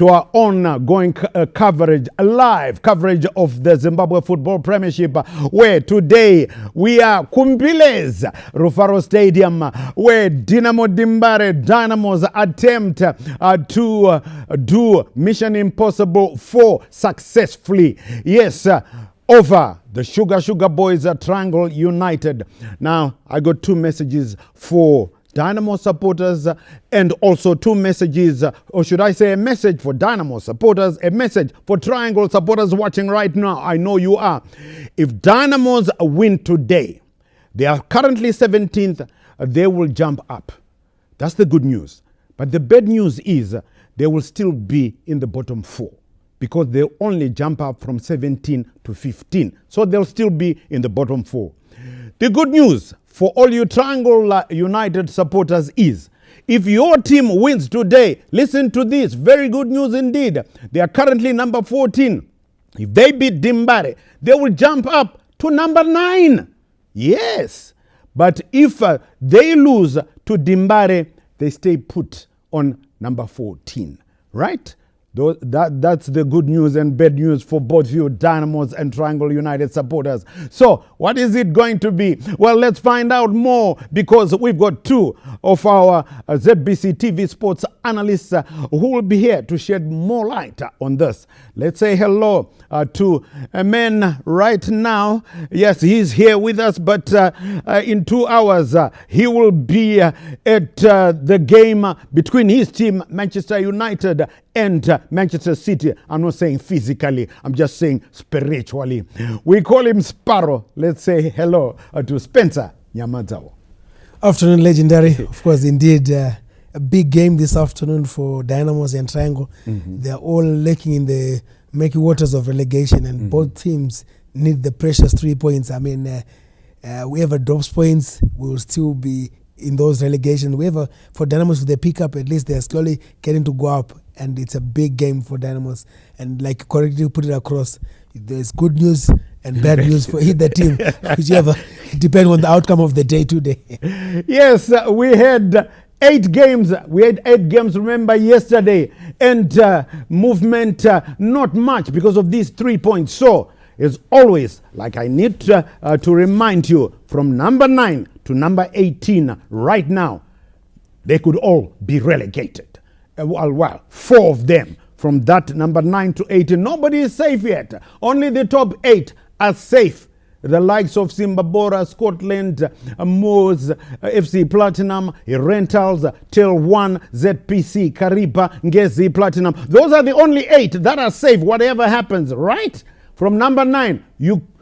to our ongoing coverage, live coverage of the Zimbabwe Football Premiership, where today we are Kumbiles, Rufaro Stadium, where Dynamos attempt to do Mission Impossible 4 successfully. Yes, over the Sugar Boys at Triangle United. Now, I got 2 messages for Dynamo supporters and also 2 messages, or should I say a message for Dynamo supporters, a message for Triangle supporters watching right now. I know you are. If Dynamos win today, they are currently 17th, they will jump up. That's the good news. But the bad news is they will still be in the bottom 4. Because they only jump up from 17 to 15. So they'll still be in the bottom 4. The good news for all you Triangle United supporters is, if your team wins today, listen to this, very good news indeed. They are currently number 14. If they beat Dimbare, they will jump up to number 9. Yes. But if they lose to Dimbare, they stay put on number 14. Right? That's the good news and bad news for both you Dynamos and Triangle United supporters. So what is it going to be? Well, let's find out more, because we've got 2 of our ZBC TV sports analysts who will be here to shed more light on this. Let's say hello to a man right now. Yes, he's here with us, but in 2 hours he will be at the game between his team, Manchester United, and Manchester City. I'm not saying physically, I'm just saying spiritually. We call him Sparrow. Let's say hello to Spencer Nyamadzao. Afternoon, legendary. Of course, indeed, a big game this afternoon for Dynamos and Triangle. They're all lurking in the murky waters of relegation, and both teams need the precious 3 points. I mean, whoever drops points will still be in those relegation. Whoever, for Dynamos, if they pick up, at least they're slowly getting to go up. And it's a big game for Dynamos. And like correctly put it across, there's good news and bad news for either team, whichever, depending on the outcome of the day today. Yes, we had 8 games. We had 8 games, remember, yesterday. And movement, not much because of these 3 points. So, as always, like I need to remind you, from number 9 to number 18 right now, they could all be relegated. Well, 4 of them from that number 9 to 18. Nobody is safe yet. Only the top 8 are safe. The likes of Simbabora, Scotland, Moors, FC Platinum, Rentals, Tel 1, ZPC, Kariba, Ngezi Platinum. Those are the only 8 that are safe, whatever happens, right? From number 9,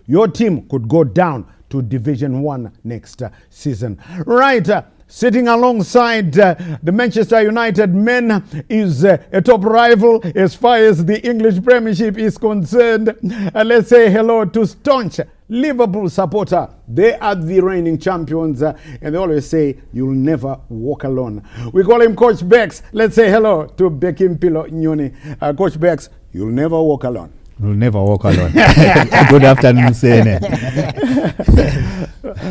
your team could go down to Division 1 next season. Right. Sitting alongside the Manchester United men is a top rival as far as the English Premiership is concerned. Let's say hello to staunch Liverpool supporter. They are the reigning champions, and they always say, you'll never walk alone. We call him Coach Bex. Let's say hello to Bekim Pilo Nyoni. Coach Bex, you'll never walk alone. We'll never walk alone. Good afternoon, Sene.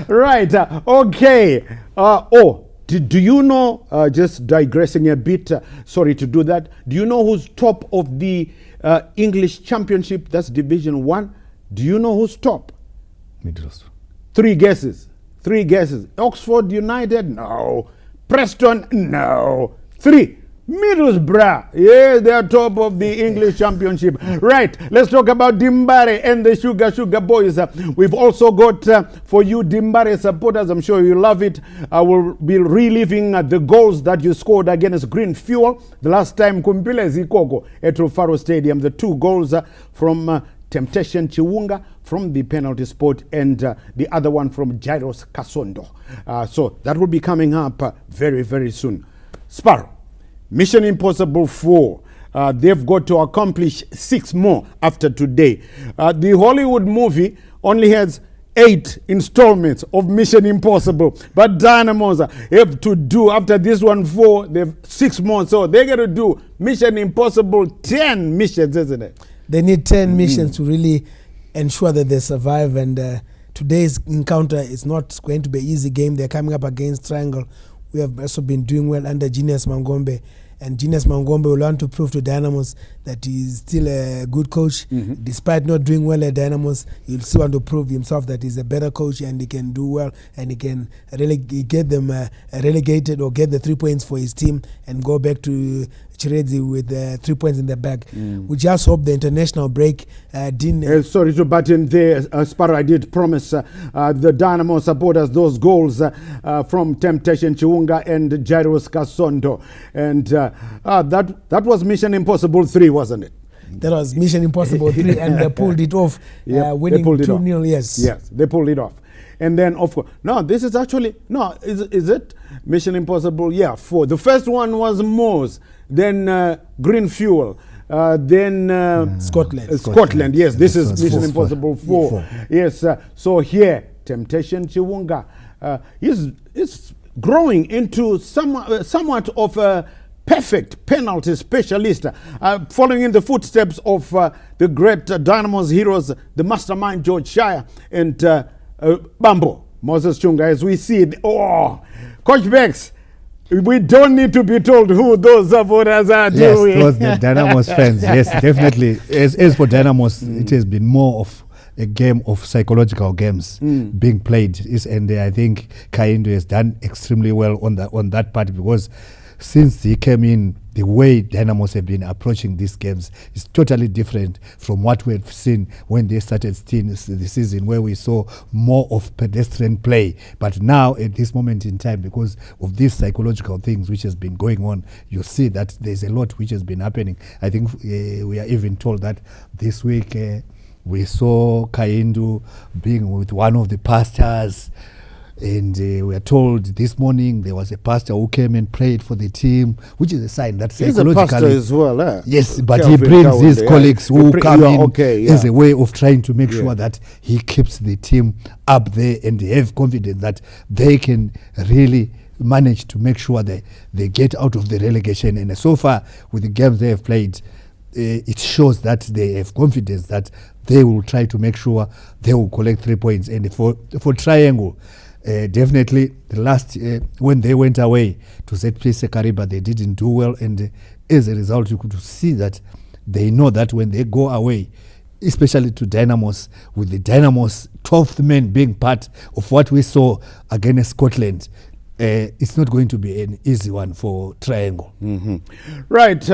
Right. Okay. Do you know, just digressing a bit, sorry to do that. Do you know who's top of the English Championship? That's Division 1. Do you know who's top? Middlesbrough. 3 guesses. 3 guesses. Oxford United? No. Preston? No. 3. Middlesbrough, yeah, they are top of the English Championship. Right, let's talk about Dimbare and the Sugar Boys. We've also got, for you Dimbare supporters, I'm sure you love it, I will be reliving the goals that you scored against Green Fuel. The last time, Kumpile Zikoko at Rufaro Stadium, the 2 goals from Temptation Chiwunga from the penalty spot, and the other one from Jairus Kasondo. So that will be coming up very, very soon. Sparrow. Mission Impossible 4. They've got to accomplish 6 more after today. The Hollywood movie only has 8 installments of Mission Impossible. But Dynamos have to do, after this one 4, they've 6 more. So they're going to do Mission Impossible 10 missions, isn't it? They need 10 missions to really ensure that they survive. And today's encounter is not going to be an easy game. They're coming up against Triangle. We have also been doing well under Genius Mangombe. and Genius Mangombe will want to prove to Dynamos that he's still a good coach. Despite not doing well at Dynamos, he'll still want to prove himself that he's a better coach and he can do well and he can really get them relegated or get the 3 points for his team and go back to Chiredzi with 3 points in the bag. We just hope the international break didn't... sorry to butt in there, Sparrow. I did promise the Dynamo supporters those goals from Temptation Chiunga and Jairus Kasondo. And that was Mission Impossible 3, wasn't it? That was Mission Impossible 3 and they pulled it off, winning 2-0, yes. Yes, they pulled it off. And then, of course, no, this is actually, no, is it Mission Impossible? Yeah, 4. The first one was Moors, then Green Fuel, then Scotland, yes, this is Mission Impossible 4. Yes, so here, Temptation Chiunga is growing into somewhat of a perfect penalty specialist, following in the footsteps of the great Dynamos heroes, the mastermind George Shire and Bambo, Moses Chunga, as we see it. Oh, Coach Bex, we don't need to be told who those supporters are doing. Yes, those the Dynamos fans. Yes, definitely. As for Dynamos, it has been more of a game of psychological games being played. And I think Kaindo has done extremely well on that part, because since he came in, the way Dynamos have been approaching these games is totally different from what we have seen when they started the season, where we saw more of pedestrian play. But now, at this moment in time, because of these psychological things which has been going on, you see that there's a lot which has been happening. I think we are even told that this week we saw Kaindo being with one of the pastors. And we are told this morning there was a pastor who came and prayed for the team, which is a sign that psychologically... He's a pastor as well, eh? Yes, but he brings his colleagues who come in as a way of trying to make sure that he keeps the team up there and they have confidence that they can really manage to make sure that they get out of the relegation. And so far, with the games they have played, it shows that they have confidence that they will try to make sure they will collect 3 points. And for Triangle... definitely, the last when they went away to ZPC Kariba, they didn't do well, and as a result, you could see that they know that when they go away, especially to Dynamos, with the Dynamos 12th man being part of what we saw against Scotland, it's not going to be an easy one for Triangle. Right.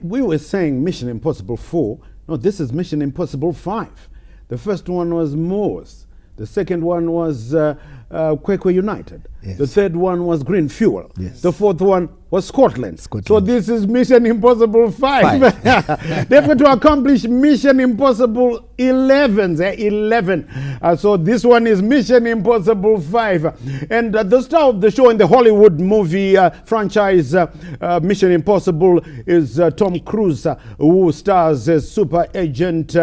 We were saying Mission Impossible 4. No, this is Mission Impossible 5. The first one was Moors. The second one was Kwekwe United. Yes. The third one was Green Fuel. Yes. The fourth one was Scotland. So this is Mission Impossible 5. They've got to accomplish Mission Impossible 11. So this one is Mission Impossible 5. And the star of the show in the Hollywood movie franchise Mission Impossible is Tom Cruise, who stars as super agent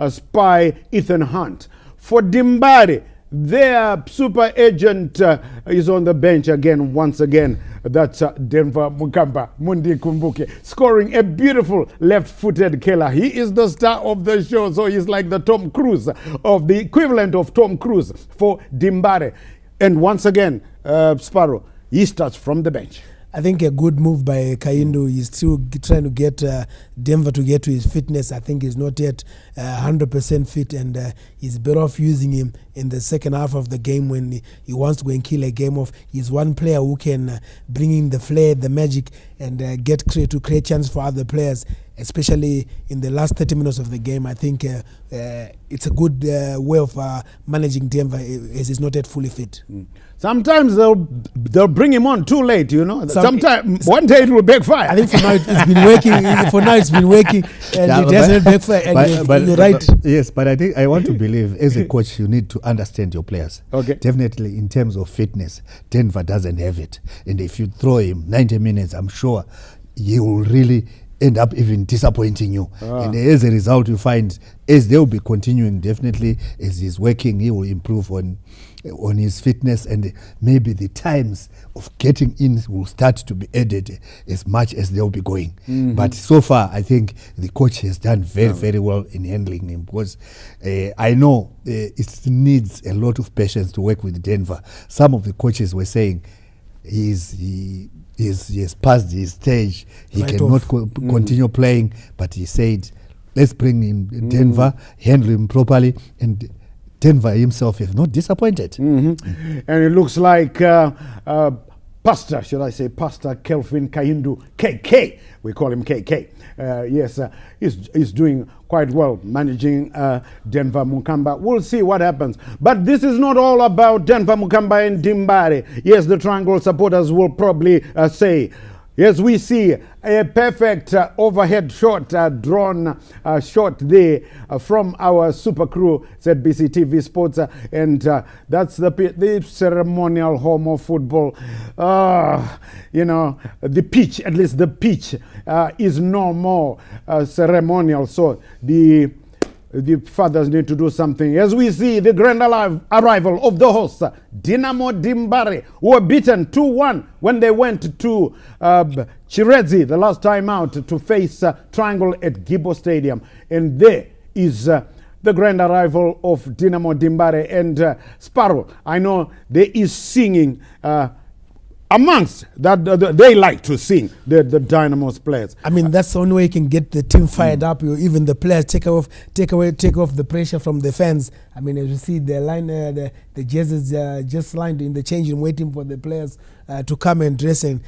spy Ethan Hunt. For Dimbari, their super agent is on the bench once again. That's Denver Mukamba Mundi Kumbuke, scoring a beautiful left-footed killer. He is the star of the show, so he's like the Tom Cruise, of the equivalent of Tom Cruise for Dimbari. And once again, Sparrow, he starts from the bench. I think a good move by Kaindo. He's still trying to get Denver to get to his fitness. I think he's not yet 100% fit, and he's better off using him in the second half of the game when he wants to go and kill a game off. He's one player who can bring in the flair, the magic, and to create chance for other players, especially in the last 30 minutes of the game. I think it's a good way of managing Denver as he's not yet fully fit. Sometimes they'll bring him on too late, you know. Sometimes one day it will backfire. I think for now it's been working. For now it's been working, and it hasn't backfired. And you're right. Yes, but I think I want to believe as a coach you need to understand your players. Okay. Definitely in terms of fitness, Denver doesn't have it, and if you throw him 90 minutes, I'm sure he will really end up even disappointing you. And as a result, you find as they'll be continuing, definitely as he's working, he will improve on his fitness, and maybe the times of getting in will start to be added as much as they'll be going. But so far, I think the coach has done very well in handling him, because I know it needs a lot of patience to work with Denver. Some of the coaches were saying, he has passed his stage. He Right cannot off. continue playing. But he said, let's bring in Denver, handle him properly, and Denver himself is not disappointed. And it looks like Pastor Kelvin Kahindu, KK, we call him KK. He's doing quite well managing Denver Mukamba. We'll see what happens. But this is not all about Denver Mukamba and Dimbare. Yes, the Triangle supporters will probably say, yes, we see a perfect overhead shot, drawn shot there from our super crew, ZBC TV Sports, and that's the ceremonial home of football. The pitch, at least the pitch, is no more ceremonial, so the fathers need to do something. As we see the grand arrival of the hosts, Dynamo Dimbare, who were beaten 2-1 when they went to Chirezi the last time out to face Triangle at Gibo Stadium. And there is the grand arrival of Dynamo Dimbare. And Sparrow, I know there is singing amongst that. They like to sing, the Dynamos players. I mean, that's the only way you can get the team fired up. Even the players take off the pressure from the fans. I mean, as you see the line, the jerseys just lined in the changing, waiting for the players to come and dress and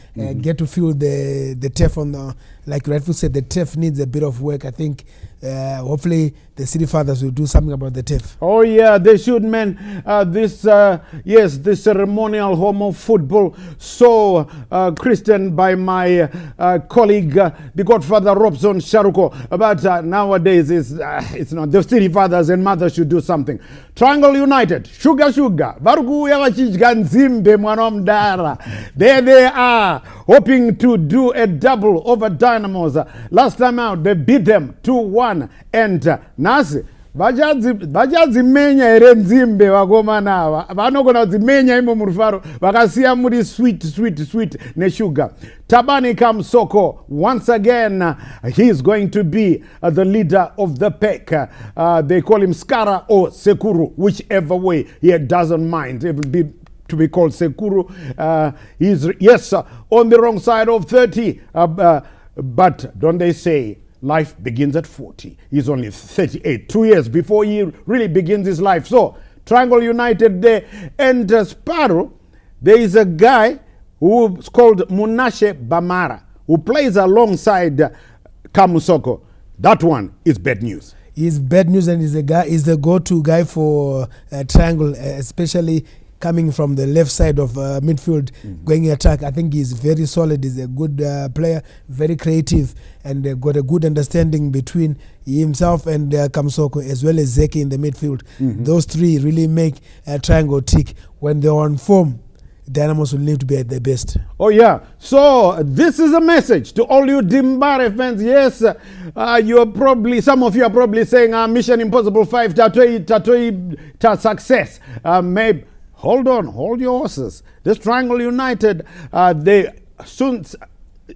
get to feel the turf on the. Like rightfully said, the turf needs a bit of work. I think hopefully the city fathers will do something about the turf. Oh yeah, they should, man. This ceremonial home of football, so christened by my colleague, the Godfather Robson Sharuko. But nowadays, it's not. The city fathers and mothers should do something. Triangle United, Sugar, Baruguya Vachijga Nzimbe Mwana Mdara. There they are, hoping to do a double over Dynamos. Last time out, they beat them 2-1. And Nasi, vachadzimenya here Nzimbe vakomana ava vanogona kudzimenya imo murufaro vakasiya muri sweet neshuga. Tabani Kamsoko, once again, he's going to be the leader of the pack. They call him Skara or Sekuru, whichever way he doesn't mind. It will be to be called Sekuru. He's, yes, on the wrong side of 30. But don't they say life begins at 40? He's only 38, 2 years before he really begins his life. So, Triangle United there. And Sparrow, there is a guy who's called Munashe Bamara, who plays alongside Kamusoko. That one is bad news. He's bad news, and he's the go-to guy for Triangle, especially coming from the left side of midfield, going attack. I think he's very solid. He's a good player, very creative, and got a good understanding between himself and Kamsoko, as well as Zeki in the midfield. Those three really make Triangle tick. When they're on form, Dynamos will need to be at their best. Oh yeah, so this is a message to all you Dimbare fans. Yes, some of you are probably saying Mission Impossible 5 tatoi success. Maybe hold on, hold your horses. This Triangle United, they soon,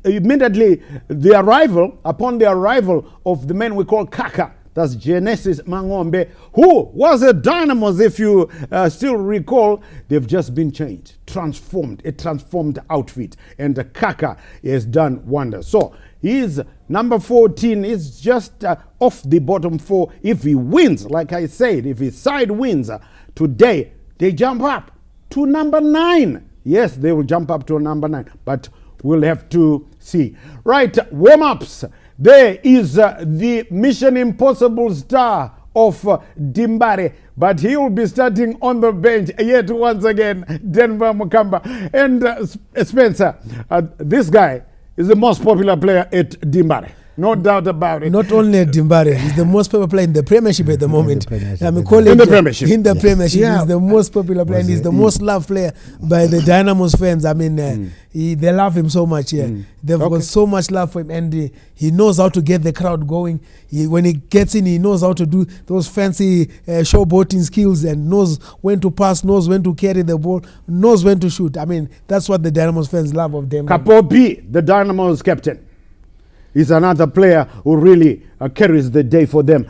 immediately upon the arrival of the man we call Kaka, that's Genesis Mangombe, who was a Dynamos, if you still recall. They've just been changed, transformed, a transformed outfit, and Kaka has done wonders. So he's number 14, is just off the bottom four. If he wins, like I said, if his side wins today, they jump up to number 9. Yes, they will jump up to number 9, but we'll have to see. Right, warm-ups. There is the Mission Impossible star of Dimbare, but he will be starting on the bench yet once again, Denver Mukamba. And Spencer, this guy is the most popular player at Dimbare. No doubt about it. Not only at Dimbare, he's the most popular player in the Premiership at the moment. In the Premiership. In the Premiership, he's the most popular player, and he's the most loved player by the Dynamos fans. I mean, they love him so much here. They've got so much love for him, and he knows how to get the crowd going. When he gets in, he knows how to do those fancy showboating skills, and knows when to pass, knows when to carry the ball, knows when to shoot. I mean, that's what the Dynamos fans love of them. Kapopi, the Dynamos captain, is another player who really carries the day for them.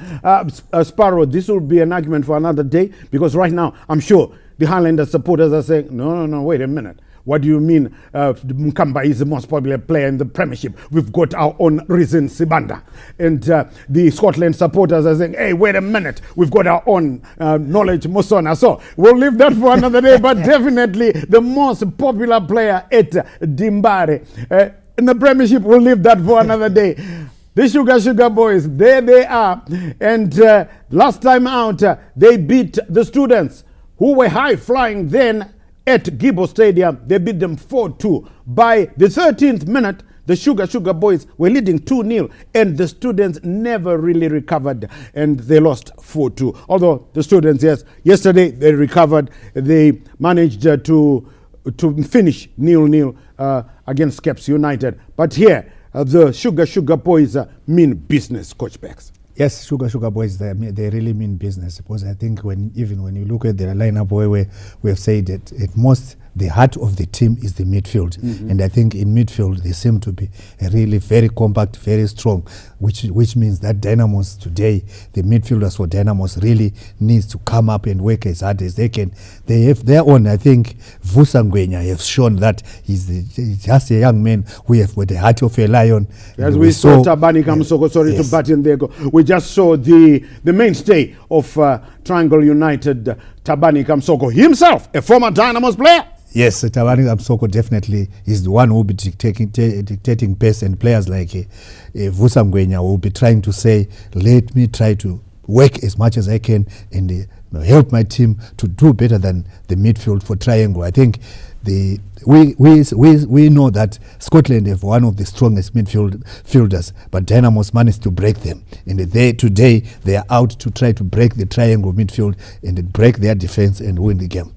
Sparrow, this will be an argument for another day, because right now I'm sure the Highlanders supporters are saying, no, wait a minute. What do you mean Mkamba is the most popular player in the Premiership? We've got our own reason, Sibanda. And the Scotland supporters are saying, hey, wait a minute, we've got our own knowledge, Musona. So we'll leave that for another day, but definitely the most popular player at Dimbare in the Premiership, we'll leave that for another day. The Sugar Boys, there they are. And last time out, they beat the Students, who were high-flying then at Gibbo Stadium. They beat them 4-2. By the 13th minute, the Sugar Boys were leading 2-0, and the Students never really recovered, and they lost 4-2. Although the Students, yes, yesterday they recovered. They managed to finish 0-0 against Caps United. But here, the Sugar Boys mean business, Coach Bex. Yes, Sugar Boys, they really mean business, because I think when you look at the lineup where we have said that at most the heart of the team is the midfield. And I think in midfield they seem to be really very compact, very strong, which means that Dynamos today, the midfielders for Dynamos really needs to come up and work as hard as they can. They have their own, I think, Vusangwenya has shown that he's just a young man who have got the heart of a lion. As we saw Tabani Kamsoko, sorry to butt in there. We just saw the mainstay of Triangle United, Tabani Kamsoko himself, a former Dynamos player. Yes, Tabani Kamsoko definitely is the one who will be dictating pace, and players like Vusangwenya will be trying to say, let me try to work as much as I can and help my team to do better than the midfield for Triangle. I think we know that Scotland have one of the strongest midfielders, but Dynamos managed to break them. And today they are out to try to break the Triangle midfield and break their defense and win the game.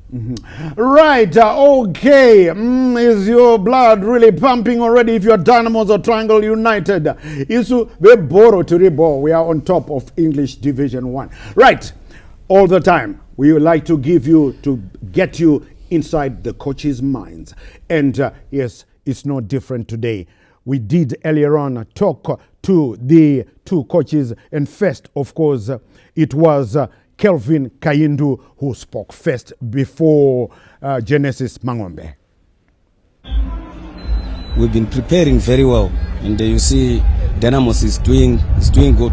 Right, okay. Is your blood really pumping already if you're Dynamos or Triangle United? Isu Beboro to Ribo. We are on top of English Division 1. Right, all the time. We would like to get you inside the coaches' minds. And yes, it's no different today. We did earlier on talk to the two coaches, and first, of course, it was Kelvin Kayindu who spoke first before Genesis Mangombe. We've been preparing very well, and you see Dynamos is doing good,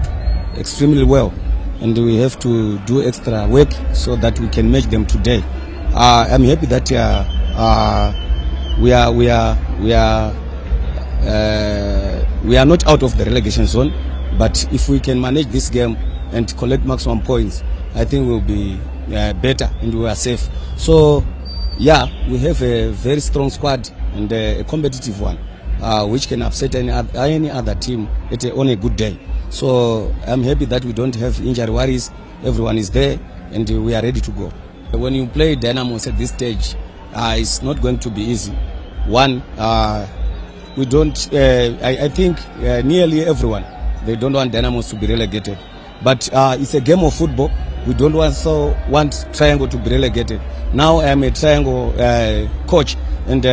extremely well, and we have to do extra work so that we can match them today. I'm happy that we are not out of the relegation zone, but if we can manage this game and collect maximum points, I think we'll be better and we are safe. So yeah, we have a very strong squad and a competitive one, which can upset any other team on a good day. So I'm happy that we don't have injury worries. Everyone is there and we are ready to go. When you play Dynamos at this stage, it's not going to be easy. One, we don't. I think nearly everyone, they don't want Dynamos to be relegated. But it's a game of football. We don't want Triangle to be relegated. Now I'm a Triangle coach, and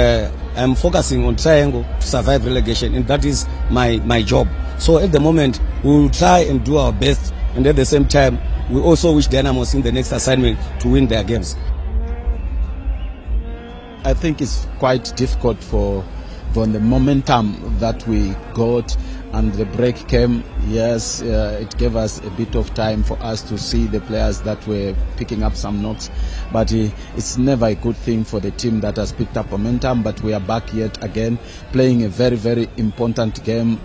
I'm focusing on Triangle to survive relegation, and that is my job. So at the moment, we will try and do our best, and at the same time, we also wish Dynamos in the next assignment to win their games. I think it's quite difficult for the momentum that we got, and the break came. Yes, it gave us a bit of time for us to see the players that were picking up some knocks, but it's never a good thing for the team that has picked up momentum. But we are back yet again, playing a very, very important game.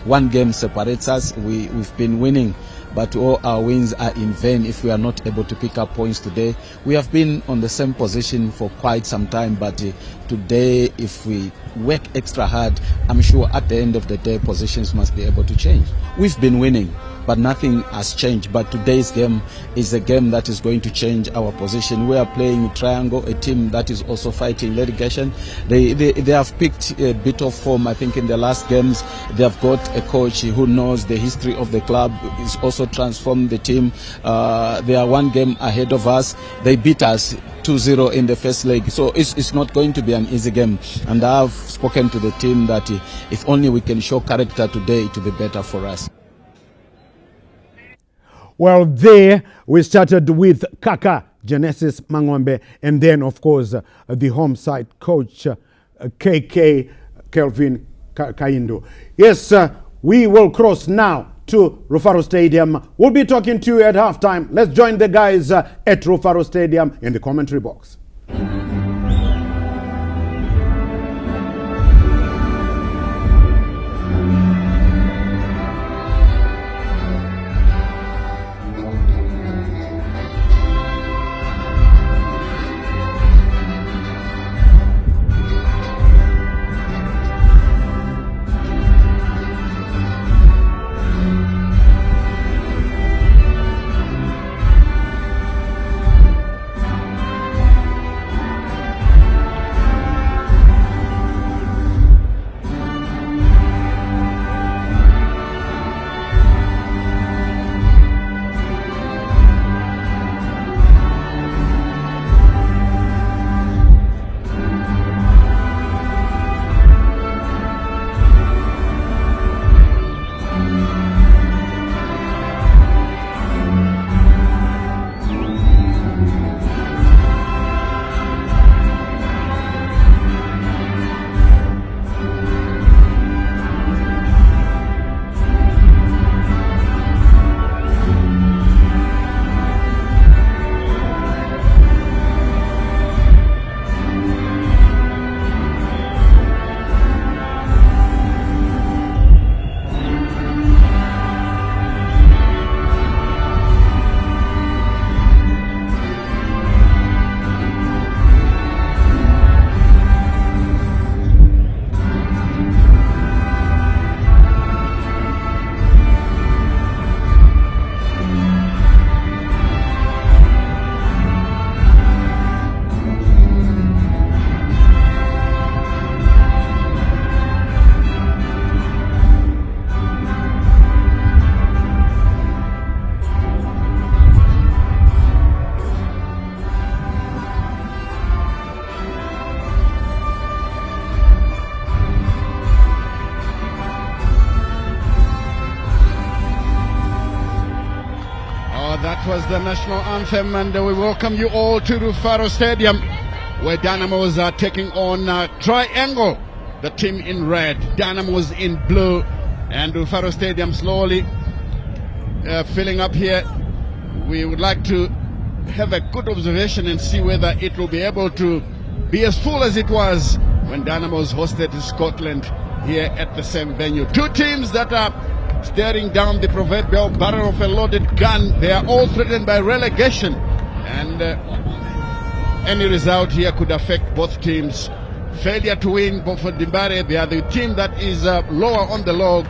One game separates us. We've been winning, but all our wins are in vain if we are not able to pick up points today. We have been on the same position for quite some time, but today, if we work extra hard, I'm sure at the end of the day, positions must be able to change. We've been winning, but nothing has changed. But today's game is a game that is going to change our position. We are playing Triangle, a team that is also fighting relegation. They have picked a bit of form, I think, in the last games. They have got a coach who knows the history of the club, is also transformed the team. They are one game ahead of us. They beat us 2-0 in the first leg, so it's not going to be an easy game. And I've spoken to the team that if only we can show character today, it will be better for us. Well, there we started with Kaka Genesis Mangombe, and then, of course, the home side coach, KK Kelvin Kaindo. Yes, we will cross now to Rufaro Stadium. We'll be talking to you at halftime. Let's join the guys at Rufaro Stadium in the commentary box. That was the national anthem, and we welcome you all to Rufaro Stadium, where Dynamos are taking on Triangle, the team in red, Dynamos in blue, and Rufaro Stadium slowly filling up here. We would like to have a good observation and see whether it will be able to be as full as it was when Dynamos hosted Scotland here at the same venue. Two teams that are staring down the proverbial barrel of a loaded gun. They are all threatened by relegation, and any result here could affect both teams. Failure to win for Dimbare, they are the team that is lower on the log,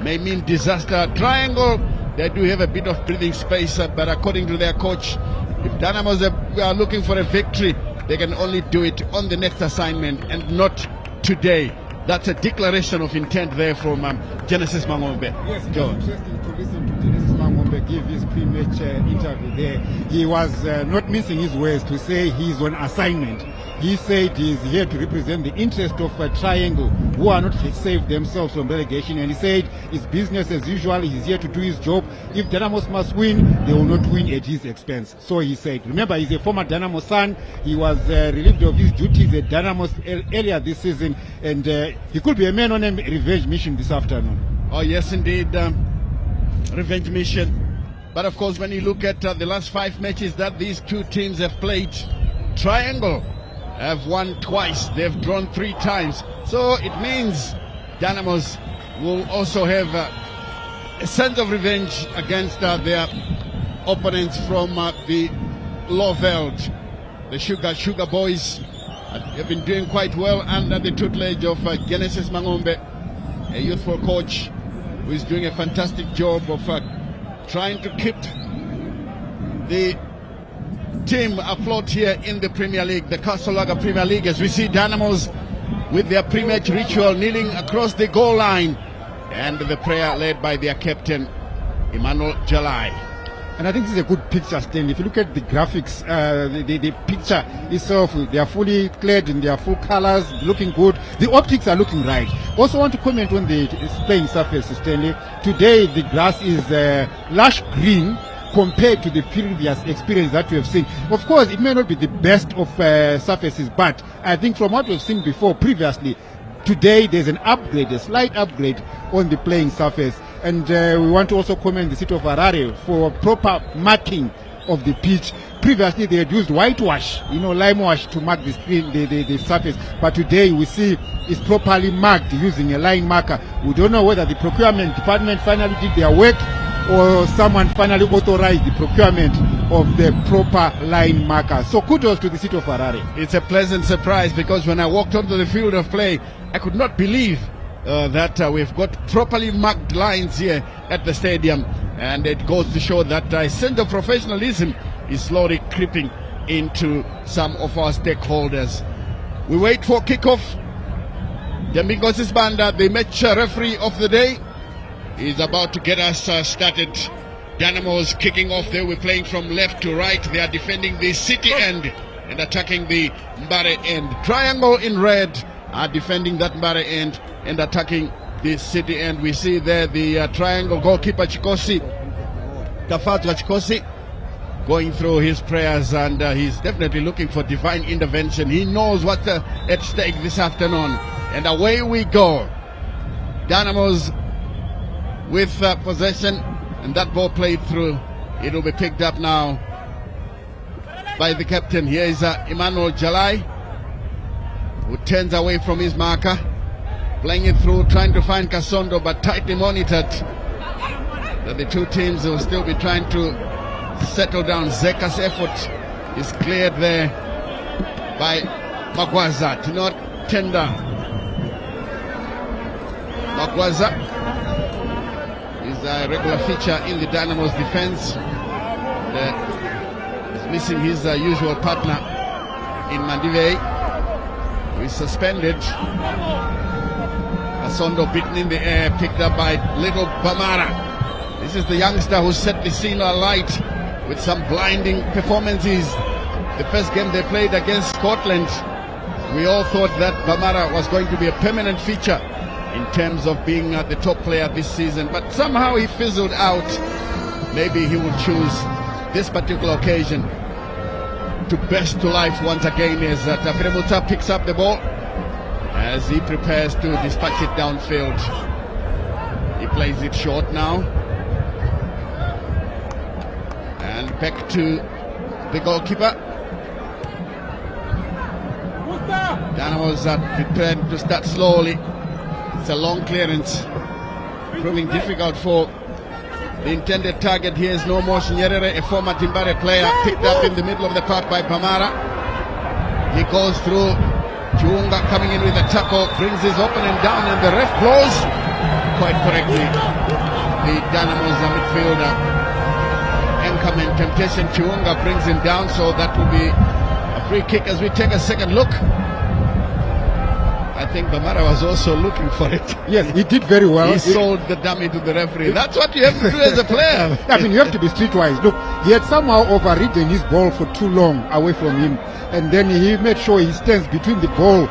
may mean disaster. Triangle, they do have a bit of breathing space, but according to their coach, if Dynamos are looking for a victory, they can only do it on the next assignment and not today. That's a declaration of intent there from Genesis Mangombe. Yes, it was interesting to listen to Genesis Mangombe give his pre-match interview there. He was not missing his words to say he's on assignment. He said he's here to represent the interest of Triangle, who are not saved themselves from relegation, and he said it's business as usual. He's here to do his job. If Dynamos must win, they will not win at his expense. So he said. Remember, he's a former Dynamo son. He was relieved of his duties at Dynamos earlier this season, and he could be a man on a revenge mission this afternoon. Oh yes, indeed, revenge mission. But of course, when you look at the last 5 matches that these two teams have played, Triangle have won twice, they've drawn 3 times. So it means Dynamos will also have a sense of revenge against their opponents from the Loveld. The Sugar Boys have been doing quite well under the tutelage of Genesis Mangombe, a youthful coach who is doing a fantastic job of trying to keep the team afloat here in the Premier League, the Castle Premier League, as we see Dynamos with their pre-match ritual kneeling across the goal line, and the prayer led by their captain Emmanuel Jalai. And I think this is a good picture, Stan. If you look at the graphics, the picture itself, they are fully clad in their full colors, looking good. The optics are looking right. Also want to comment on the playing surface, Stanley. Today the grass is lush green, compared to the previous experience that we have seen. Of course, it may not be the best of surfaces, but I think from what we've seen before previously, today there's an upgrade, a slight upgrade on the playing surface. And we want to also commend the city of Harare for proper marking of the pitch. Previously they had used whitewash, lime wash to mark the screen, the surface. But today we see it's properly marked using a line marker. We don't know whether the procurement department finally did their work or someone finally authorized the procurement of the proper line marker. So kudos to the city of Harare. It's a pleasant surprise, because when I walked onto the field of play, I could not believe that we've got properly marked lines here at the stadium. And it goes to show that a sense of professionalism is slowly creeping into some of our stakeholders. We wait for kickoff. Domingos Isbanda, the match referee of the day, is about to get us started. Dynamos kicking off there. We're playing from left to right. They are defending the city end and attacking the Mbare end. Triangle in red are defending that Mbare end and attacking the city end. We see there the triangle goalkeeper Chikosi, Tafatwa Chikosi, going through his prayers, and he's definitely looking for divine intervention. He knows what's at stake this afternoon. And away we go. Dynamos with possession, and that ball played through. It will be picked up now by the captain. Here is Emmanuel Jalai, who turns away from his marker, playing it through, trying to find Kasondo, but tightly monitored. The two teams will still be trying to settle down. Zeka's effort is cleared there by Magwaza. To not tender. Magwaza is a regular feature in the Dynamos defense. He's missing his usual partner in Mandive, who is suspended. Kasondo beaten in the air, picked up by little Bamara. This is the youngster who's certainly seen a light with some blinding performances. The first game they played against Scotland, we all thought that Bamara was going to be a permanent feature in terms of being the top player this season, but somehow he fizzled out. Maybe he will choose this particular occasion to burst to life once again as Tafremuta picks up the ball as he prepares to dispatch it downfield. He plays it short now. And back to the goalkeeper. Dynamos are prepared to start slowly. It's a long clearance, proving difficult for the intended target. Here is no more Nyerere, a former Timbare player, picked up in the middle of the park by Bamara. He goes through. Chiunga coming in with a tackle, brings his opponent down, and the ref blows quite correctly. The Dynamos midfielder, Enkerman temptation, Chiunga brings him down, so that will be a free kick as we take a second look. I think Bamara was also looking for it. Yes, he did very well. He sold the dummy to the referee. That's what you have to do as a player. I mean, you have to be streetwise. Look, he had somehow overridden his ball for too long away from him, and then he made sure he stands between the ball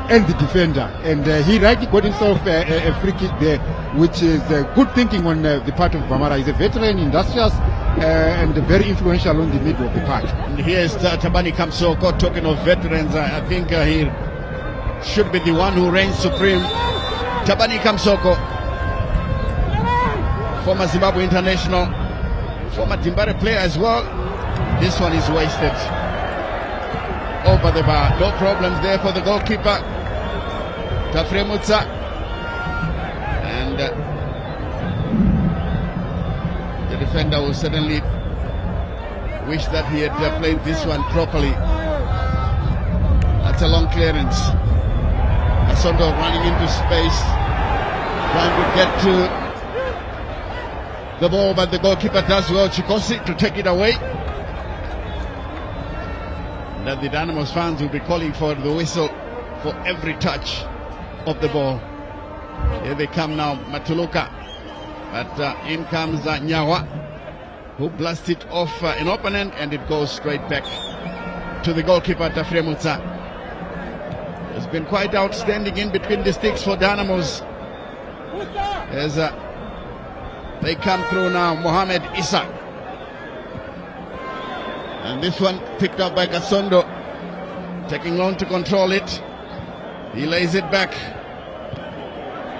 and the defender, and he rightly got himself a free kick there, which is good thinking on the part of Bamara. He's a veteran, industrious, and very influential on the middle of the park. And here's Tabani Kamsoko talking of veterans. I think he should be the one who reigns supreme. Tabani Kamsoko, former Zimbabwe international, former Timbare player as well. This one is wasted over the bar. No problems there for the goalkeeper, Tafremutsa. And the defender will certainly wish that he had played this one properly. That's a long clearance. Asondo running into space, trying to get to the ball, but the goalkeeper does well, Chikosi, to take it away. That the Dynamos fans will be calling for the whistle for every touch of the ball. Here they come now, Matuluka. But in comes Nyawa, who blasts it off an opponent, and it goes straight back to the goalkeeper, Tafremutsa. It's been quite outstanding in between the sticks for Dynamos. As they come through now, Mohamed Issa And this one picked up by Kasondo. Taking long to control it. He lays it back.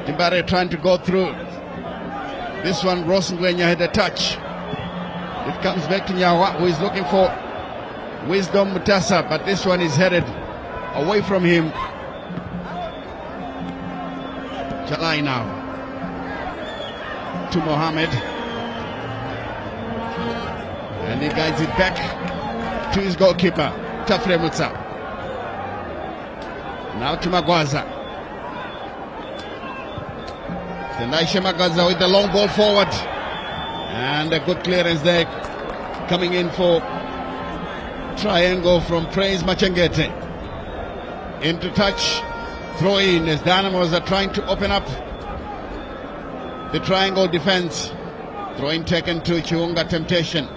Timbare trying to go through. This one, Rosengwenya had a touch. It comes back to Nyawa, who is looking for Wisdom Mutasa, but this one is headed away from him. Jalai now to Mohammed, and he guides it back to his goalkeeper, Tafre Mutsa. Now to Magwaza. Tendaishe Magwaza with the long ball forward, and a good clearance there, coming in for triangle from Praise Machengete. Into touch, throw in as Dynamos are trying to open up the triangle defense. Throw in taken to Chiunga Temptation.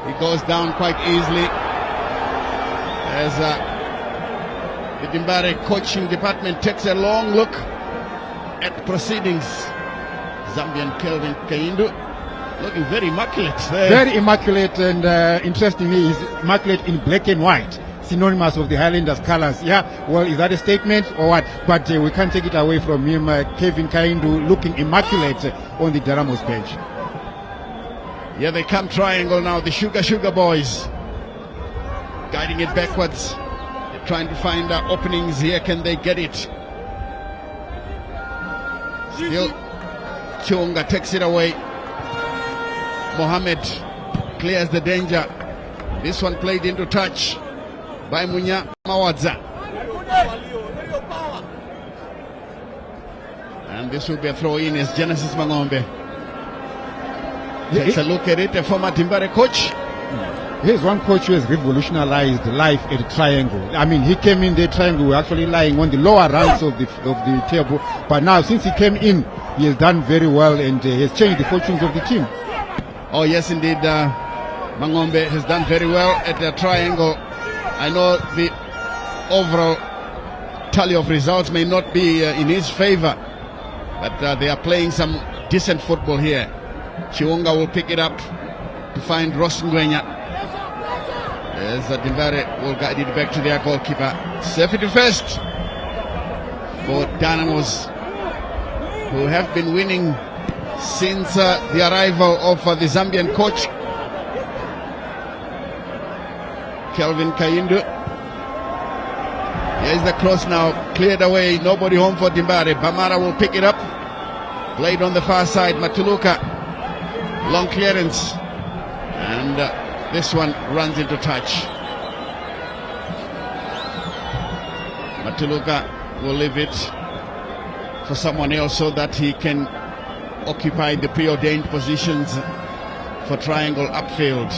He goes down quite easily as the Dimbare coaching department takes a long look at proceedings. Zambian Kelvin Kaindu looking very immaculate there. Very immaculate, and interestingly, he's immaculate in black and white, synonymous of the Highlanders colors. Yeah, well, is that a statement or what? But we can't take it away from him. Kevin Kaindu looking immaculate on the Dynamos bench. Here they come, triangle now, the Sugar boys. Guiding it backwards. They're trying to find openings here. Can they get it? Still, Chiunga takes it away. Mohammed clears the danger. This one played into touch by Munya Mawadza. And this will be a throw in as Genesis Mangombe takes a look at it, a former Timbare coach. Here's one coach who has revolutionized life at Triangle. I mean, he came in the Triangle, we were actually lying on the lower ranks of the table. But now, since he came in, he has done very well, and he has changed the fortunes of the team. Oh yes, indeed. Mangombe has done very well at the Triangle. I know the overall tally of results may not be in his favor, but they are playing some decent football here. Chiunga will pick it up to find Rosengwenya, as Dimbare will guide it back to their goalkeeper. Safety first for Dynamos, who have been winning since the arrival of the Zambian coach Kelvin Kaindu. Here's the cross now, cleared away, nobody home for Dimbare. Bamara will pick it up, played on the far side. Matuluka, long clearance, and this one runs into touch. Matuluka will leave it for someone else so that he can occupy the preordained positions for triangle upfield.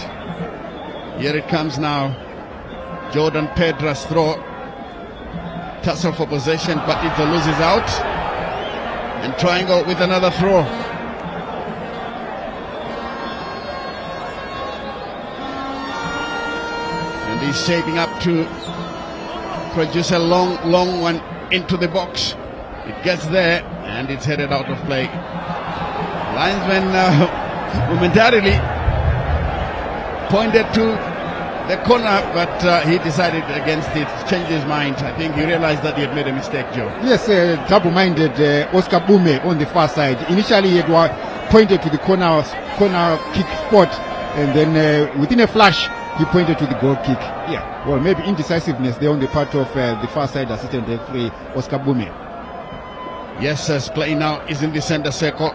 Here it comes now. Jordan Pedra's throw. Tussle for possession, but it loses out. And triangle with another throw. And he's shaping up to produce a long one into the box. It gets there and it's headed out of play. Linesman momentarily pointed to the corner, but he decided against it, changed his mind. I think he realized that he had made a mistake, Joe. Yes, double-minded Oscar Bume on the far side. Initially, he had pointed to the corner kick spot, and then within a flash, he pointed to the goal kick. Yeah, well, maybe indecisiveness there on the part of the far side assistant referee, Oscar Bume. Yes, as play now is in the center circle.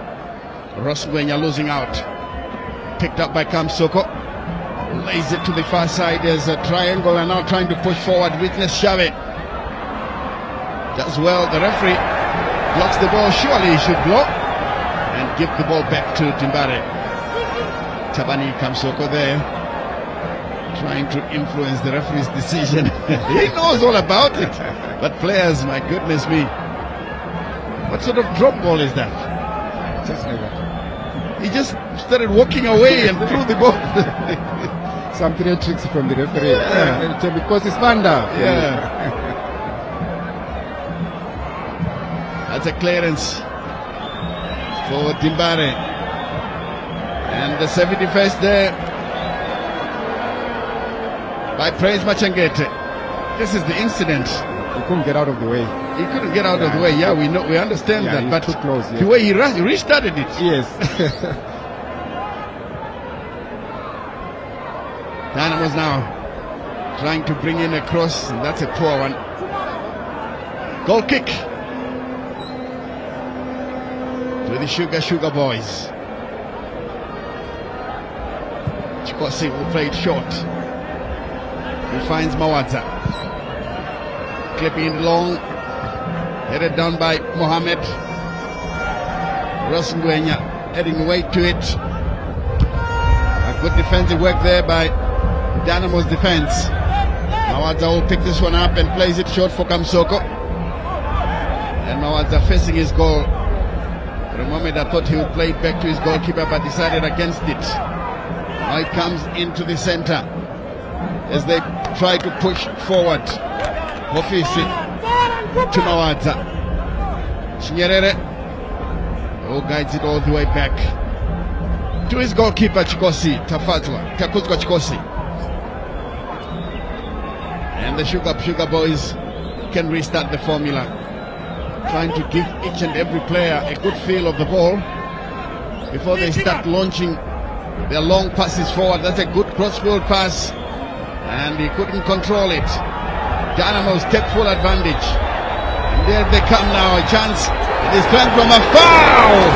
Rosengwenya losing out. Picked up by Kamsoko. Lays it to the far side. There's a triangle and now trying to push forward. Witness Shave. Does well. The referee blocks the ball. Surely he should blow and give the ball back to Timbare. Tabani Kamsoko there, trying to influence the referee's decision. He knows all about it. But players, my goodness me. What sort of drop ball is that? Just like that. He just started walking away and threw the ball. Some clear tricks from the referee. Yeah. Because it's Vanda. Yeah. That's a clearance for Timbare. And the 71st there by Praise Machangete. This is the incident. He couldn't get out of the way. He couldn't get out of the way. Yeah, we know, we understand Yeah, that, he's but too close, yeah. the way he restarted it. Yes. Dynamos now trying to bring in a cross, and that's a poor one. Goal kick to the Sugar Boys. Chikosi will play it short. He finds Mawadza. Clipping it long. Headed down by Mohamed. Rosengwenya heading away to it. A good defensive work there by Dynamo's defense. Mawadza will pick this one up and plays it short for Kamsoko. And Mawadza facing his goal. For a moment I thought he would play it back to his goalkeeper, but decided against it. Now it comes into the center as they try to push forward. Ofisi to Mawadza. Chinyerere guides it all the way back to his goalkeeper Takuzwa Chikosi. And the Sugar Boys can restart the formula, trying to give each and every player a good feel of the ball before they start launching their long passes forward. That's a good crossfield pass, and he couldn't control it. Dynamos take full advantage. And there they come now, a chance. It is turned from a foul.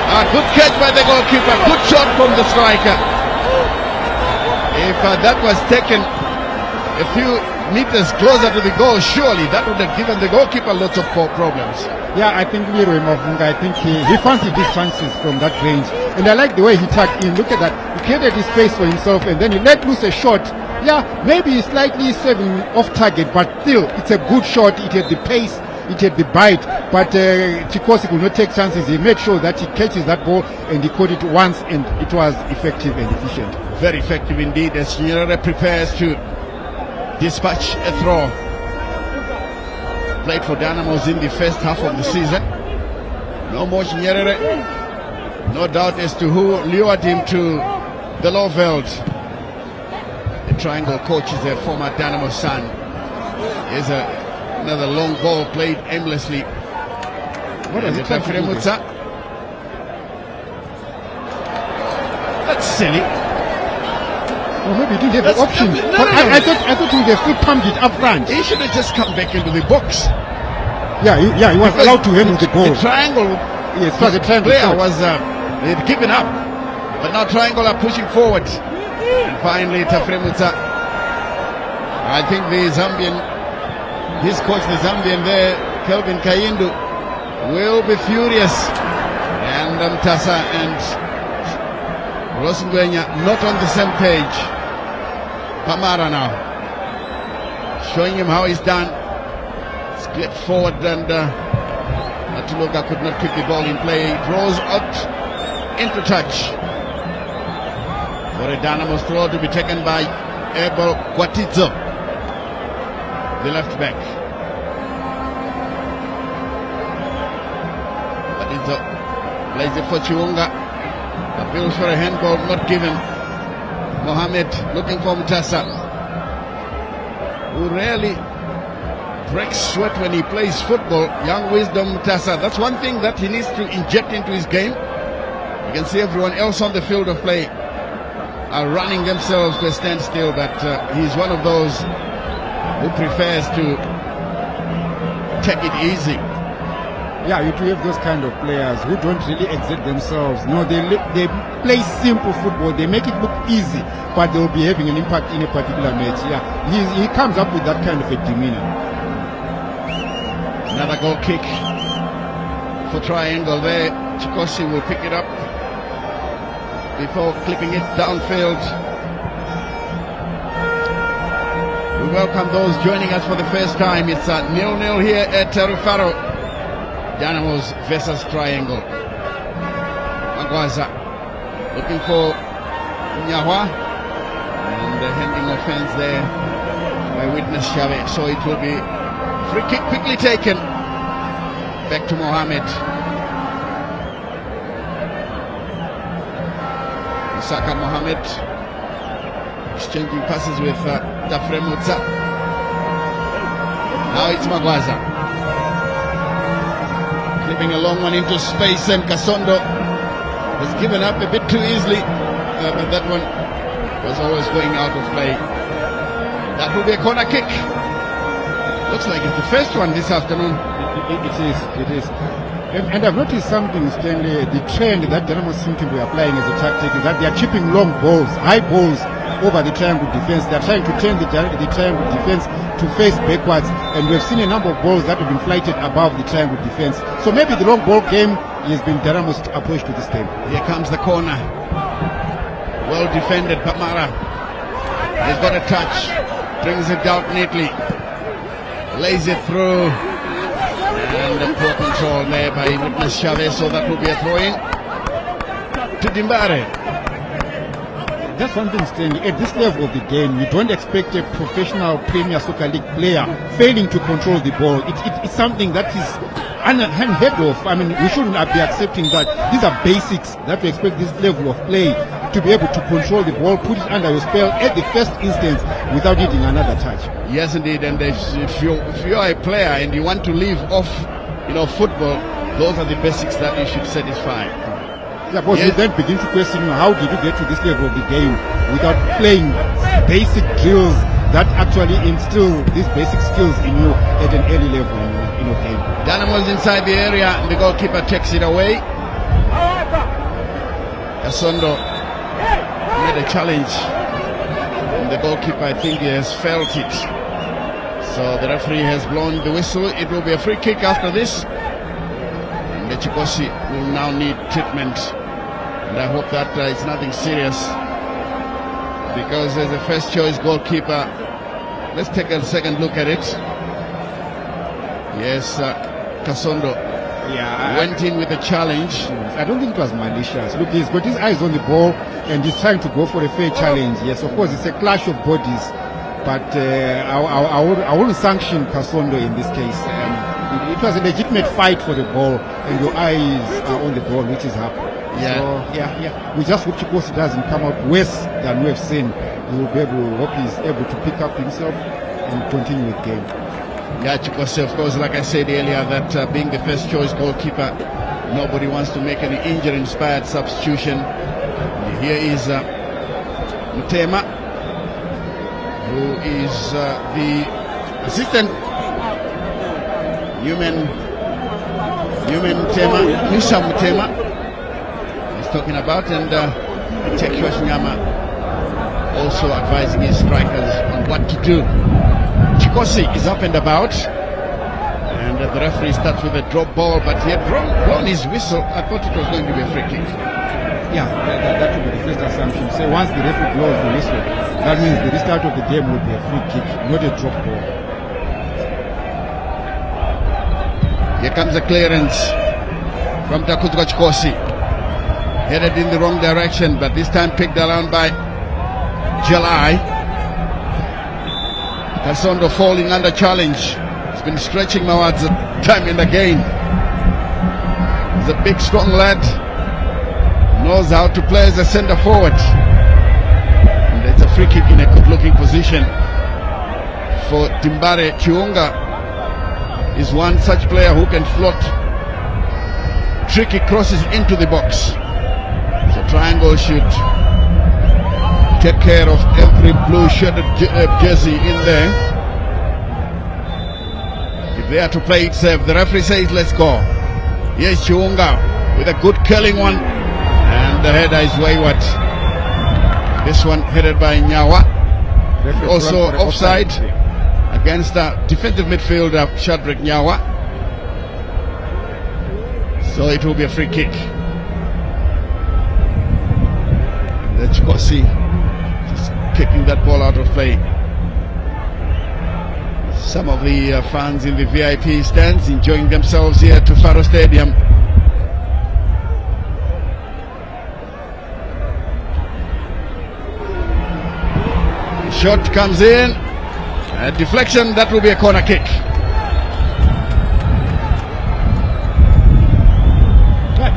A good catch by the goalkeeper, good shot from the striker. If that was taken a few meters closer to the goal, surely that would have given the goalkeeper lots of problems. Yeah, I think Leroy Mavunga, I think he fancied his chances from that range. And I like the way he tagged in. Look at that. He created his space for himself and then he let loose a shot. Yeah, maybe he's slightly serving off target, but still, it's a good shot. It had the pace, it had the bite, but Chikosi could not take chances. He made sure that he catches that ball and he caught it once, and it was effective and efficient. Very effective indeed as Nyerere prepares to dispatch a throw. Played for Dynamos in the first half of the season. No more Nyerere. No doubt as to who lured him to the Loveld. The triangle coach is a former Dynamo son. Here's another long ball played aimlessly. What is it? That's silly. Or maybe he didn't have the options. No, But no. I thought he would have still pumped it up front. He should have just come back into the box. Yeah, he was allowed to handle the ball. The triangle, Yes, it was a triangle player shot. was they'd given up, but now triangle are pushing forward. And finally, Tafremutsa. I think the Zambian, his coach, the Zambian there, Kelvin Kayindu, will be furious. And Mtasa and Rosengwenya not on the same page. Pamara now, showing him how he's done. Split forward and Atuloga could not keep the ball in play. It rolls out into touch for a Dynamo's throw to be taken by Ebo Kwatizo, the left back. Kwatizo plays it for Chiunga. Appeals for a handball, not given. Mohamed looking for Mutasa, who rarely breaks sweat when he plays football. Young wisdom Mutasa. That's one thing that he needs to inject into his game. You can see everyone else on the field of play are running themselves to a standstill, but he's one of those who prefers to take it easy. Yeah, you do have those kind of players who don't really exert themselves. No, they play simple football. They make it look easy, but they'll be having an impact in a particular match. Yeah, he comes up with that kind of a demeanor. Another goal kick for triangle there. Chikosi will pick it up before clipping it downfield. We welcome those joining us for the first time. It's 0-0 here at Rufaro. Dynamos versus Triangle. Magwaza looking for Nyahwa, and the handing offense there by witness Chave. So it will be free kick quickly taken. Back to Mohamed. Isaka Mohamed Exchanging passes with Dafremutsa. Now it's Magwaza. Clipping a long one into space, and Kasondo has given up a bit too easily. But that one was always going out of play. That will be a corner kick. Looks like it's the first one this afternoon. It is. And I've noticed something, Stanley. The trend that Dynamos seem to be applying as a tactic is that they are chipping long balls, high balls over the triangle defense. They are trying to turn the triangle defense to face backwards, and we've seen a number of balls that have been flighted above the triangle defense. So maybe the long ball game has been Dynamos' approach to this game. Here comes the corner. Well defended, Pamara. He's got a touch, brings it down neatly, lays it through, and a poor control there by Witness Chavez, so that will be a throw-in to Dimbare. That's one thing, Stanley. At this level of the game, you don't expect a professional Premier Soccer League player failing to control the ball. It's something that is unheard of. I mean, we shouldn't be accepting that. These are basics that we expect this level of play to be able to control the ball, put it under your spell at the first instance without needing another touch. Yes, indeed. And if you're a player and you want to live off, football, those are the basics that you should satisfy. Yeah, but you then begin to question, how did you get to this level of the game without playing basic drills that actually instill these basic skills in you at an early level in your game. Dynamos inside the area, and the goalkeeper takes it away. Kasondo made a challenge, and the goalkeeper, I think, he has felt it. So the referee has blown the whistle. It will be a free kick after this. And Chikosi will now need treatment, and I hope that it's nothing serious, because as a first choice goalkeeper, let's take a second look at it. Yes, Kasondo went in with a challenge. I don't think it was malicious. Look, he's got his eyes on the ball and he's trying to go for a fair challenge. Yes, of course, it's a clash of bodies, but I wouldn't sanction Kasondo in this case. It was a legitimate fight for the ball, and your eyes are on the ball, which is happening. So, we just hope Chikosi doesn't come out worse than we have seen. We will be able, hope he's able to pick up himself and continue with game. Yeah, Chikosi, of course, like I said earlier, that being the first choice goalkeeper, nobody wants to make any injury-inspired substitution. Here is Mutema, who is the assistant. Newman Mutema, Nisha Mutema, he's talking about, and Tekyo Nyama also advising his strikers on what to do. Chikosi is up and about, and the referee starts with a drop ball, but he had blown his whistle. I thought it was going to be a free kick. Yeah, that would be the first assumption. So once the referee blows the whistle, that means the restart of the game will be a free kick, not a drop ball. Here comes a clearance from Takuzwa Chikosi, headed in the wrong direction, but this time picked around by Jalai. Kasondo falling under challenge. He's been stretching Mawad's time and again. He's a big, strong lad. Knows how to play as a centre forward. And it's a free kick in a good-looking position for Timbare. Chiunga is one such player who can float tricky crosses into the box. So Triangle should take care of every blue-shirted jersey in there. If they are to play it safe, the referee says let's go. Here's Chiunga with a good curling one, and the header is wayward. This one headed by Nyawa. Also offside against the defensive midfielder Shadrach Nyawa. So it will be a free kick. The Chikosi just kicking that ball out of play. Some of the fans in the VIP stands enjoying themselves here to Faro Stadium. The shot comes in. A deflection, that will be a corner kick.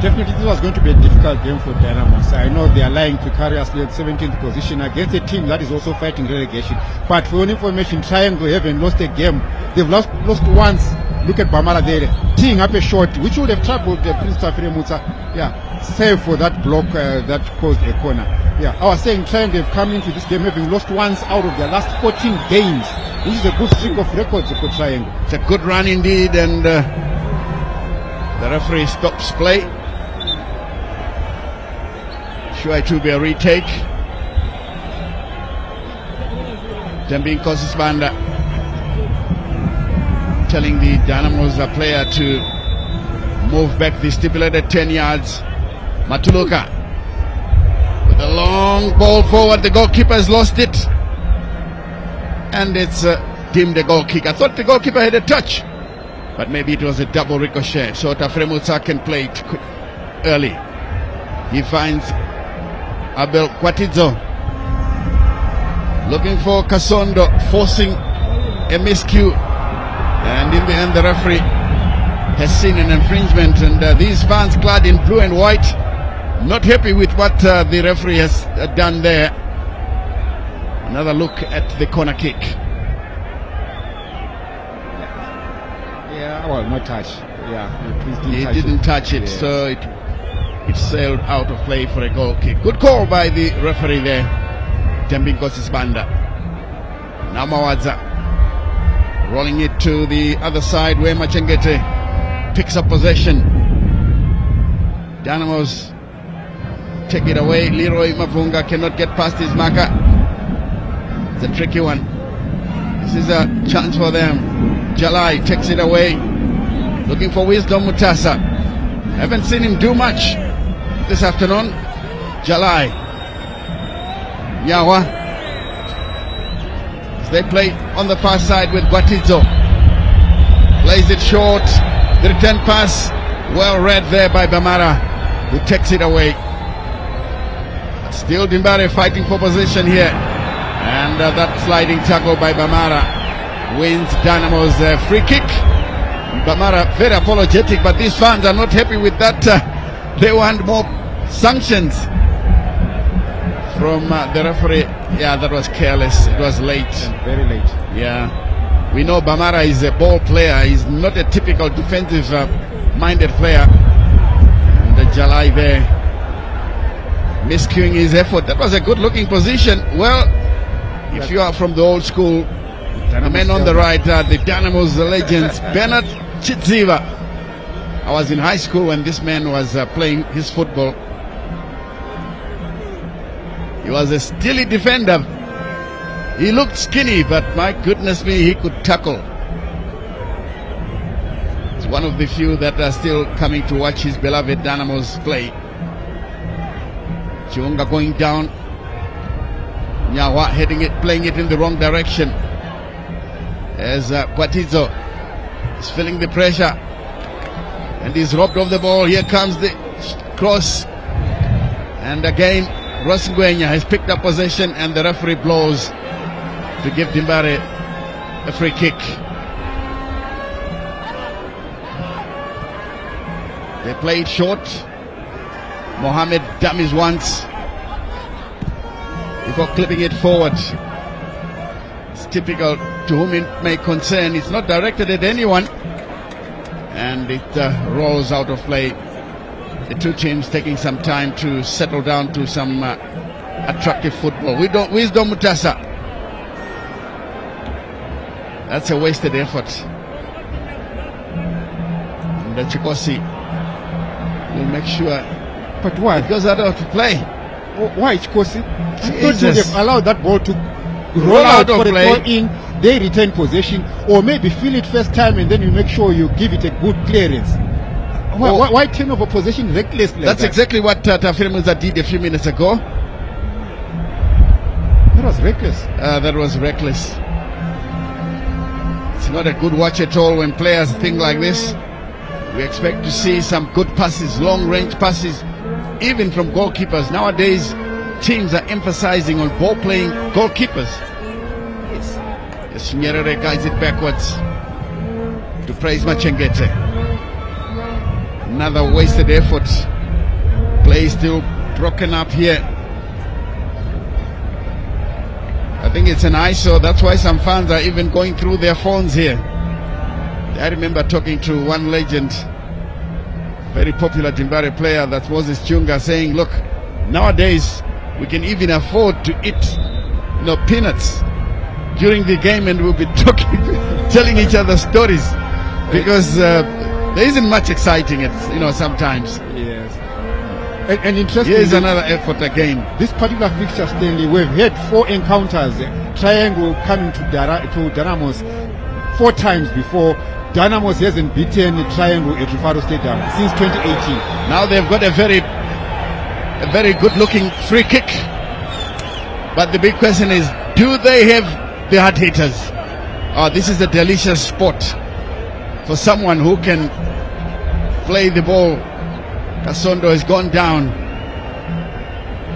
Definitely, this was going to be a difficult game for Dynamos. I know they are lying precariously at 17th position against a team that is also fighting relegation. But for your information, Triangle haven't lost a game. They've lost once. Look at Bamara there, teeing up a shot, which would have troubled Prince Tafire Musa. Yeah, save for that block that caused a corner. Yeah, I was saying Triangle have come into this game having lost once out of their last 14 games. This is a good streak of records for Triangle. It's a good run indeed, and the referee stops play. Sure, it will be a retake. Tembin Kosisbanda telling the Dynamos player to move back the stipulated 10 yards. Matuluka with a long ball forward. The goalkeeper has lost it, and it's deemed a goal kick. I thought the goalkeeper had a touch, but maybe it was a double ricochet. So Tafire Musa can play it early. He finds Abel Kwatizo looking for Kasondo, forcing a miscue, and in the end the referee has seen an infringement, and these fans clad in blue and white not happy with what the referee has done there. Another look at the corner kick. Yeah, well, no touch. Yeah, he didn't touch it, yes. So it sailed out of play for a goal kick. Good call by the referee there, Tembin Kosisbanda. Now Mawadza rolling it to the other side where Machengete picks up possession. Dynamos take it away. Leroy Mavunga cannot get past his marker. It's a tricky one. This is a chance for them. Jalai takes it away, looking for Wisdom Mutasa. Haven't seen him do much this afternoon. Jalai, Yawa, as they play on the far side with Guatizo. Plays it short. The return pass, well read there by Bamara, who takes it away. But still Dimbare fighting for position here. And that sliding tackle by Bamara wins Dynamo's free kick. Bamara very apologetic, but these fans are not happy with that. They want more sanctions from the referee. Yeah, that was careless. It was late. And very late. Yeah. We know Bamara is a ball player. He's not a typical defensive minded player. And the Jalai there miscuing his effort. That was a good looking position. Well, if you are from the old school, the men on the right are the Dynamos legends. Bernard Chitsiva. I was in high school when this man was playing his football. He was a steely defender. He looked skinny, but my goodness me, he could tackle. It's one of the few that are still coming to watch his beloved Dynamos play. Chiunga going down. Nyawa heading it, playing it in the wrong direction. As Kwatizo is feeling the pressure and he's robbed of the ball. Here comes the cross, and again Rosengwenya has picked up possession, and the referee blows to give Dimbare a free kick. They play it short. Mohammed dummies once before clipping it forward. It's typical to whom it may concern. It's not directed at anyone, and it rolls out of play. The two teams taking some time to settle down to some attractive football. Wisdom Mutasa. That's a wasted effort. And the Chikosi will make sure. But why? It goes out of play. Why Chikosi? I thought you would have allowed that ball to roll out for the ball in. They retain possession, or maybe feel it first time and then you make sure you give it a good clearance. Why turn over possession recklessly? That's exactly what Tafire Musa did a few minutes ago. That was reckless. That was reckless. It's not a good watch at all when players think like this. We expect to see some good passes, long range passes, even from goalkeepers. Nowadays, teams are emphasizing on ball playing goalkeepers. Yes, Nyerere guides it backwards to praise Machengete. Another wasted effort. still broken up here. I think it's an ISO. That's why some fans are even going through their phones here. I remember talking to one legend, very popular Zimbabwe player, that's Moses Chunga, saying, look, nowadays we can even afford to eat, peanuts during the game, and we'll be talking, telling each other stories, because there isn't much exciting, sometimes. Yes. And interesting. Here's another effort again. This particular fixture, Stanley, we've had 4 encounters. Triangle coming to Dynamos 4 times before. Dynamos hasn't beaten Triangle at Rufaro Stadium since 2018. Now they've got a very good-looking free kick. But the big question is, do they have the hard hitters? This is a delicious spot for someone who can play the ball. Kasondo has gone down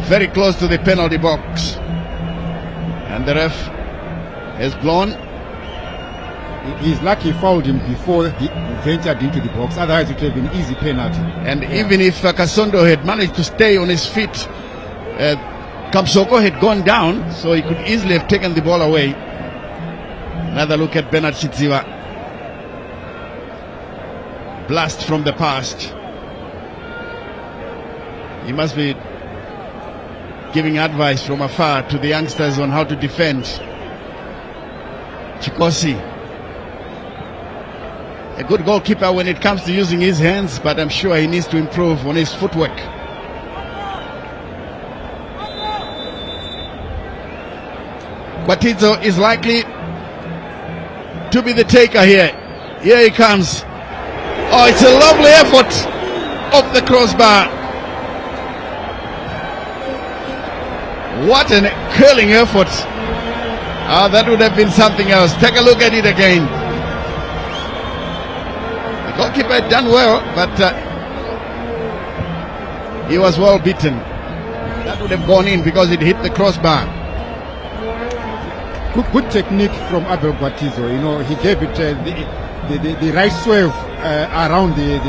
very close to the penalty box. And the ref has blown. He's lucky he fouled him before he ventured into the box. Otherwise, it would have been an easy penalty. And even if Kasondo had managed to stay on his feet, Kamsoko had gone down, so he could easily have taken the ball away. Another look at Bernard Chidziva. Blast from the past. He must be giving advice from afar to the youngsters on how to defend. Chikosi, a good goalkeeper when it comes to using his hands, but I'm sure he needs to improve on his footwork. Batizo is likely to be the taker here. Here he comes. Oh, it's a lovely effort off the crossbar. What an curling effort. That would have been something else. Take a look at it again. The goalkeeper had done well, but he was well beaten. That would have gone in because it hit the crossbar. Good technique from Abel Batizo. He gave it the right swerve around the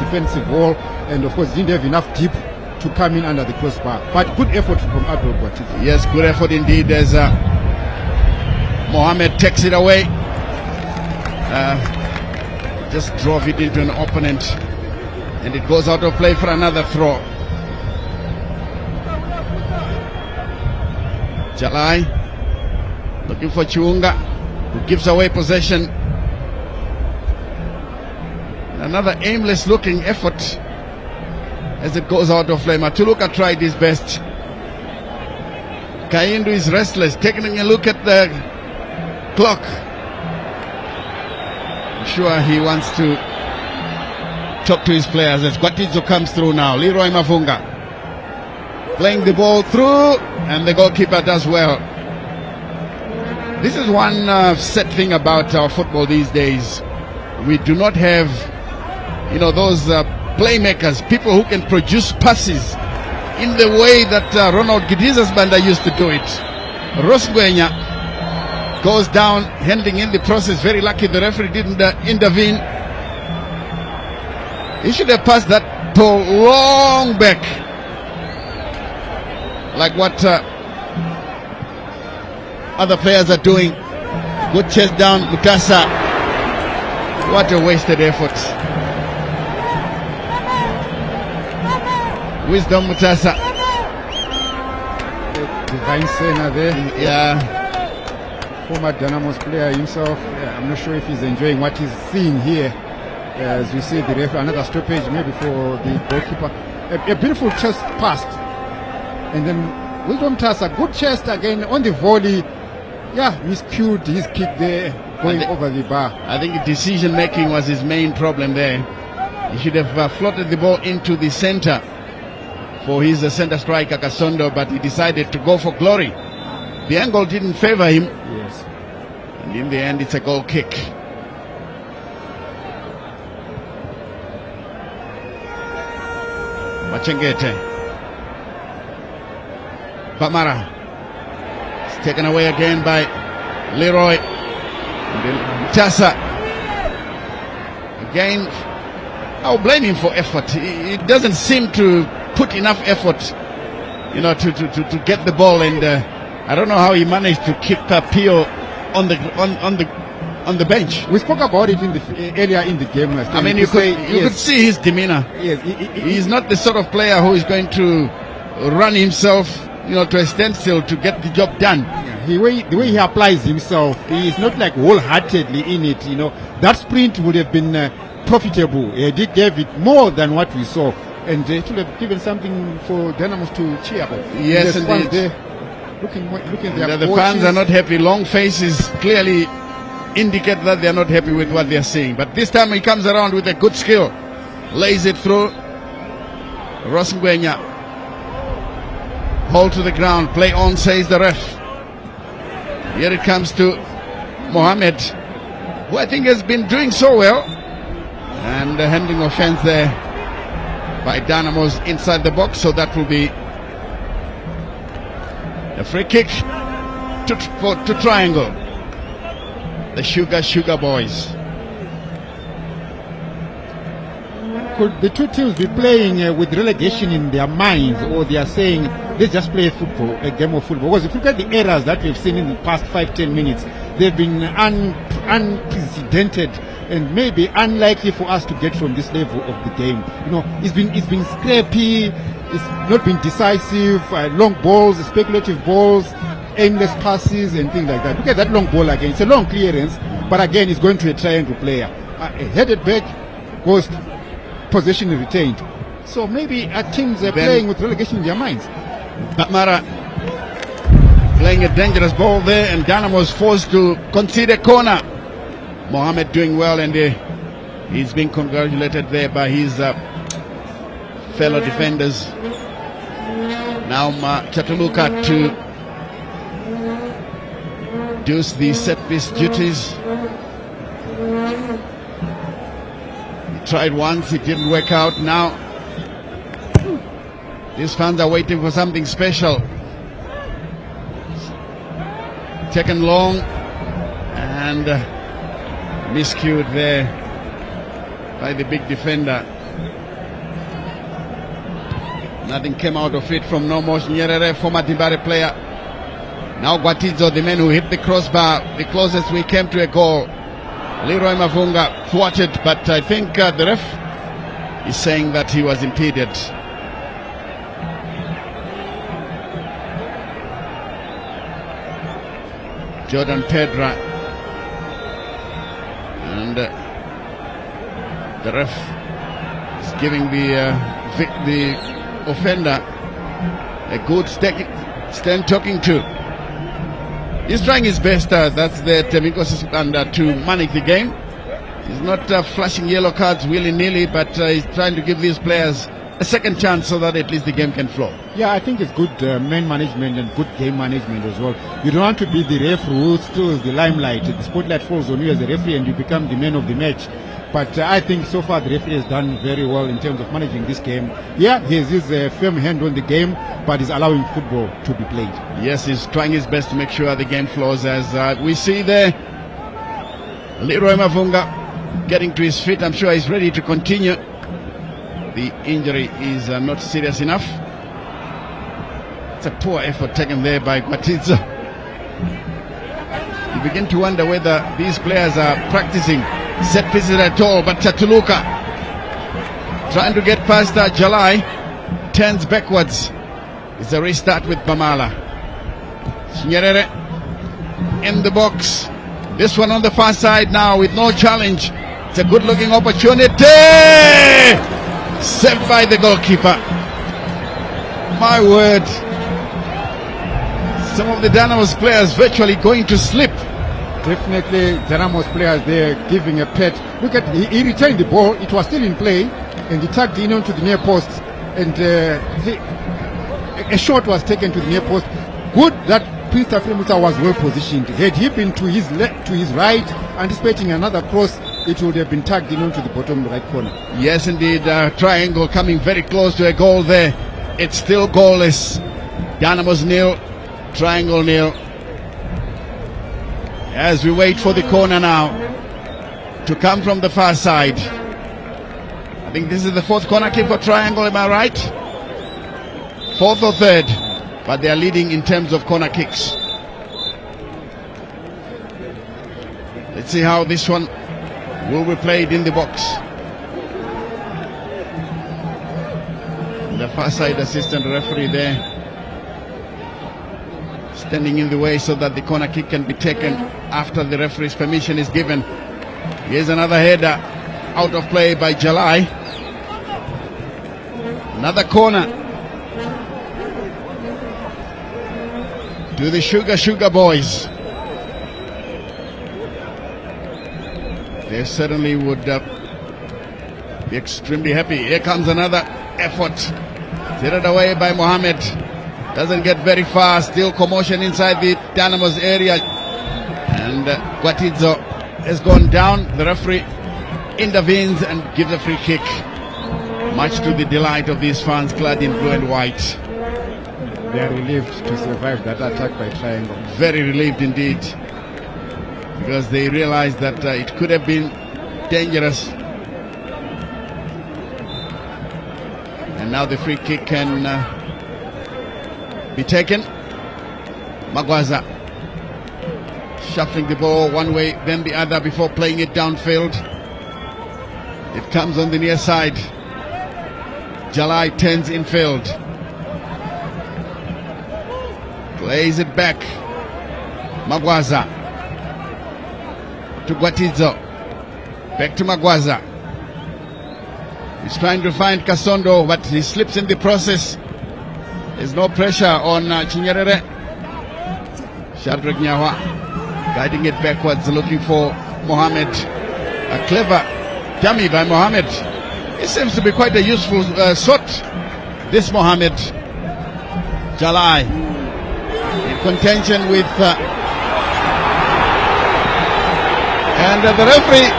defensive wall, and of course didn't have enough deep to come in under the crossbar. But good effort from Abel Batizo. Yes, good effort indeed as Mohamed takes it away. Just drove it into an opponent, and it goes out of play for another throw. Jalai looking for Chiunga, who gives away possession. Another aimless looking effort as it goes out of play. Matuluka tried his best. Kaindu is restless, taking a look at the clock. I'm sure he wants to talk to his players as Gwatizo comes through now. Leroy Mavunga playing the ball through, and the goalkeeper does well. This is one sad thing about our football these days. We do not have, those playmakers, people who can produce passes in the way that Ronald Gidizas Banda used to do it. Rosgwenya goes down, handling in the process. Very lucky the referee didn't intervene. He should have passed that ball long back, like what other players are doing. Good chest down, Mutasa. What a wasted effort. Wisdom Mutasa. Divine Sena there. Yeah. Former Dynamos player himself. I'm not sure if he's enjoying what he's seeing here. As we see the referee, another stoppage maybe for the goalkeeper. A beautiful chest pass. And then Wisdom Mutasa, good chest again on the volley. Yeah, miscued his kick there, going over the bar. I think decision making was his main problem there. He should have floated the ball into the center for his center striker Kasondo, but he decided to go for glory. The angle didn't favor him. Yes. And in the end, it's a goal kick. Machengete. Bamara. It's taken away again by Leroy. Tassa. Again, I'll blame him for effort. It doesn't seem to put enough effort, to get the ball, and I don't know how he managed to keep Pio on the bench. We spoke about it earlier in the game last time. I mean, you could see his demeanor. Yes, He's not the sort of player who is going to run himself, to a standstill to get the job done. the way he applies himself, he is not like wholeheartedly in it. That sprint would have been profitable. He gave it more than what we saw, and it would have given something for Dynamos to cheer about. Yes, indeed. Looking at the fans are not happy. Long faces clearly indicate that they are not happy with what they are seeing. But this time he comes around with a good skill, lays it through. Rosengwenya, hold to the ground, play on, says the ref. Here it comes to Mohammed, who I think has been doing so well. And the handling offense there by Dynamos inside the box, so that will be a free kick to Triangle. The Sugar Boys. Could the two teams be playing with relegation in their minds, or they are saying let's just play a game of football? Because if you look at the errors that we've seen in the past 5-10 minutes, they've been unprecedented and maybe unlikely for us to get from this level of the game. It's been scrappy, it's not been decisive, long balls, speculative balls, aimless passes and things like that. Look at that long ball again. It's a long clearance, but again it's going to a triangle player. Headed back, goes possession retained. So maybe teams are playing with relegation in their minds. Batmara playing a dangerous ball there, and Dynamos forced to concede a corner. Mohammed doing well, and he's being congratulated there by his fellow defenders. Now Chatuluka to do the set piece duties. He tried once, it didn't work out. Now these fans are waiting for something special. Taken long and miscued there by the big defender. Nothing came out of it from Nomos Nyerere, former Dimbare player. Now Gwatidzo, the man who hit the crossbar, the closest we came to a goal. Leroy Mavunga thwarted, but I think the ref is saying that he was impeded. Jordan Pedra, and the ref is giving the offender a good stand talking to. He's trying his best, that's the Temikos, and to manage the game. He's not flashing yellow cards willy-nilly, but he's trying to give these players a second chance so that at least the game can flow. Yeah, I think it's good man management and good game management as well. You don't want to be the ref who steals the limelight. The spotlight falls on you as a referee and you become the man of the match. But I think so far the referee has done very well in terms of managing this game. Yeah, he has his firm hand on the game, but he's allowing football to be played. Yes, he's trying his best to make sure the game flows, as we see there. Leroy Mavunga getting to his feet. I'm sure he's ready to continue. The injury is not serious enough. It's a poor effort taken there by Gwatidzo. You begin to wonder whether these players are practicing set pieces at all, but Chatuluka trying to get past Jalai, turns backwards. It's a restart with Bamala. Nyerere in the box. This one on the far side now with no challenge. It's a good looking opportunity. Saved by the goalkeeper. My word. Some of the Dynamos players virtually going to sleep. Definitely Dynamos players there giving a pet. Look at, he returned the ball, it was still in play, and he tagged in onto the near post, and a shot was taken to the near post. Good that Prince Tafremuta was well positioned. Had he been to his right, anticipating another cross, it would have been tagged in onto the bottom right corner. Yes, indeed. Triangle coming very close to a goal there. It's still goalless. Dynamos 0, Triangle 0. As we wait for the corner now to come from the far side. I think this is the fourth corner kick for Triangle, am I right? fourth or third, but they are leading in terms of corner kicks. Let's see how this one will be played in the box. The far side assistant referee there, standing in the way so that the corner kick can be taken after the referee's permission is given. Here's another header out of play by Jalai. Another corner to the Sugar boys. They certainly would be extremely happy. Here comes another effort. Zeroed away by Mohammed. Doesn't get very far. Still commotion inside the Dynamos area. And Guatidzo has gone down. The referee intervenes and gives a free kick. Much to the delight of these fans clad in blue and white. They are relieved to survive that attack by Triangle. Very relieved indeed. Because they realized that it could have been dangerous. And now the free kick can be taken. Magwaza shuffling the ball one way, then the other before playing it downfield. It comes on the near side. Jalai turns infield. Plays it back. Magwaza to Guatidzo. Back to Magwaza. He's trying to find Kasondo, but he slips in the process. There's no pressure on Chinyerere. Shadrach Nyawa guiding it backwards, looking for Mohammed. A clever dummy by Mohammed. He seems to be quite a useful sort, this Mohammed. Jalai in contention with and the referee,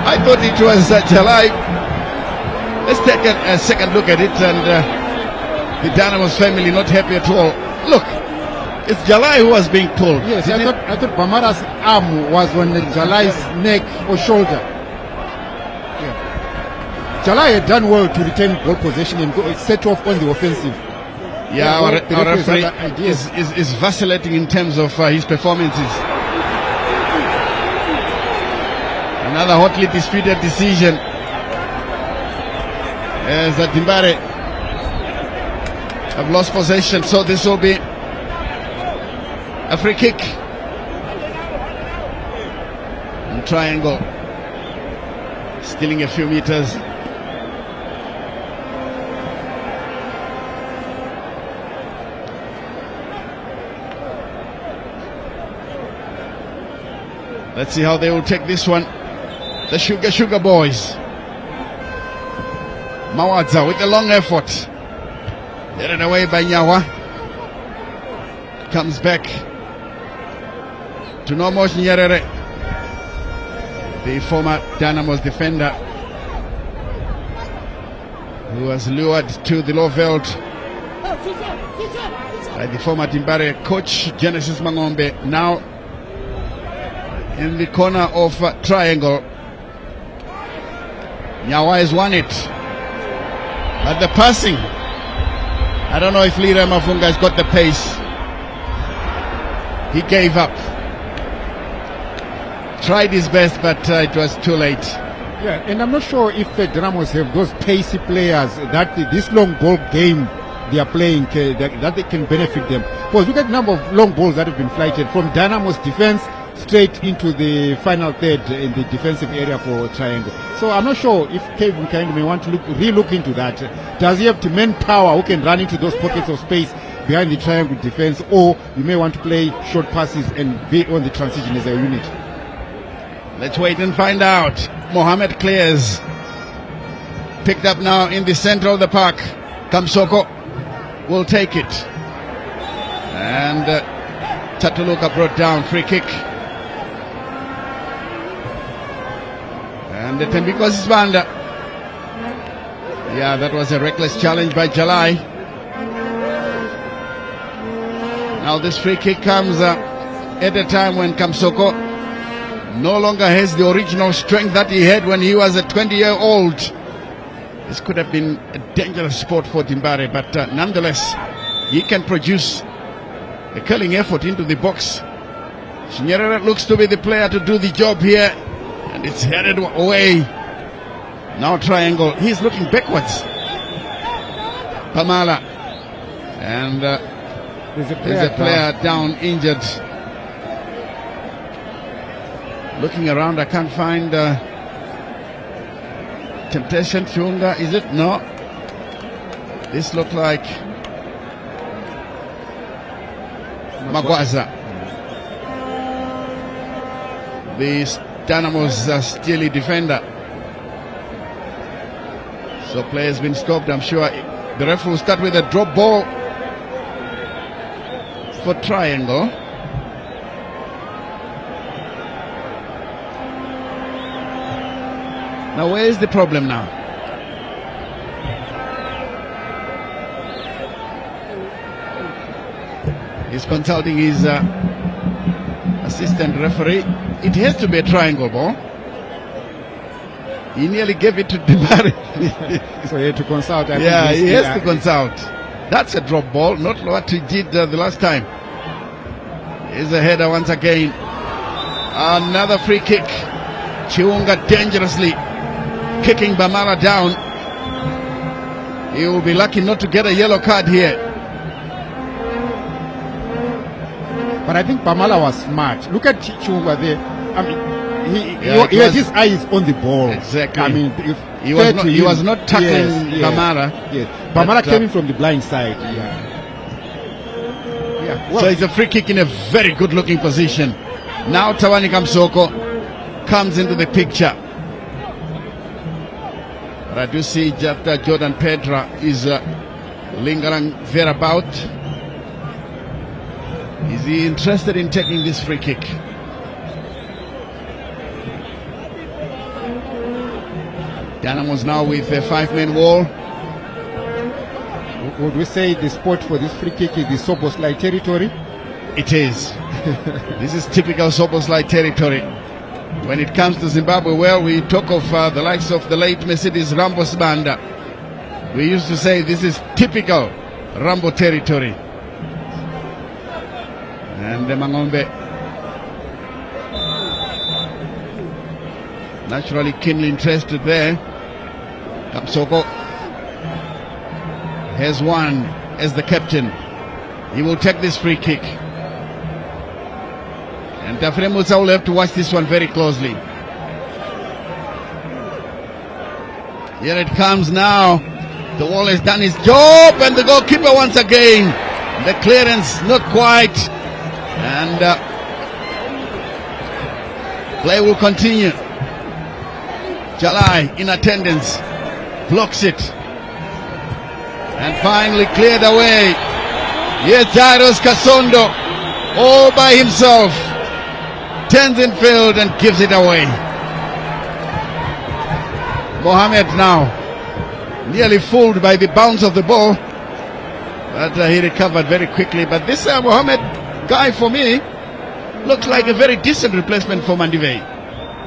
I thought it was Jalai. Let's take a second look at it, and the Dynamos family not happy at all. Look, it's Jalai who was being pulled. Yes, I thought Bamara's arm was on Jalai's neck or shoulder. Yeah. Jalai had done well to retain ball possession and set off on the offensive. Yeah, our referee is vacillating in terms of his performances. Another hotly disputed decision as Dimbare have lost possession, so this will be a free kick. And Triangle stealing a few meters. Let's see how they will take this one. The Sugar boys. Mawadza with a long effort. Headed away by Nyawa. Comes back to Nomos Nyerere, the former Dynamos defender who was lured to the low veld by the former Timbare coach Genesis Mangombe. Now in the corner of Triangle. Nyawa has won it. But the passing, I don't know if Lira Mafunga has got the pace. He gave up. Tried his best, but it was too late. Yeah, and I'm not sure if the Dynamos have those pacey players that this long ball game they are playing, that they can benefit them. Because look at the number of long balls that have been flighted from Dynamos defense straight into the final third in the defensive area for Triangle. So I'm not sure if Kevin Kind may want to re-look into that. Does he have the manpower who can run into those pockets of space behind the Triangle defense, or you may want to play short passes and be on the transition as a unit? Let's wait and find out. Mohammed clears. Picked up now in the center of the park. Kamsoko will take it. And Chatuluka brought down, free kick. And the Tembikos Isbanda. Yeah, that was a reckless challenge by Jalai. Now this free kick comes at a time when Kamsoko no longer has the original strength that he had when he was a 20-year-old. This could have been a dangerous spot for Dimbare, but nonetheless, he can produce a killing effort into the box. Chinyerere looks to be the player to do the job here, and it's headed away. Now triangle. He's looking backwards. Pamala. And there's a player down injured. Looking around, I can't find Temptation Chunga, is it? No. This looked like Magwaza. The Dynamos steely defender. So play has been stopped. I'm sure the ref will start with a drop ball for triangle. Now where is the problem now? He's consulting his assistant referee. It has to be a triangle ball. He nearly gave it to Dibari. So he had to consult. He has to consult. That's a drop ball, not what he did the last time. Here's a header once again. Another free kick. Chiunga dangerously kicking Bamala down. He will be lucky not to get a yellow card here. But I think Bamala was smart. Look at Chiunga there. I mean, he had his eyes on the ball. Exactly. I mean, he was not tackling Bamala. Yes. Bamala came in from the blind side. Well, so it's a free kick in a very good looking position. Now Tawani Kamsoko comes into the picture. But I do see that Jordan Pedra is lingering thereabout. Is he interested in taking this free kick? Dynamos now with a 5-man wall. Would we say the spot for this free kick is the Soboslai territory? It is. This is typical Soboslai territory. When it comes to Zimbabwe, well, we talk of the likes of the late Mercedes Rambo Sibanda. We used to say this is typical Rambo territory. And the Mangombe naturally keenly interested there. Kamsoko has won as the captain. He will take this free kick. And Tafre Musa will have to watch this one very closely. Here it comes now. The wall has done its job, and the goalkeeper once again. The clearance not quite. And play will continue. Jalai in attendance. Blocks it. And finally cleared away. Here's Jairus Kasondo all by himself. Turns in field and gives it away. Mohamed now nearly fooled by the bounce of the ball, but he recovered very quickly. But this Mohamed guy, for me, looks like a very decent replacement for Mandivei.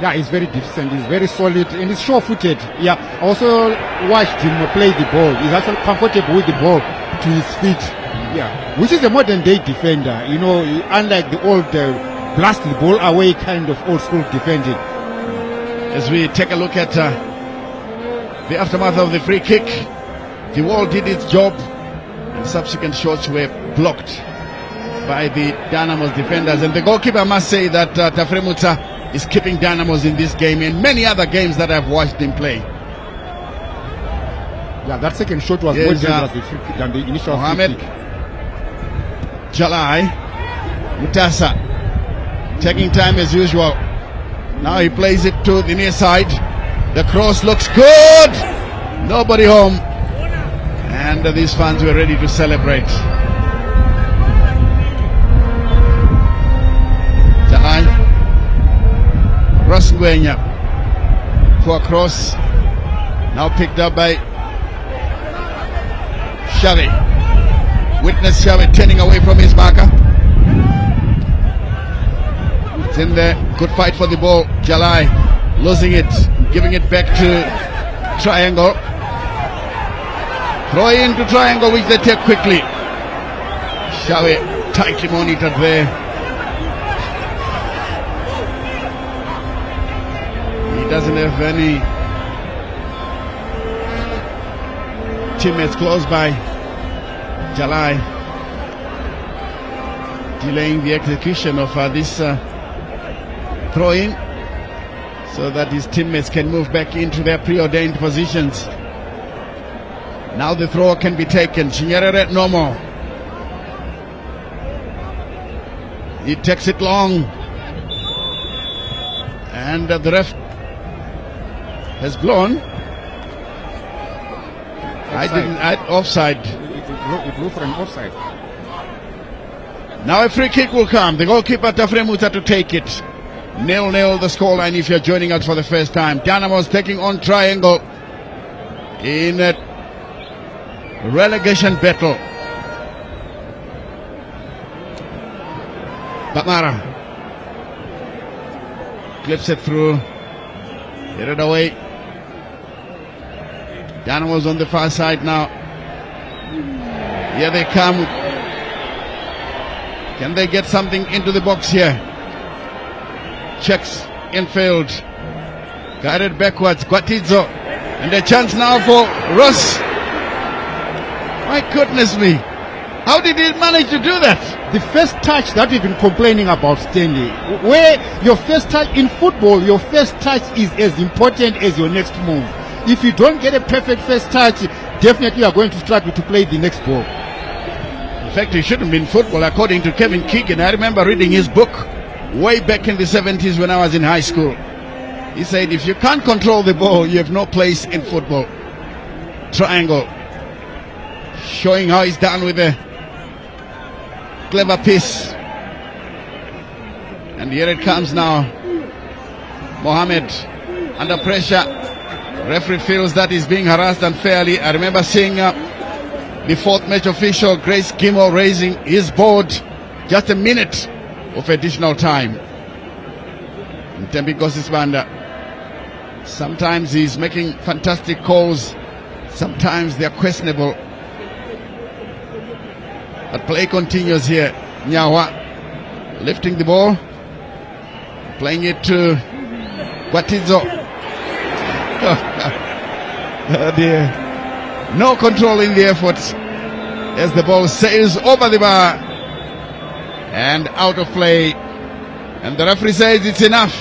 Yeah, he's very decent, he's very solid, and he's sure-footed. Yeah, also watched him play the ball. He's actually comfortable with the ball to his feet. Yeah, which is a modern-day defender. You know, unlike the old blast the ball away kind of old-school defending. As we take a look at the aftermath of the free kick, the wall did its job, and subsequent shots were blocked by the Dynamos defenders. And the goalkeeper must say that Tafre Musa is keeping Dynamos in this game and many other games that I've watched him play. Yeah, that second shot was more dangerous than the initial Mohamed free kick. Jalai Mutasa taking time as usual. Now he plays it to the near side. The cross looks good. Nobody home. And these fans were ready to celebrate. Jalai Rosngwenya for a cross. Now picked up by Xavi. Witness Xavi turning away from his marker. It's in there. Good fight for the ball. Jalai losing it, giving it back to Triangle. Throw into triangle, which they take quickly. Shawe tightly monitored there. He doesn't have any teammates close by. Jalai delaying the execution of this throw-in so that his teammates can move back into their preordained positions. Now the throw can be taken. Chinyerere no more. He takes it long. And the ref has blown. Offside. It blew for an offside. Now a free kick will come. The goalkeeper Tafre Muta to take it. 0-0 the scoreline if you're joining us for the first time. Dynamos taking on Triangle in a relegation battle. Bamara clips it through. Get it away. Dynamos on the far side now. Here they come. Can they get something into the box here? Checks infield. Guided backwards. Guatizo. And a chance now for Ross. My goodness me. How did he manage to do that? The first touch that we've been complaining about, Stanley, where your first touch in football, your first touch is as important as your next move. If you don't get a perfect first touch, definitely you are going to struggle to play the next ball. In fact, it shouldn't be in football, according to Kevin Keegan. I remember reading his book way back in the 70s when I was in high school. He said, if you can't control the ball, you have no place in football. Triangle. Showing how he's done with a clever piece. And here it comes now. Mohammed under pressure. Referee feels that he's being harassed unfairly. I remember seeing the fourth match official, Grace Gimo, raising his board. Just a minute of additional time. And Tembi Gosisbanda. Sometimes he's making fantastic calls. Sometimes they're questionable. But play continues here. Nyawa lifting the ball. Playing it to Guatizo. Oh dear. No control in the effort as the ball sails over the bar and out of play. And the referee says it's enough.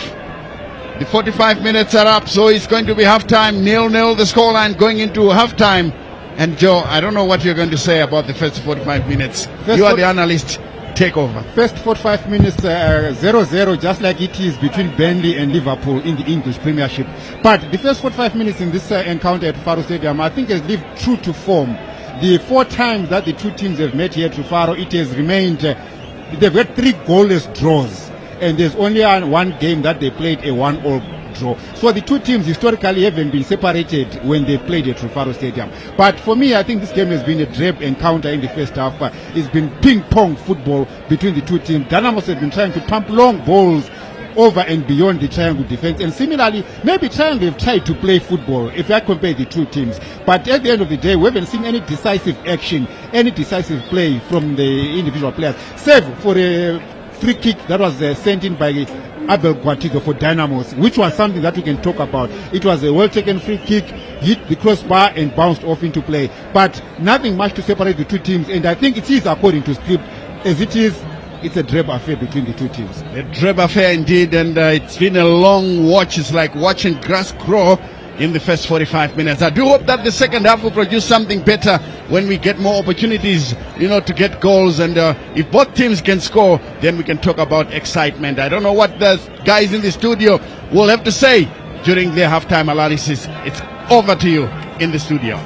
The 45 minutes are up, so it's going to be halftime. 0-0 the scoreline going into halftime. And Joe, I don't know what you're going to say about the first 45 minutes. You are the analyst. Take over. First 45 minutes 0-0, just like it is between Burnley and Liverpool in the English Premiership. But the first 45 minutes in this encounter at Faro Stadium, I think has lived true to form. The 4 times that the two teams have met here at Faro, it has remained, they've had 3 goalless draws. And there's only one game that they played a 1-all draw. So the two teams historically haven't been separated when they've played at Faro Stadium. But for me, I think this game has been a drab encounter in the first half. It's been ping-pong football between the two teams. Dynamos has been trying to pump long balls over and beyond the Triangle defense. And similarly, maybe Triangle have tried to play football if I compare the two teams. But at the end of the day, we haven't seen any decisive action, any decisive play from the individual players, save for a free kick that was sent in by Abel Guatizo for Dynamos, which was something that we can talk about. It was a well-taken free kick, hit the crossbar and bounced off into play. But nothing much to separate the two teams, and I think it is according to script. As it is, it's a drab affair between the two teams. A drab affair indeed, and it's been a long watch. It's like watching grass grow in the first 45 minutes. I do hope that the second half will produce something better when we get more opportunities, to get goals. And if both teams can score, then we can talk about excitement. I don't know what the guys in the studio will have to say during their halftime analysis. It's over to you in the studio.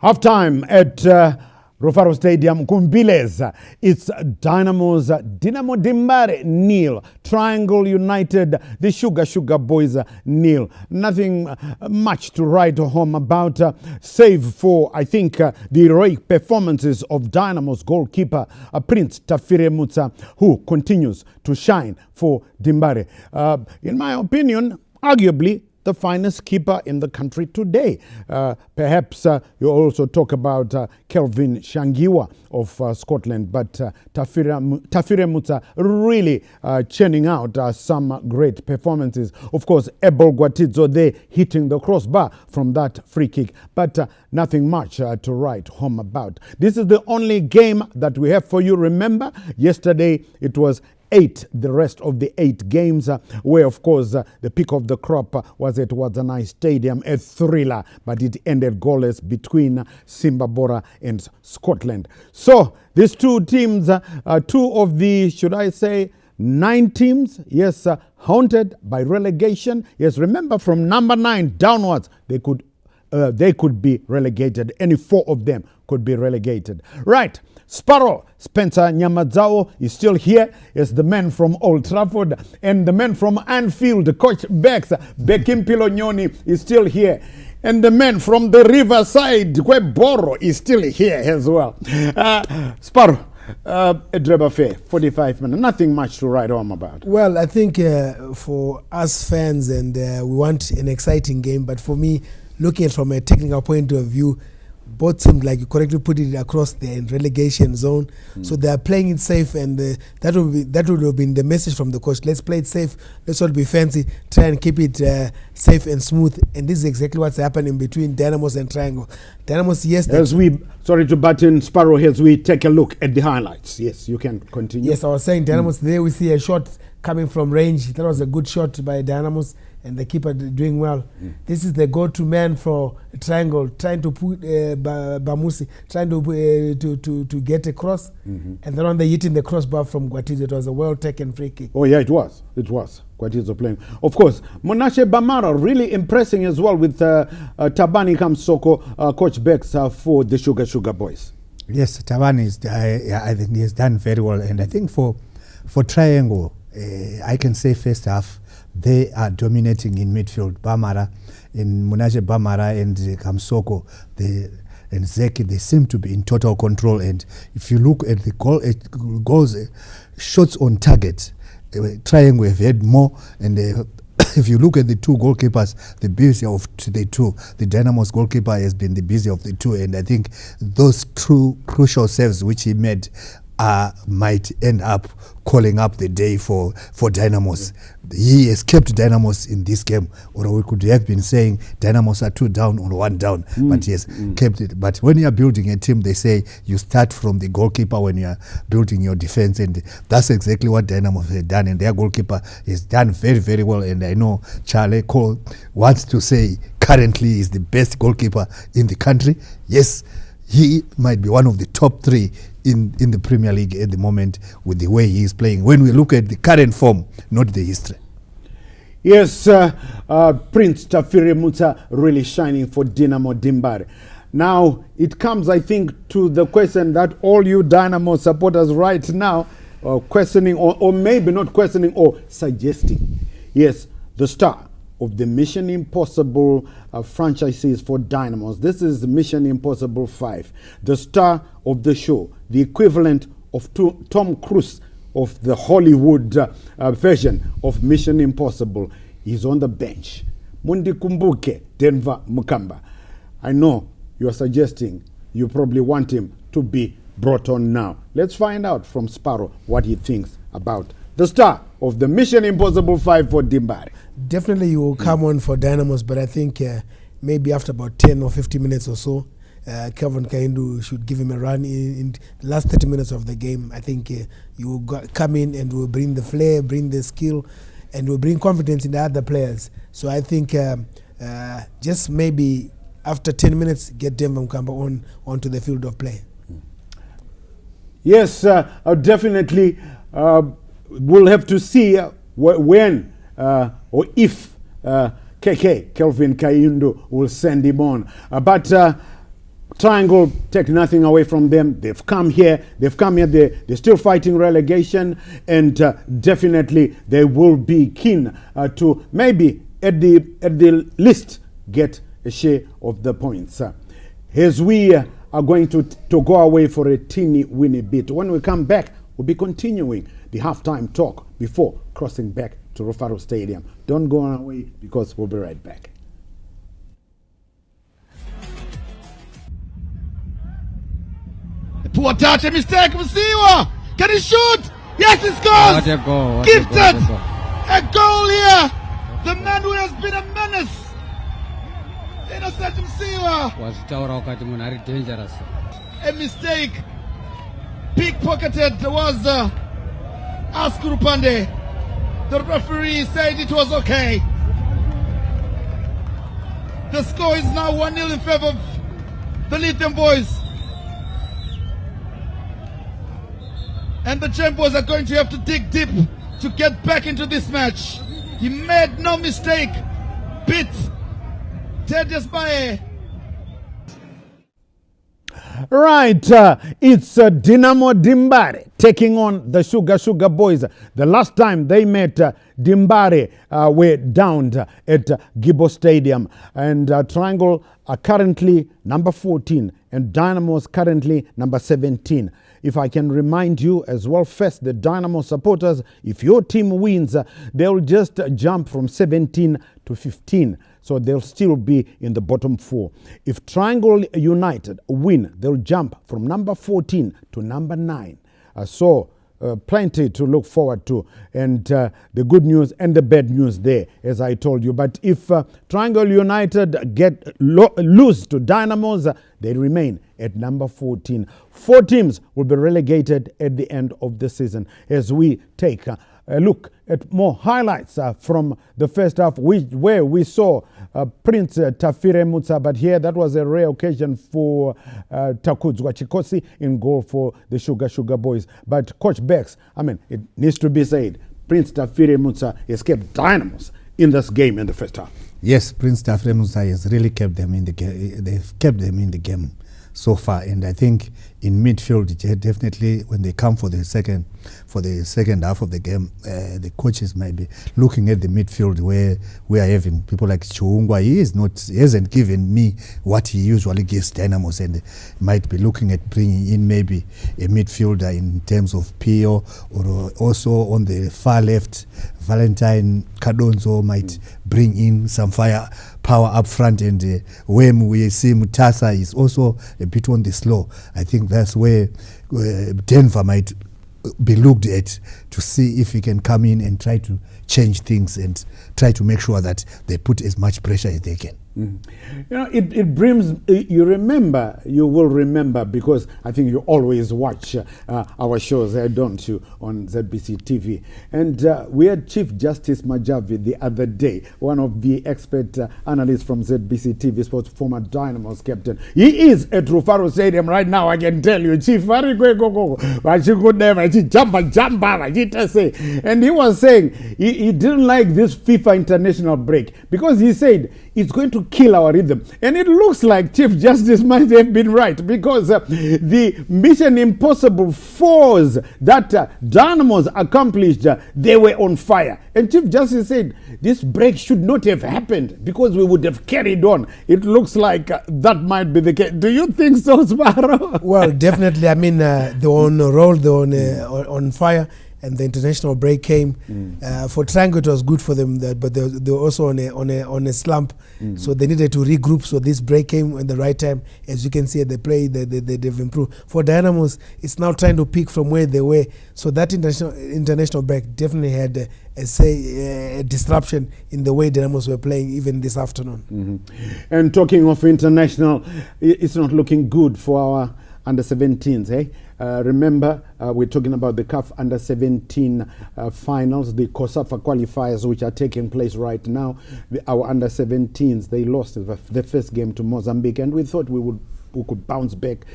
Halftime at Rufaro Stadium, Kumbiles. It's Dynamos, Dinamo Dimbare, 0. Triangle United, the Sugar Boys, 0. Nothing much to write home about, save for, I think, the heroic performances of Dynamo's goalkeeper, Prince Tafire Mutsa, who continues to shine for Dimbare. In my opinion, arguably, the finest keeper in the country today. Perhaps you also talk about Kelvin Shangiwa of Scotland, but Tafire Musa really churning out some great performances. Of course, Ebel Gwatidzo there hitting the crossbar from that free kick, but nothing much to write home about. This is the only game that we have for you. Remember, yesterday it was 8, the rest of the 8 games, where of course the pick of the crop was at Wadzanai Stadium, a thriller, but it ended goalless between Simba Bora and Scotland. So these two teams, two of the, should I say, 9 teams, yes, haunted by relegation. Yes, remember, from number 9 downwards, they could be relegated. Any 4 of them could be relegated. Right. Sparrow, Spencer Nyamadzao is still here. Yes, the man from Old Trafford, and the man from Anfield, Coach Bex, Bekim Pilonyoni is still here. And the man from the Riverside, Kweboro, is still here as well. Sparrow, a Dreba Fair, 45 minutes. Nothing much to write home about. Well, I think for us fans, and we want an exciting game, but for me, looking at it from a technical point of view, both teams, like you correctly put it, across the relegation zone. So they are playing it safe, and that would have been the message from the coach. Let's play it safe. Let's not be fancy. Try and keep it safe and smooth. And this is exactly what's happening between Dynamos and Triangle. Dynamos, yes. Sorry to butt in, Sparrow, as we take a look at the highlights. Yes, you can continue. Yes, I was saying Dynamos, there we see a shot coming from range. That was a good shot by Dynamos, and the keeper doing well. This is the go-to man for Triangle, trying to put Bamusi, trying to get across, and then on the hitting the crossbar from Gwatidzo. It was a well-taken free kick. Oh yeah, it was. Gwatidzo playing. Of course, Monashe Bamara really impressing as well with Tabani Kamsoko, Coach Bex for the Sugar Boys. Yes, Tabani I think he has done very well, and I think for Triangle, I can say first half, they are dominating in midfield. Bamara, in Munashe Bamara and Kamsoko, and Zeki, they seem to be in total control. And if you look at the goals, shots on target, Triangle have had more. And if you look at the 2 goalkeepers, the busy of the 2, the Dynamos goalkeeper has been the busy of the 2. And I think those 2 crucial saves which he made might end up calling up the day for Dynamos. He has kept Dynamos in this game, or we could have been saying Dynamos are 2 down or 1 down, but he has kept it. But when you are building a team, they say you start from the goalkeeper when you are building your defense, and that's exactly what Dynamos has done, and their goalkeeper has done very, very well. And I know Charlie Cole wants to say currently is the best goalkeeper in the country. Yes, he might be one of the top 3 in the Premier League at the moment with the way he is playing. When we look at the current form, not the history. Yes, Prince Tafire Musa really shining for Dynamo Dimbare. Now, it comes, I think, to the question that all you Dynamo supporters right now are questioning, or maybe not questioning, or suggesting. Yes, the star of the Mission Impossible franchises for Dynamos. This is Mission Impossible 5. The star of the show, the equivalent of Tom Cruise of the Hollywood version of Mission Impossible, is on the bench. Mundi Kumbuke, Denver Mukamba. I know you are suggesting you probably want him to be brought on now. Let's find out from Sparrow what he thinks about the star of the Mission Impossible 5 for Dimbare. Definitely you will come on for Dynamos, but I think maybe after about 10 or 15 minutes or so, Kelvin Kaindu should give him a run in the last 30 minutes of the game. I think you will come in and will bring the flair, bring the skill, and will bring confidence in the other players. So I think just maybe after 10 minutes, get Denver Mkamba onto the field of play. Yes, definitely. We'll have to see when or if Kelvin Kaindu will send him on. But Triangle, take nothing away from them. They've come here. They're still fighting relegation, and definitely they will be keen to maybe at the least get a share of the points. As we are going to go away for a teeny-weeny bit. When we come back, we'll be continuing the halftime talk before crossing back to Rufaro Stadium. Don't go away because we'll be right back. A poor touch, a mistake, Musiwa. Can he shoot? Yes, he scores. What a goal. What Gifted. A goal. A goal here. The man who has been a menace. Innocent Musiwa. Wazitaura wakati munhu ari dangerous. A mistake. Pickpocketed was Askuru Pande. The referee said it was okay. The score is now 1-0 in favor of the Lithium Boys. And the Champions are going to have to dig deep to get back into this match. He made no mistake. Beat Thaddeus Baye. Right, it's Dynamo Dimbare taking on the Sugar Boys. The last time they met, Dimbare were downed at Gibbo Stadium. And Triangle are currently number 14 and Dynamos currently number 17. If I can remind you as well, first, the Dynamo supporters, if your team wins, they'll just jump from 17 to 15. So they'll still be in the bottom 4. If Triangle United win, they'll jump from number 14 to number 9. Plenty to look forward to. And the good news and the bad news there, as I told you. But if Triangle United lose to Dynamos, they remain at number 14. 4 teams will be relegated at the end of the season as we take a look at more highlights from the first half, where we saw Prince Tafire Mutsa, but here that was a rare occasion for Takudzwa Chikosi in goal for the Sugar Boys. But Coach Bex, it needs to be said, Prince Tafire Mutsa has kept Dynamos in this game in the first half. Yes, Prince Tafire Mutsa has really kept them in the game. They've kept them in the game so far, and I think in midfield, definitely when they come for the second half of the game, the coaches might be looking at the midfield where we are having people like Chiungwa. He hasn't given me what he usually gives Dynamos, and might be looking at bringing in maybe a midfielder in terms of Pio, or also on the far left, Valentine Kadonzo might bring in some firepower up front, and when we see Mutasa is also a bit on the slow. I think that's where Denver might be looked at to see if he can come in and try to change things and try to make sure that they put as much pressure as they can. It brings, you will remember, because I think you always watch our shows, don't you, on ZBC TV. And we had Chief Justice Majavi the other day, one of the expert analysts from ZBC TV Sports, former Dynamos captain. He is at Rufaro Stadium right now, I can tell you. Chief, and he was saying he didn't like this FIFA international break because he said it's going to kill our rhythm. And it looks like Chief Justice might have been right, because the Mission Impossible 4s that Dynamos accomplished, they were on fire. And Chief Justice said this break should not have happened because we would have carried on. It looks like that might be the case. Do you think so, Sparrow? Well, definitely. They're on a roll, they're on fire. And the international break came. For Triangle, it was good for them, but they were also on a slump. So they needed to regroup. So this break came at the right time. As you can see at the play, they've improved. For Dynamos, it's now trying to pick from where they were. So that international break definitely had a disruption in the way Dynamos were playing even this afternoon. And talking of international, it's not looking good for our under-17s, eh? Remember, we're talking about the CAF Under-17 finals, the COSAFA qualifiers, which are taking place right now. Our Under-17s, they lost the first game to Mozambique, and we thought we could bounce back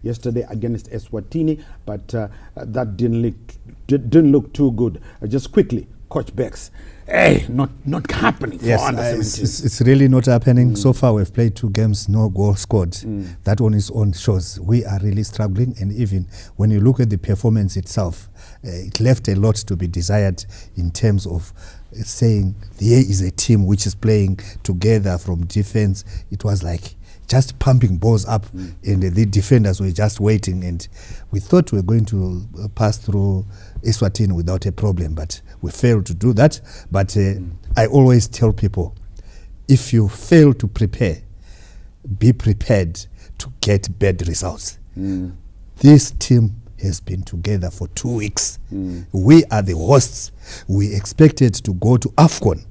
yesterday against Eswatini, but that didn't look too good. Just quickly, Coach Bex. Hey, not happening for under-17. It's really not happening. So far, we've played 2 games, no goal scored. That on its own shows we are really struggling. And even when you look at the performance itself, it left a lot to be desired in terms of saying here is a team which is playing together from defense. It was like just pumping balls up, and the defenders were just waiting. And we thought we were going to pass through Eswatini without a problem, but we failed to do that. But I always tell people, if you fail to prepare, be prepared to get bad results. This team has been together for 2 weeks. We are the hosts. We expected to go to AFCON.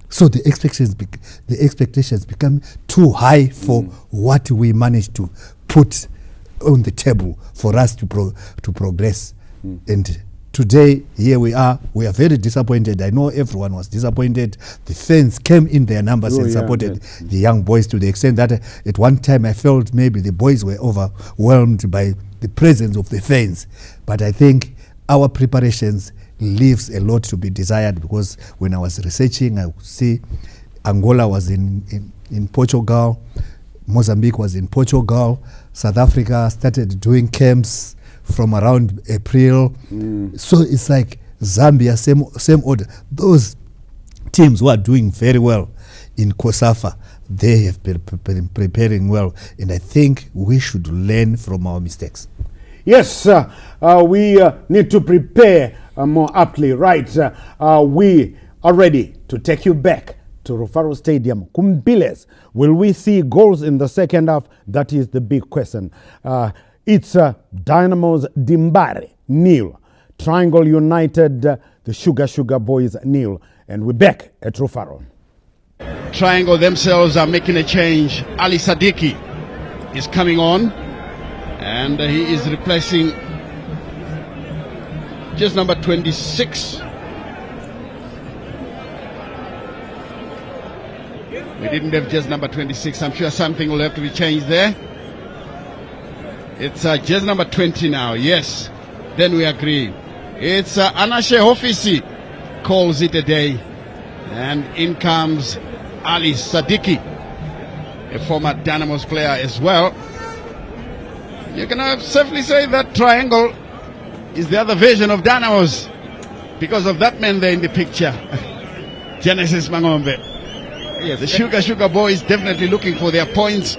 So the expectations become too high for what we managed to put on the table for us to progress. And today, here we are. We are very disappointed. I know everyone was disappointed. The fans came in their numbers and supported the young boys to the extent that at one time I felt maybe the boys were overwhelmed by the presence of the fans. But I think our preparations leaves a lot to be desired, because when I was researching, I would see Angola was in Portugal, Mozambique was in Portugal, South Africa started doing camps from around April. So it's like Zambia, same order. Those teams who are doing very well in COSAFA, they have been preparing well, and I think we should learn from our mistakes. Yes, we need to prepare more aptly, right? We are ready to take you back to Rufaro Stadium. Kumbiles, will we see goals in the second half? That is the big question. It's Dynamos Dimbare, nil. Triangle United, the Sugar Boys, nil. And we're back at Rufaro. Triangle themselves are making a change. Ali Sadiki is coming on, and he is replacing just number 26. We didn't have just number 26. I'm sure something will have to be changed there. It's just number 20 now. Yes, then we agree. It's Anashe Hofisi calls it a day, and in comes Ali Sadiki, a former Dynamos player as well. You can safely say that Triangle is the other version of Dynamos because of that man there in the picture. Genesis Mangombe. Yes, the Sugar Boys definitely looking for their points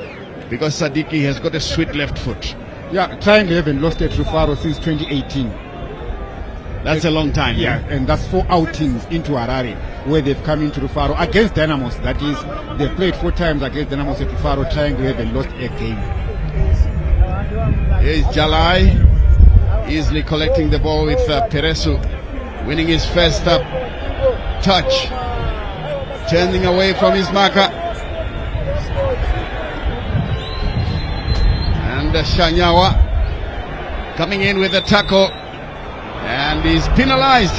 because Sadiki has got a sweet left foot. Yeah, Triangle haven't lost at Rufaro since 2018. That's a long time. Yeah, and that's 4 outings into Harare where they've come into Rufaro against Dynamos. That is, they've played 4 times against Dynamos at Rufaro. Triangle haven't lost a game. Here's Jalai easily collecting the ball with Peresu, winning his first touch, turning away from his marker. And Shanyawa coming in with a tackle, and he's penalized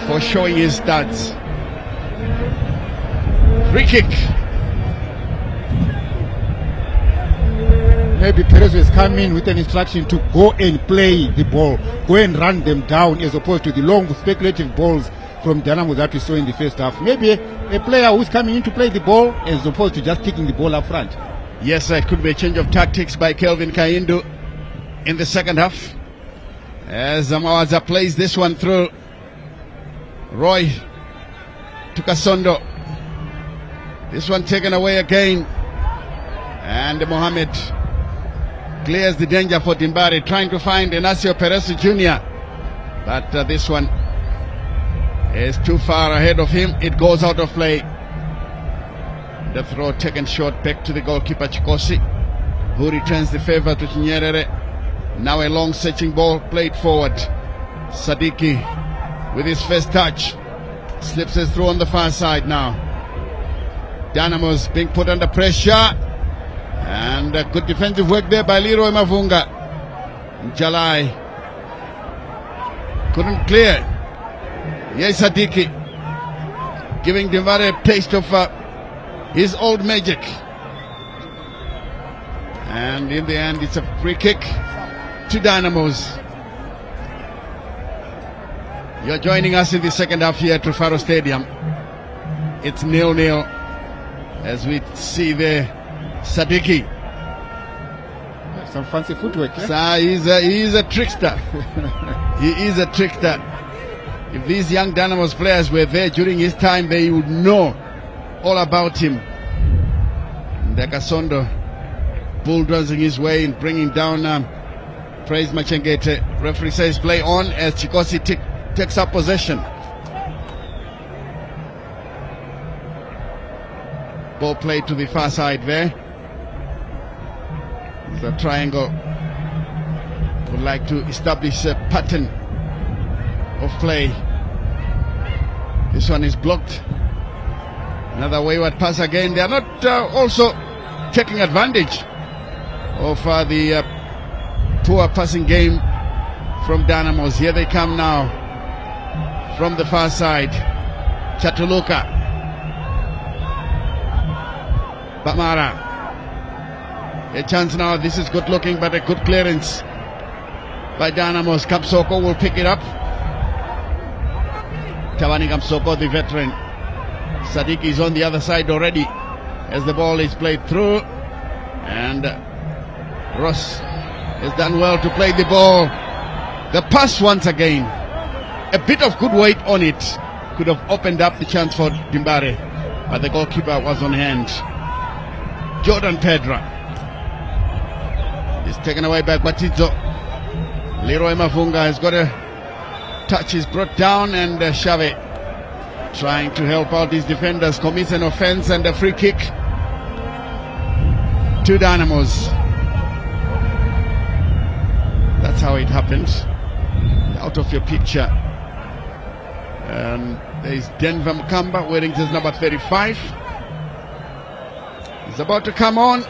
for showing his stats. Free kick. Maybe Perez has come in with an instruction to go and play the ball, go and run them down, as opposed to the long speculative balls from Dynamo that we saw in the first half. Maybe a player who's coming in to play the ball as opposed to just kicking the ball up front. Yes, it could be a change of tactics by Kelvin Kaindu in the second half, as Zamawaza plays this one through. Roy to Kasondo. This one taken away again, and Mohamed clears the danger for Dimbari, trying to find Inacio Perez Jr. But this one is too far ahead of him. It goes out of play. The throw taken short back to the goalkeeper Chikosi, who returns the favor to Chinyerere. Now a long searching ball played forward. Sadiki with his first touch slips it through on the far side now. Dynamos being put under pressure, and good defensive work there by Leroy Mavunga. Jalai couldn't clear. Yes, Sadiki giving Dimbare a taste of his old magic, and in the end it's a free kick to Dynamos. You're joining us in the second half here at Rufaro Stadium. It's 0-0 as we see there Sadiki. Some fancy footwork. He is a trickster. He is a trickster. If these young Dynamos players were there during his time, they would know all about him. Kasondo bulldozing his way and bringing down Praise Machengete. Referee says play on as Chikosi takes up possession. Ball played to the far side there. The triangle would like to establish a pattern of play. This one is blocked. Another wayward pass again. They are not also taking advantage of the poor passing game from Dynamos. Here they come now from the far side. Chatuluka, Bamara. A chance now. This is good looking, but a good clearance by Dynamos. Kamsoko will pick it up. Tawani Kamsoko, the veteran. Sadiq is on the other side already as the ball is played through, and Ross has done well to play the ball. The pass once again, a bit of good weight on it, could have opened up the chance for Dimbare, but the goalkeeper was on hand. Jordan Pedra is taken away by Batizo. Leroy Mafunga has got a touch, is brought down, and Shave trying to help out his defenders, commits an offense and a free kick to Dynamos. That's how it happened. Out of your picture. There is Denver Mukamba wearing just number 35. He's about to come on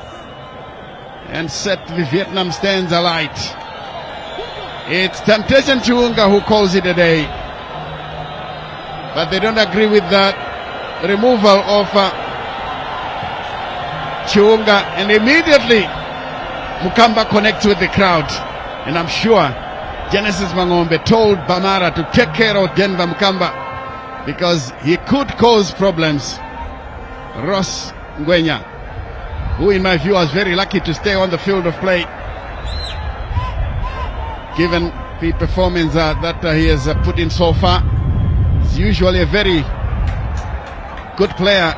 and set the Vietnam stands alight. It's Temptation Chiunga who calls it a day, but they don't agree with that removal of Chiunga, and immediately Mukamba connects with the crowd, and I'm sure Genesis Mangombe told Bamara to take care of Denver Mukamba because he could cause problems. Ross Ngwenya, who in my view was very lucky to stay on the field of play given the performance that he has put in so far. He's usually a very good player.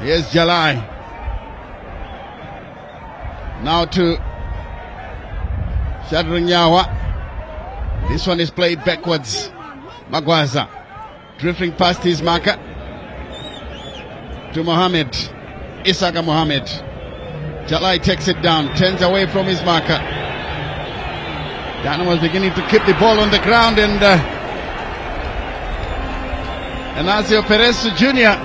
Here's Jalai. Now to Shadrinyawa. This one is played backwards. Magwaza drifting past his marker to Mohammed. Isaka Mohammed. Jalai takes it down, turns away from his marker. Dynamo was beginning to keep the ball on the ground, and Anasio Perez Jr.,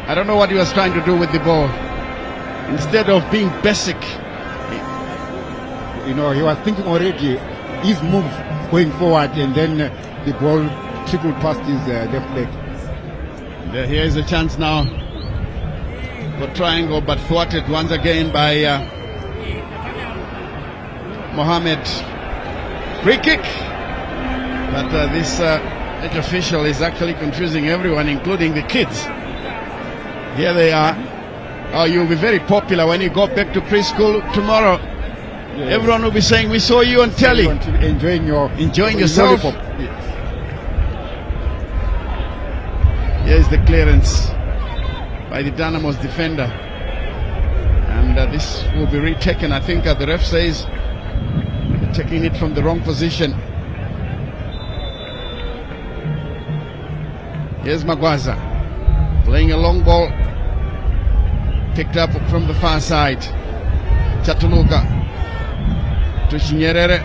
I don't know what he was trying to do with the ball. Instead of being basic, he was thinking already his move going forward, and then the ball trickled past his left leg. Here is a chance now for triangle, but thwarted once again by Mohammed. Free kick, but this edge official is actually confusing everyone, including the kids. Here they are. Oh, you'll be very popular when you go back to preschool tomorrow. Yes. Everyone will be saying, we saw you on telly. Enjoying yourself. Yes. Here's the clearance by the Dynamos defender. And this will be retaken. I think the ref says taking it from the wrong position. Here's Magwaza playing a long ball, picked up from the far side. Chatuluka to Shinyerere,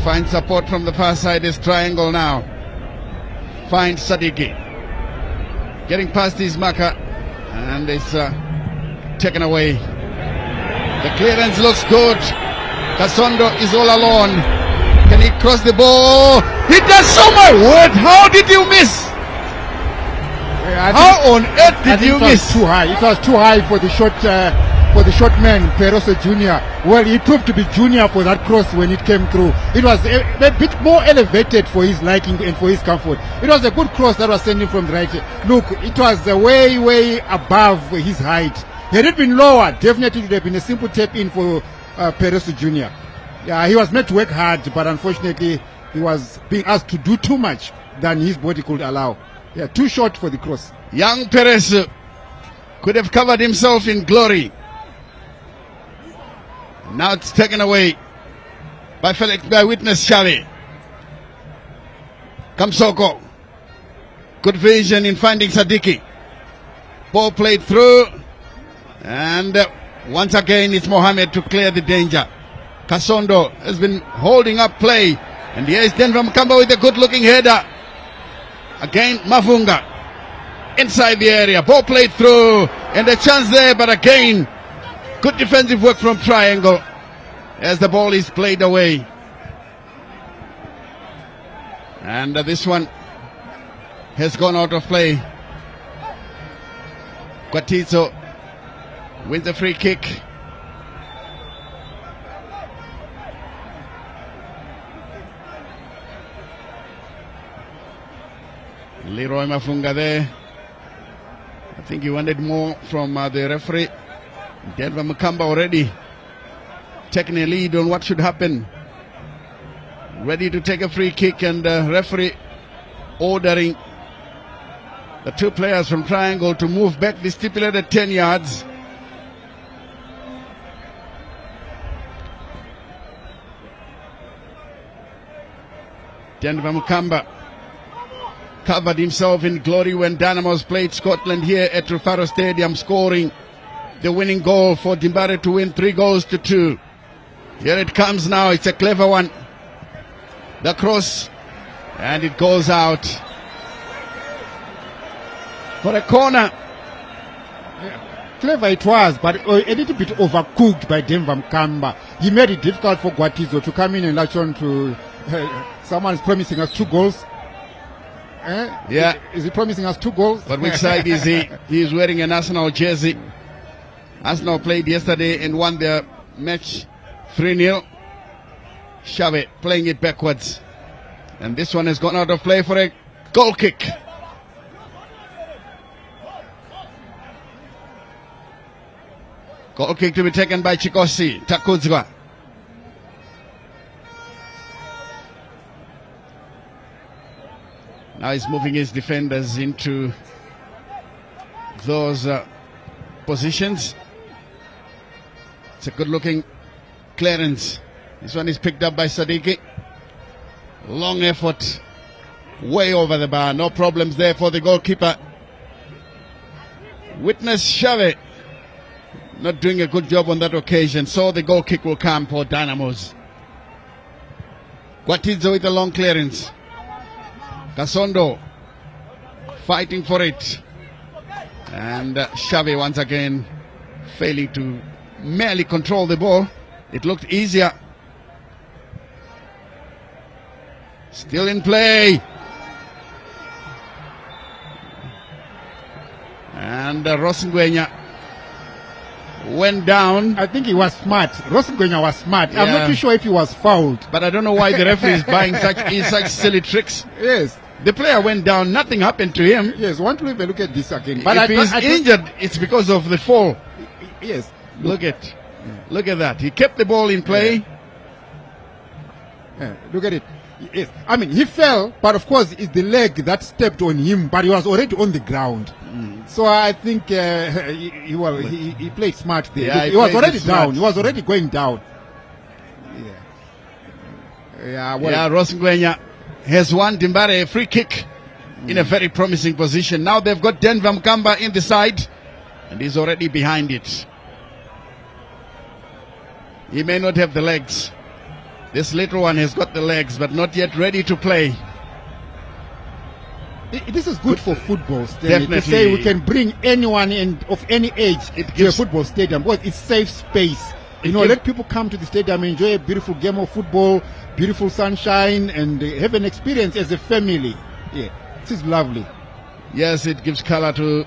finds support from the far side. Is triangle now, finds Sadiki getting past his marker, and it's taken away. The clearance looks good. Kasondo is all alone. Can he cross the ball? He does so much. What? How did you miss? How on earth did you miss? Too high. It was too high for the short man, Peroso Jr. Well, he proved to be junior for that cross when it came through. It was a bit more elevated for his liking and for his comfort. It was a good cross that was sending from the right. Look, it was way above his height. Had it been lower, definitely it would have been a simple tap in for Peroso Jr. Yeah, he was meant to work hard, but unfortunately he was being asked to do too much than his body could allow. Yeah, too short for the cross. Young Perez Could have covered himself in glory. Now it's taken away by witness Xavi. Kamsoko. Good vision in finding Sadiki. Ball played through. And once again it's Mohamed to clear the danger. Kasondo has been holding up play. And here is Denver Mkamba with a good looking header. Again Mavunga. Inside the area. Ball played through. And a chance there, but again, good defensive work from Triangle as the ball is played away. And this one has gone out of play. Quatizo wins the free kick. Leroy Mafunga there. I think he wanted more from the referee. Denver Mkamba already taking a lead on what should happen. Ready to take a free kick, and referee ordering the two players from Triangle to move back the stipulated 10 yards. Denver Mkamba covered himself in glory when Dynamos played Scotland here at Rufaro Stadium, scoring the winning goal for Dimbare to win 3-2. Here it comes now. It's a clever one. The cross, and it goes out for a corner. Clever it was, but a little bit overcooked by Denver Mkamba. He made it difficult for Guatizo to come in and latch on to someone is promising us 2 goals. Yeah. Is he promising us 2 goals? But which side is he? He is wearing an Arsenal jersey. Arsenal played yesterday and won their match 3-0. Xavi playing it backwards. And this one has gone out of play for a goal kick. Goal kick to be taken by Chikosi Takudzwa. Now he's moving his defenders into those positions. It's a good looking clearance. This one is picked up by Sadiki. Long effort. Way over the bar. No problems there for the goalkeeper. Witness Xavi not doing a good job on that occasion. So the goal kick will come for Dynamos. Guatizo with a long clearance. Kasondo fighting for it. And Xavi once again failing to merely control the ball. It looked easier. Still in play. And Rosengwenya went down. I think he was smart. Rosengwenya was smart. I'm not too sure if he was fouled. But I don't know why the referee is buying such silly tricks. Yes. The player went down. Nothing happened to him. Yes, I want to have a look at this again. But if he's injured, it's because of the fall. Yes. Look at that. He kept the ball in play. Look at it. Yes. I mean, he fell, but of course, it's the leg that stepped on him, but he was already on the ground. So I think he played smart there. Yeah, he was already smart. down. He was already going down. Rosengwenya has won Dimbare a free kick in a very promising position. Now they've got Denver Mkamba in the side, and he's already behind it. He may not have the legs. This little one has got the legs, but not yet ready to play. This is good for football. Definitely. To say we can bring anyone of any age to a football stadium because it's safe space. Let people come to the stadium, enjoy a beautiful game of football, beautiful sunshine, and have an experience as a family. Yeah, this is lovely. Yes, it gives color to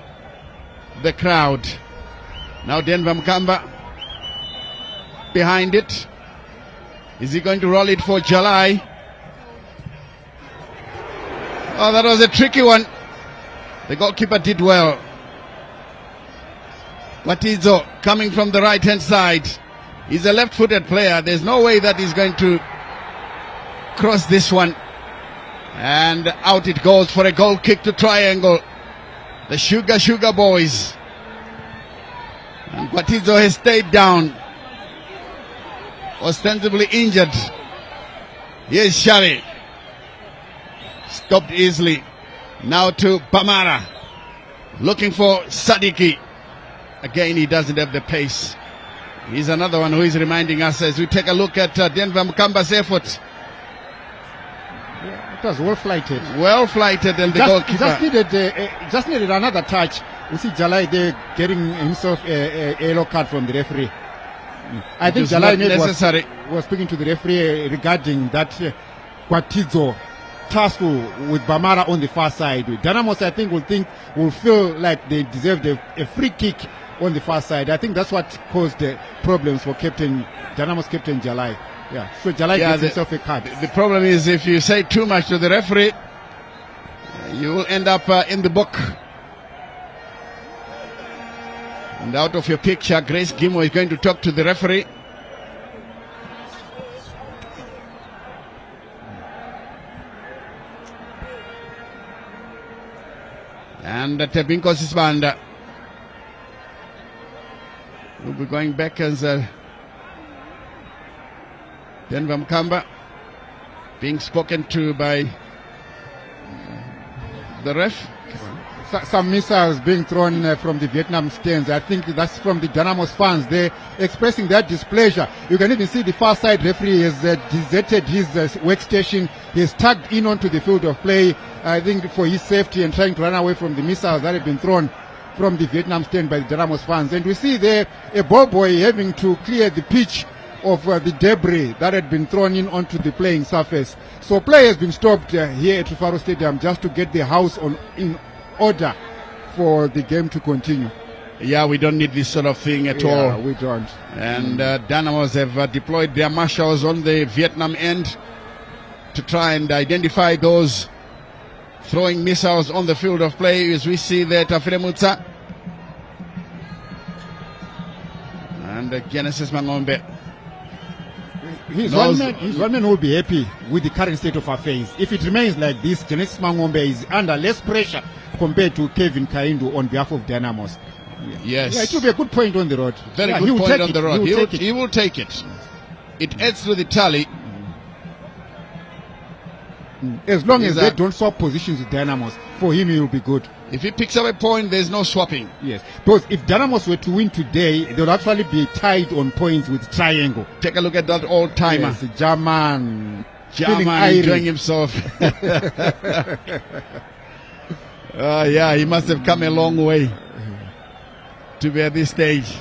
the crowd. Now Denver Mkamba behind it. Is he going to roll it for Jalai? Oh, that was a tricky one. The goalkeeper did well. Matizo coming from the right-hand side. He's a left-footed player. There's no way that he's going to cross this one. And out it goes for a goal kick to Triangle. The Sugar Boys. And Guatizo has stayed down, ostensibly injured. Here's Shari. Stopped easily. Now to Bamara. Looking for Sadiki. Again, he doesn't have the pace. He's another one who is reminding us as we take a look at Denver Mkamba's effort. Yeah, it was well flighted. Well flighted, and the goalkeeper Just needed another touch. You see Jalai there getting himself a yellow card from the referee. I think Jalai was speaking to the referee regarding that Guatizo tussle with Bamara on the far side. Dynamos, I think, will feel like they deserved a free kick on the far side. I think that's what caused the problems for Dynamos captain Jalai. Yeah, so Jalai gets himself a card. The problem is if you say too much to the referee, you will end up in the book. And out of your picture, Grace Gimo is going to talk to the referee. And Tebinko Sisbanda will be going back as Denver Mkamba being spoken to by the ref. Some missiles being thrown from the Vietnam stands. I think that's from the Dynamos fans. They're expressing their displeasure. You can even see the far side referee has deserted his workstation. He's tugged in onto the field of play, I think for his safety and trying to run away from the missiles that have been thrown from the Vietnam stand by the Dynamos fans. And we see there a ball boy having to clear the pitch of the debris that had been thrown in onto the playing surface. So play has been stopped here at Rufaro Stadium just to get the house in order for the game to continue. Yeah, we don't need this sort of thing at all. We don't. And Dynamos have deployed their marshals on the Vietnam end to try and identify those throwing missiles on the field of play. As we see there, Tafire Mutsa and Genesis Mangombe. His one man will be happy with the current state of affairs. If it remains like this, Genesis Mangombe is under less pressure compared to Kevin Kaindu on behalf of Dynamos. Yes. Yeah, it will be a good point on the road. Very good point on the road. He will take it. It adds to the tally. As long as they don't swap positions with Dynamos, for him he will be good. If he picks up a point, there's no swapping. Yes. Because if Dynamos were to win today, they will actually be tied on points with Triangle. Take a look at that old-timer. Yes, German enjoying himself. Yeah, he must have come a long way to be at this stage.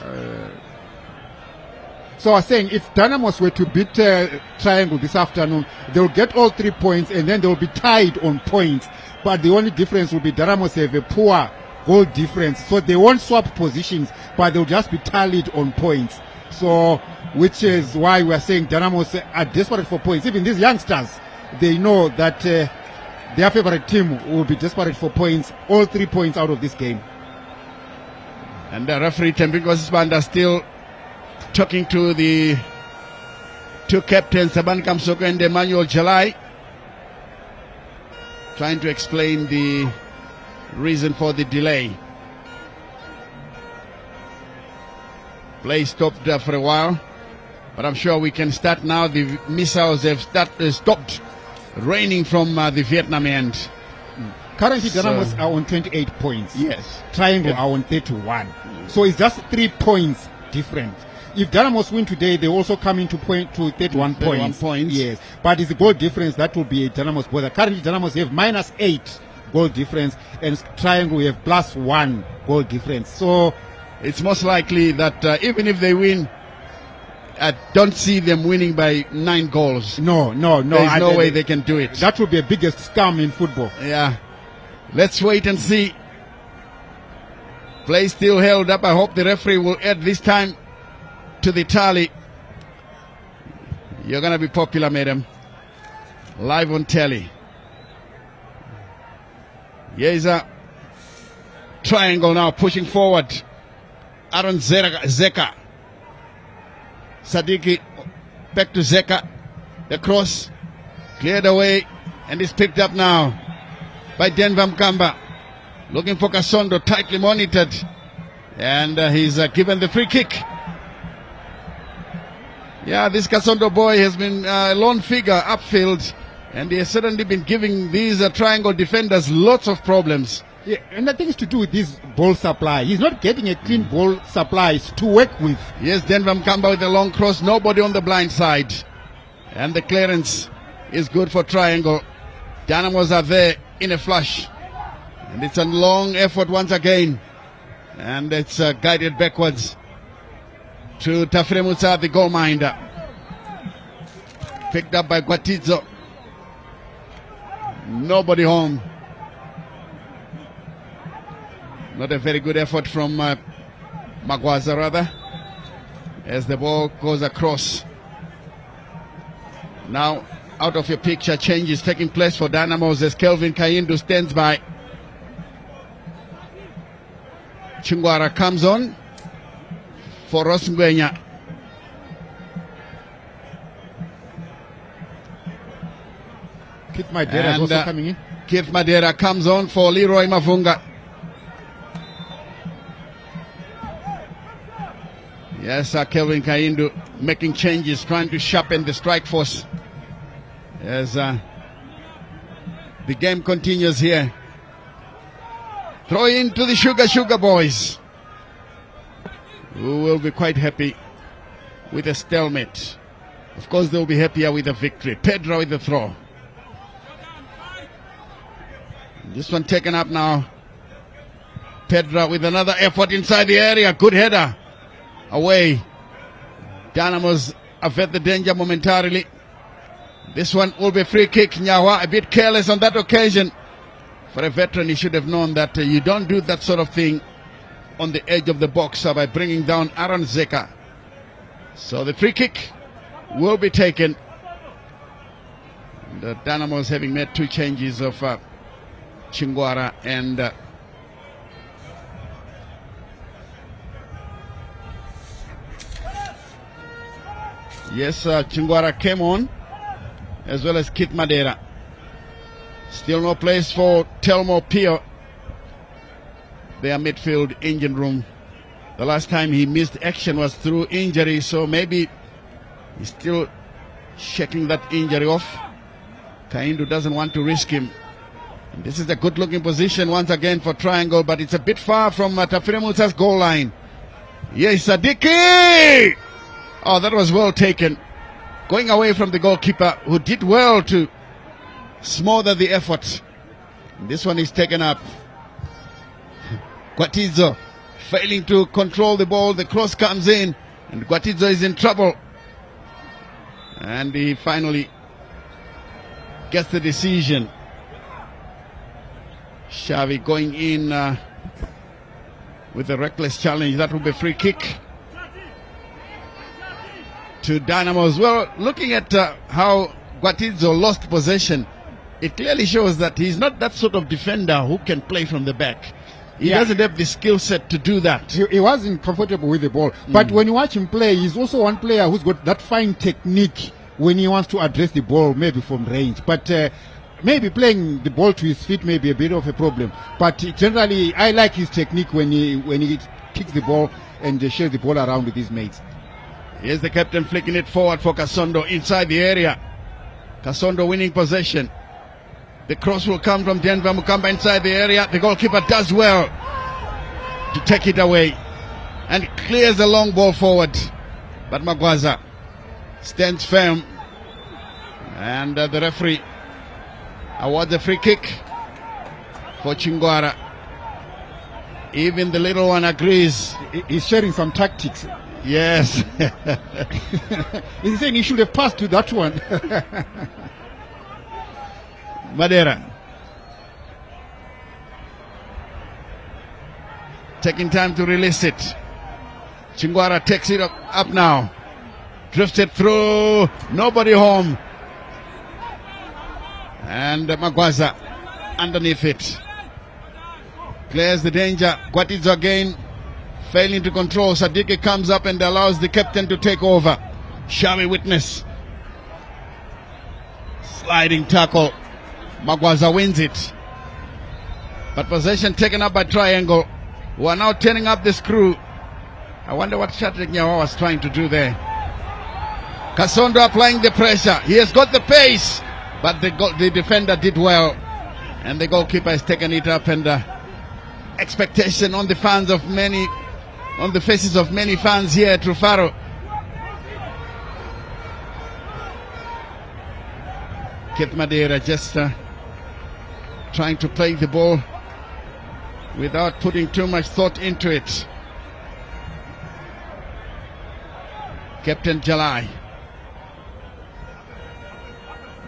So I was saying, if Dynamos were to beat Triangle this afternoon, they'll get all 3 points and then they'll be tied on points. But the only difference will be Dynamos have a poor goal difference. So they won't swap positions, but they'll just be tallied on points. So, which is why we're saying Dynamos are desperate for points. Even these youngsters, they know that their favorite team will be desperate for points, all 3 points out of this game. And the referee Tembingo Sisbanda still talking to the two captains, Saban Kamsoko and Emmanuel Jalai, trying to explain the reason for the delay. Play stopped for a while, but I'm sure we can start now. The missiles have stopped raining from the Vietnam end. Currently, Dynamos are on 28 points. Yes. Triangle are on 31. So it's just 3 points different. If Dynamos win today, they also come into 31 points. Yes. But it's a goal difference that will be a Dynamos bother. Currently, Dynamos have -8 goal difference, and Triangle have +1 goal difference. So it's most likely that even if they win, I don't see them winning by 9 goals. No. There's no way they can do it. That would be the biggest scam in football. Yeah. Let's wait and see. Play still held up. I hope the referee will add this time to the tally. You're going to be popular, madam. Live on telly. Here's a Triangle now pushing forward. Aaron Zeka. Sadiki back to Zeka. The cross cleared away and is picked up now by Denver Mkamba. Looking for Kasondo, tightly monitored. And he's given the free kick. Yeah, this Kasondo boy has been a lone figure upfield, and he has certainly been giving these triangle defenders lots of problems. Yeah, and the things to do with this ball supply. He's not getting a clean ball supply to work with. Yes, Denver Mkamba with a long cross, nobody on the blind side. And the clearance is good for triangle. Dynamos are there in a flush. And it's a long effort once again. And it's guided backwards to Tafremutsa, the goal minder. Picked up by Gwatidzo. Nobody home. Not a very good effort from Magwaza, rather, as the ball goes across. Now, out of your picture, change is taking place for Dynamos as Kelvin Kayindu stands by. Chingwara comes on for Rosngwenya. Keith Madera is also coming in. Keith Madera comes on for Leroy Mavunga. Yes, Kelvin Kayindu making changes, trying to sharpen the strike force as the game continues here. Throw into the Sugar boys, who will be quite happy with a stalemate. Of course, they'll be happier with a victory. Pedro with the throw. This one taken up now. Pedro with another effort inside the area. Good header. Away. Dynamos avert the danger momentarily. This one will be free kick. Nyawa a bit careless on that occasion. For a veteran, he should have known that you don't do that sort of thing on the edge of the box by bringing down Aaron Zeka. So the free kick will be taken. The Dynamos having made two changes of Chingwara and yes, Chingwara came on, as well as Kit Madera. Still no place for Telmo Pio, their midfield engine room. The last time he missed action was through injury, so maybe he's still shaking that injury off. Kayindu doesn't want to risk him. And this is a good looking position once again for Triangle, but it's a bit far from Tafiremutsa's goal line. Yes, Sadiki! Oh, that was well taken. Going away from the goalkeeper, who did well to smother the effort. This one is taken up. Gwatidzo failing to control the ball. The cross comes in, and Gwatidzo is in trouble. And he finally gets the decision. Xavi going in with a reckless challenge. That will be free kick to Dynamos. Well, looking at how Gwatidzo lost possession, it clearly shows that he's not that sort of defender who can play from the back. He doesn't have the skill set to do that. He wasn't comfortable with the ball. But when you watch him play, he's also one player who's got that fine technique when he wants to address the ball, maybe from range. But maybe playing the ball to his feet may be a bit of a problem. But generally, I like his technique when he kicks the ball and shares the ball around with his mates. Here's the captain flicking it forward for Kasondo inside the area. Kasondo winning possession. The cross will come from Denver Mukamba inside the area. The goalkeeper does well to take it away and clears the long ball forward. But Magwaza stands firm, and the referee awards a free kick for Chingwara. Even the little one agrees. He's sharing some tactics. Yes. He's saying he should have passed to that one. Madera taking time to release it. Chingwara takes it up now. Drifted through. Nobody home. And Magwaza underneath it. Clears the danger. Gwatidzo again failing to control. Sadiki comes up and allows the captain to take over. Xavi witness. Sliding tackle. Magwaza wins it. But possession taken up by Triangle. who are now turning up the screw. I wonder what Shadrack Nyawa was trying to do there. Kasondo applying the pressure. He has got the pace, but the defender did well. And the goalkeeper has taken it up, and expectation on the fans of many, on the faces of many fans here at Rufaro. Keith Madeira just trying to play the ball without putting too much thought into it. Captain Jalai.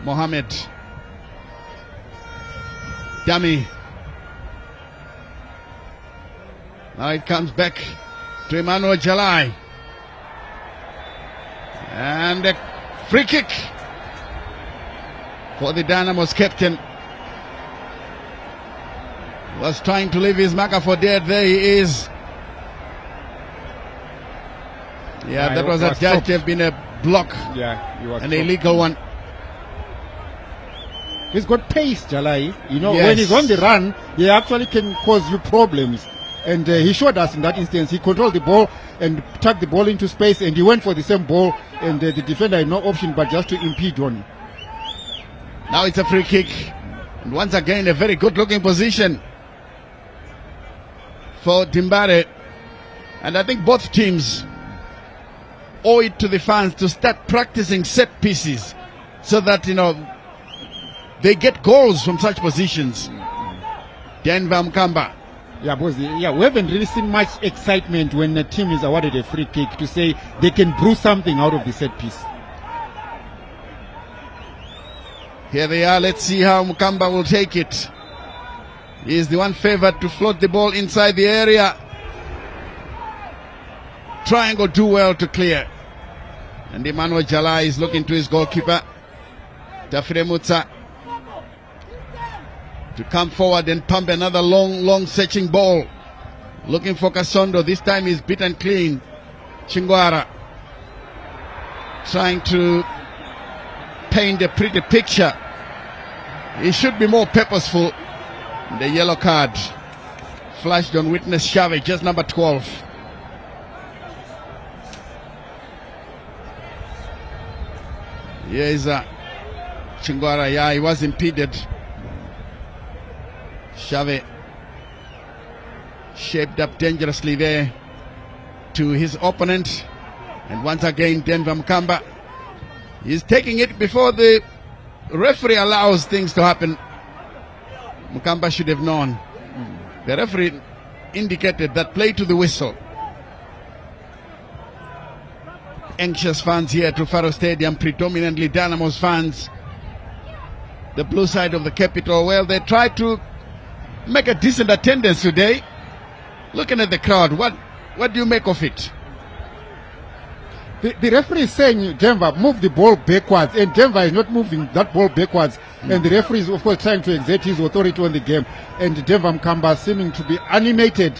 Mohammed. Dummy. Now it comes back to Emmanuel Jalai. And a free kick for the Dynamos captain. Was trying to leave his marker for dead. There he is. Yeah, that was adjudged to have been a block. Yeah, he was an illegal one. He's got pace, Jalai. You know, Yes. when he's on the run, he actually can cause you problems. And he showed us in that instance. He controlled the ball and tucked the ball into space, and he went for the same ball, and the defender had no option but just to impede on. Now it's a free kick. And once again, a very good looking position for Dimbare. And I think both teams owe it to the fans to start practicing set pieces so that, they get goals from such positions. Denver Mkamba. Yeah, because we haven't really seen much excitement when a team is awarded a free kick to say they can brew something out of the set piece. Here they are. Let's see how Mkamba will take it. He is the one favored to float the ball inside the area. Triangle do well to clear. And Emmanuel Jalai is looking to his goalkeeper, Tafire Mutsa, to come forward and pump another long searching ball. Looking for Kasondo. This time he's beaten clean. Chingwara trying to paint a pretty picture. He should be more purposeful. The yellow card flashed on witness Shave, just number 12. Here is Chingwara. Yeah, he was impeded. Shave shaped up dangerously there to his opponent. And once again, Denver Mkamba is taking it before the referee allows things to happen. Mkamba should have known. The referee indicated that play to the whistle. Anxious fans here at Rufaro Stadium, predominantly Dynamos fans. The blue side of the capital. Well, they tried to make a decent attendance today. Looking at the crowd, what do you make of it? The referee is saying, Denver, move the ball backwards, and Denver is not moving that ball backwards. And the referee is, of course, trying to exert his authority on the game. And Denver Mkamba seeming to be animated.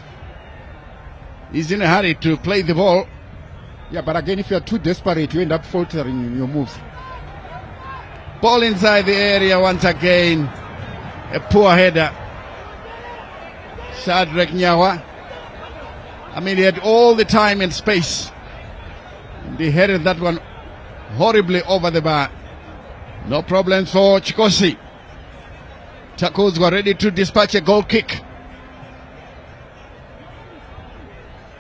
He's in a hurry to play the ball. Yeah, but again, if you are too desperate, you end up faltering in your moves. Ball inside the area once again. A poor header. Shadrack Nyawa. I mean, he had all the time and space. And he headed that one horribly over the bar. No problem for Chikosi. Chakos were ready to dispatch a goal kick.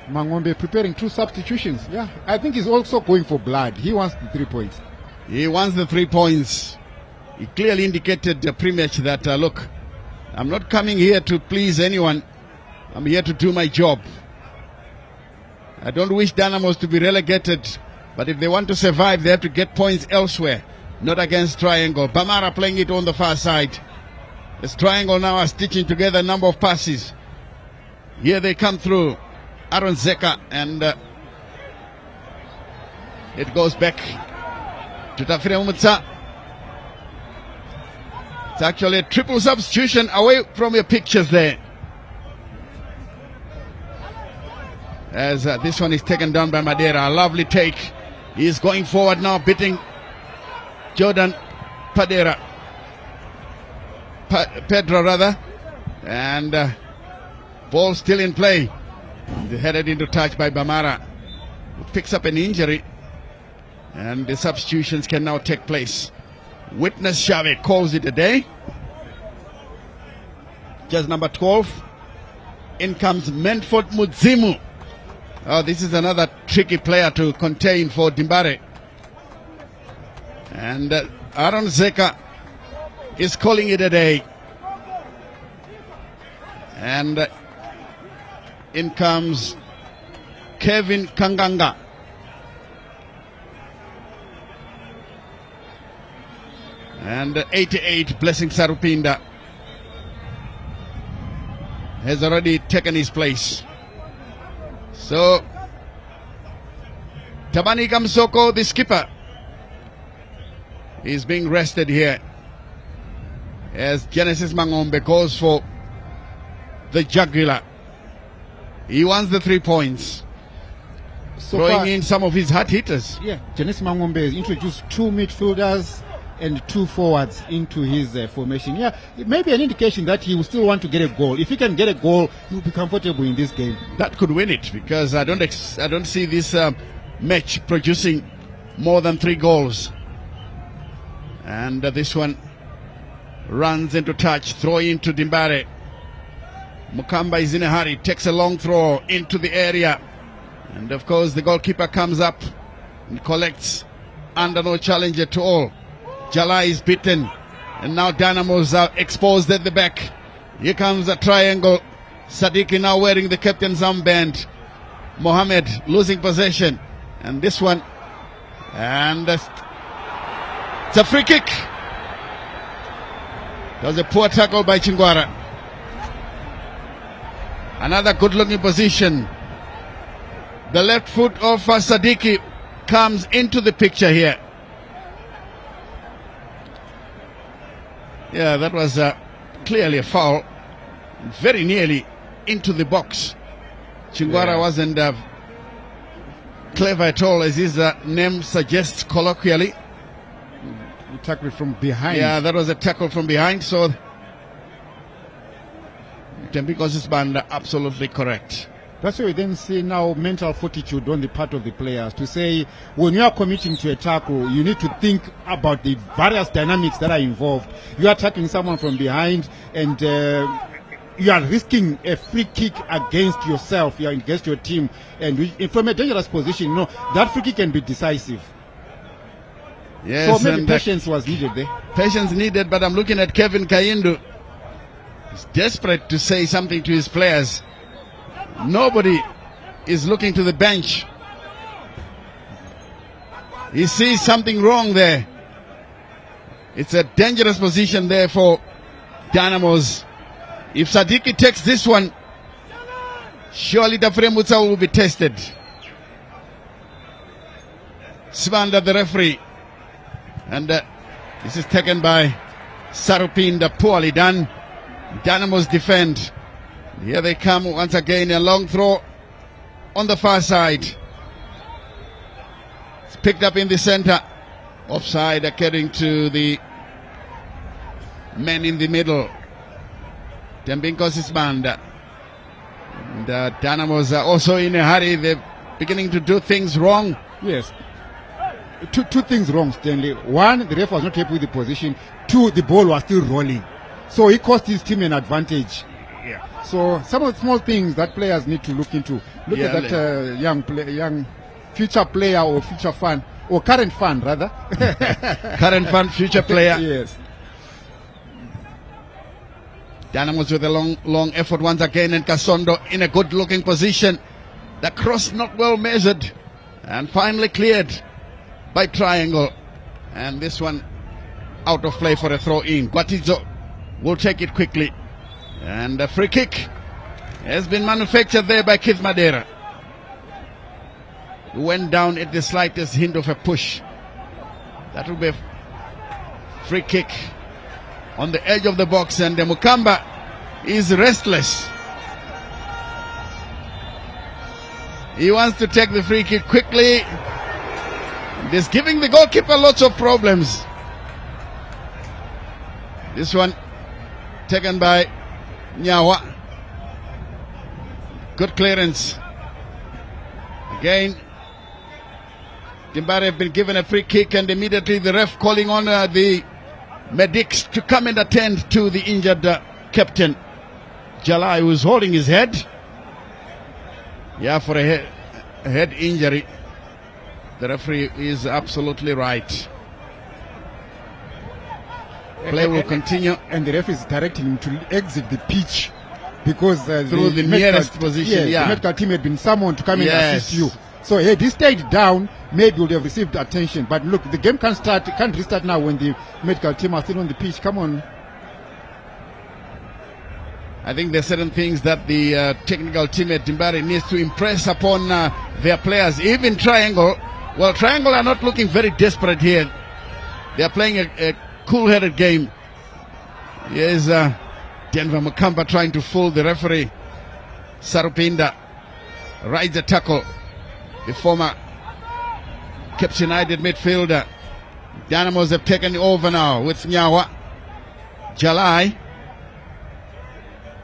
Mangombe preparing 2 substitutions. Yeah, I think he's also going for blood. He wants the 3 points. He wants the 3 points. He clearly indicated the pre-match that, look, I'm not coming here to please anyone. I'm here to do my job. I don't wish Dynamos to be relegated, but if they want to survive, they have to get points elsewhere, not against Triangle. Bamara playing it on the far side. As Triangle now are stitching together a number of passes. Here they come through. Aaron Zeka, and it goes back to Tafire Mutsa. It's actually a triple substitution away from your pictures there. As this one is taken down by Madeira. A lovely take. He's going forward now, beating Jordan Pedro rather. And Ball still in play. Headed into touch by Bamara, who picks up an injury. And the substitutions can now take place. Witness Shave calls it a day. Just number 12. In comes Menford Mudzimu. Oh, this is another tricky player to contain for Dimbare. And Aaron Zeka is calling it a day. And in comes Kevin Kanganga. And 88, Blessing Sarupinda, has already taken his place. So, Tabani Kamsoko, the skipper, is being rested here as Genesis Mangombe goes for the jugular. He wants the 3 points. So Throwing far, in some of his hard hitters. yeah, Genesis Mangombe has introduced 2 midfielders and 2 forwards into his formation. Yeah, it may be an indication that he will still want to get a goal. If he can get a goal, he will be comfortable in this game. That could win it, because I don't see this match producing more than 3 goals. And this one runs into touch, throw into Dimbare. Mukamba is in a hurry, takes a long throw into the area. And of course the goalkeeper comes up and collects under no challenge at all. Jala is beaten, and now Dynamos are exposed at the back. Here comes a triangle. Sadiki now wearing the captain's armband. Mohamed losing possession, and this one, and it's a free kick. That was a poor tackle by Chingwara. Another good looking position. The left foot of Sadiki comes into the picture here. Yeah, that was clearly a foul. Very nearly into the box. Chingwara wasn't clever at all, as his name suggests colloquially. He tackled from behind. Yeah, that was a tackle from behind. So Tembiko's band absolutely correct. That's why we then see now mental fortitude on the part of the players to say, when you are committing to a tackle, you need to think about the various dynamics that are involved. You are attacking someone from behind, and you are risking a free kick against yourself, you are against your team, and from a dangerous position, you know, that free kick can be decisive. Yes, so maybe and patience was needed there. Patience needed, but I'm looking at Kevin Kayindu. He's desperate to say something to his players. Nobody is looking to the bench. He sees something wrong there. It's a dangerous position there for Dynamos. If Sadiki takes this one, surely Dafre Mutsa will be tested. Svanda, the referee. And this is taken by Sarupinda, poorly done. Dynamos defend. Here they come once again, a long throw on the far side. It's picked up in the center. Offside according to the men in the middle. Tembinkos is banned. And Dynamos are also in a hurry. They're beginning to do things wrong. Yes. Two things wrong, Stanley. One, the ref was not happy with the position. Two, the ball was still rolling. So he cost his team an advantage. Yeah. So some of the small things that players need to look into. Look at that young future player or future fan, or current fan rather. Current fan, future player. Yes. Dynamos with a long effort once again, and Kasondo in a good looking position. The cross not well measured, and finally cleared by Triangle. And this one out of play for a throw in. Guatizo will take it quickly. And a free kick has been manufactured there by Keith Madeira, who went down at the slightest hint of a push. That will be a free kick on the edge of the box, and Mukamba is restless. He wants to take the free kick quickly. This giving the goalkeeper lots of problems. This one taken by Nyawa. Good clearance. Again, Timbare have been given a free kick, and immediately the ref calling on the medics to come and attend to the injured captain. Jalai, who is holding his head. Yeah, for a head injury. The referee is absolutely right. Play will continue. And the ref is directing him to exit the pitch because through the nearest position. The medical team had been summoned to come and assist you. So had he stayed down, maybe would have received attention. But look, the game can't restart now when the medical team are still on the pitch. Come on. I think there are certain things that the technical team at Timbare needs to impress upon their players. Even Triangle, well, Triangle are not looking very desperate here. They are playing a cool-headed game. Here's Denver Mukamba trying to fool the referee. Sarupinda rides the tackle. The former Cape United midfielder. Dynamos have taken over now with Nyawa. Jalai.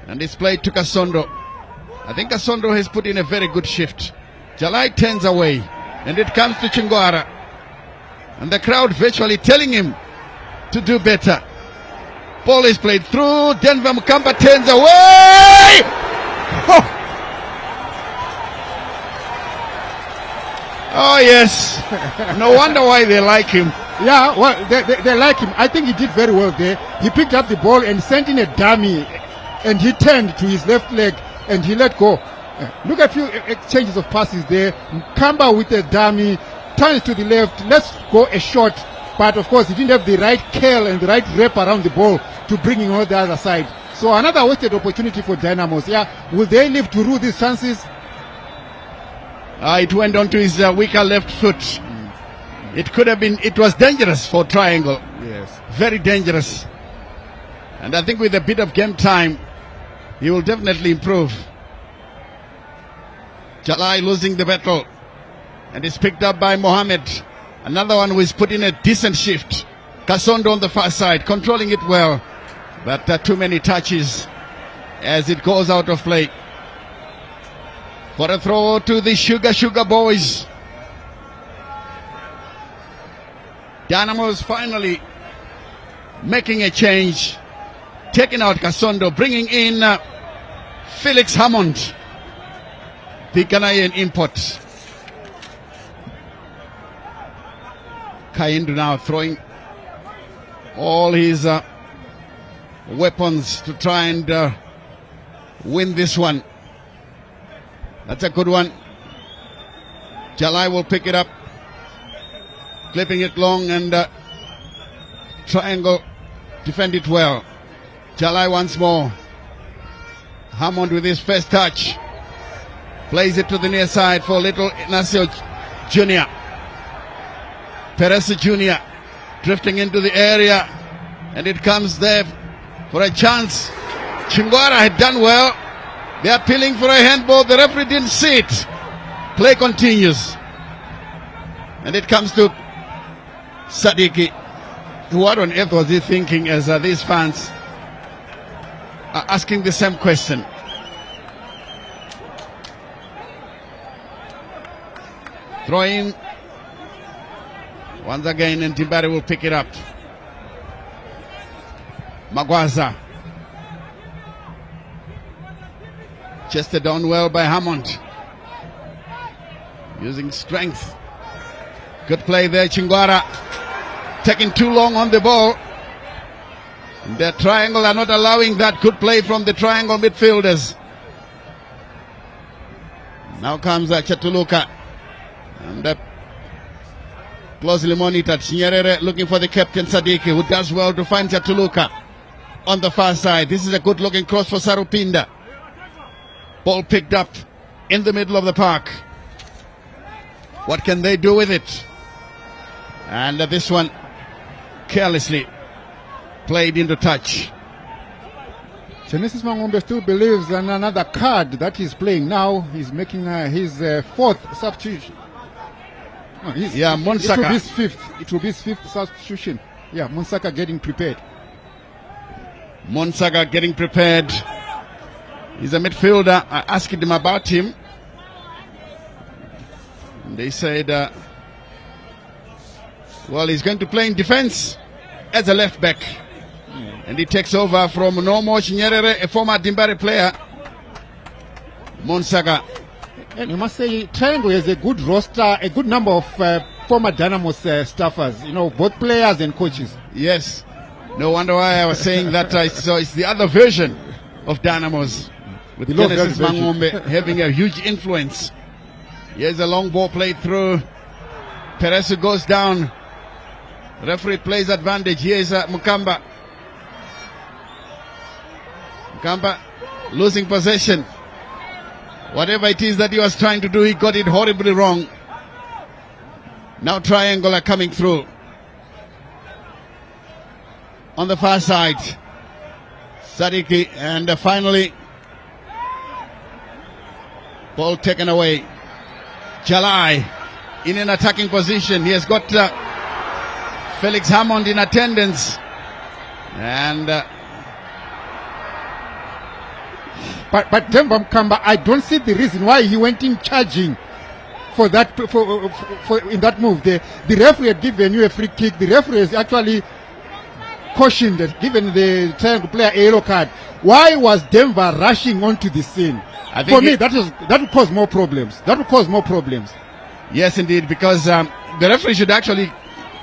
And it's played to Kasondo. I think Kasondo has put in a very good shift. Jalai turns away. And it comes to Chingwara. And the crowd virtually telling him to do better. Ball is played through. Denver Mukamba turns away. Oh yes. No wonder why they like him. Yeah, well, they like him. I think he did very well there. He picked up the ball and sent in a dummy. And he turned to his left leg and he let go. Look at a few exchanges of passes there. Mukamba with a dummy, turns to the left, let's go a shot. But of course, he didn't have the right curl and the right wrap around the ball to bring him on the other side. So another wasted opportunity for Dynamos. Yeah, will they live to rue these chances? It went onto his weaker left foot. It could have been, it was dangerous for Triangle. Yes. Very dangerous. And I think with a bit of game time, he will definitely improve. Jalai losing the battle. And it's picked up by Mohammed. Another one who is put in a decent shift. Kasondo on the far side, controlling it well. But too many touches as it goes out of play. For a throw to the Sugar boys. Dynamos finally making a change. Taking out Kasondo, bringing in Felix Hammond, the Ghanaian import. Kaindu now throwing all his weapons to try and win this one. That's a good one. Jalai will pick it up, clipping it long, and Triangle defend it well. Jalai once more. Hammond with his first touch. Plays it to the near side for little Ignacio Jr. Perez Jr. drifting into the area. And it comes there for a chance. Chingwara had done well. They are appealing for a handball. The referee didn't see it. Play continues. And it comes to Sadiki. What on earth was he thinking as these fans are asking the same question? Throw in once again, and Timbare will pick it up. Magwaza chested down well by Hammond, using strength. Good play there, Chingwara taking too long on the ball. The Triangle are not allowing that. Good play from the Triangle midfielders. Now comes Chatuluka. And closely monitored. Nyerere looking for the captain Sadiki, who does well to find Chatuluka on the far side. This is a good looking cross for Sarupinda. Ball picked up in the middle of the park. What can they do with it? And this one carelessly played into touch. Genesis Mangombe still believes in another card that he's playing now. He's making his fourth substitution. No, Monsaka. It will be his fifth. It will be his fifth substitution. Yeah, Monsaka getting prepared. Monsaka getting prepared. He's a midfielder. I asked him about him. They said, well, he's going to play in defense as a left back. And he takes over from Nomo Chinyerere, a former Dimbare player. Monsaga. And you must say, Triangle has a good roster, a good number of former Dynamos staffers, you know, both players and coaches. Yes. No wonder why I was saying that. So it's the other version of Dynamos, with The local Genesis version. Mangombe having a huge influence. Here's a long ball played through. Perez goes down. Referee plays advantage. Here's Mukamba. Mukamba losing possession. Whatever it is that he was trying to do, he got it horribly wrong. Now Triangle are coming through. On the far side, Sadiki, and finally, ball taken away. Jalai in an attacking position. He has got Felix Hammond in attendance. And But Demba Mkamba, I don't see the reason why he went in charging for that for in that move. The referee had given you a free kick. The referee has actually cautioned that, given the Triangle player a yellow card. Why was Denver rushing onto the scene? For me, that would cause more problems. That would cause more problems. Yes, indeed, because the referee should actually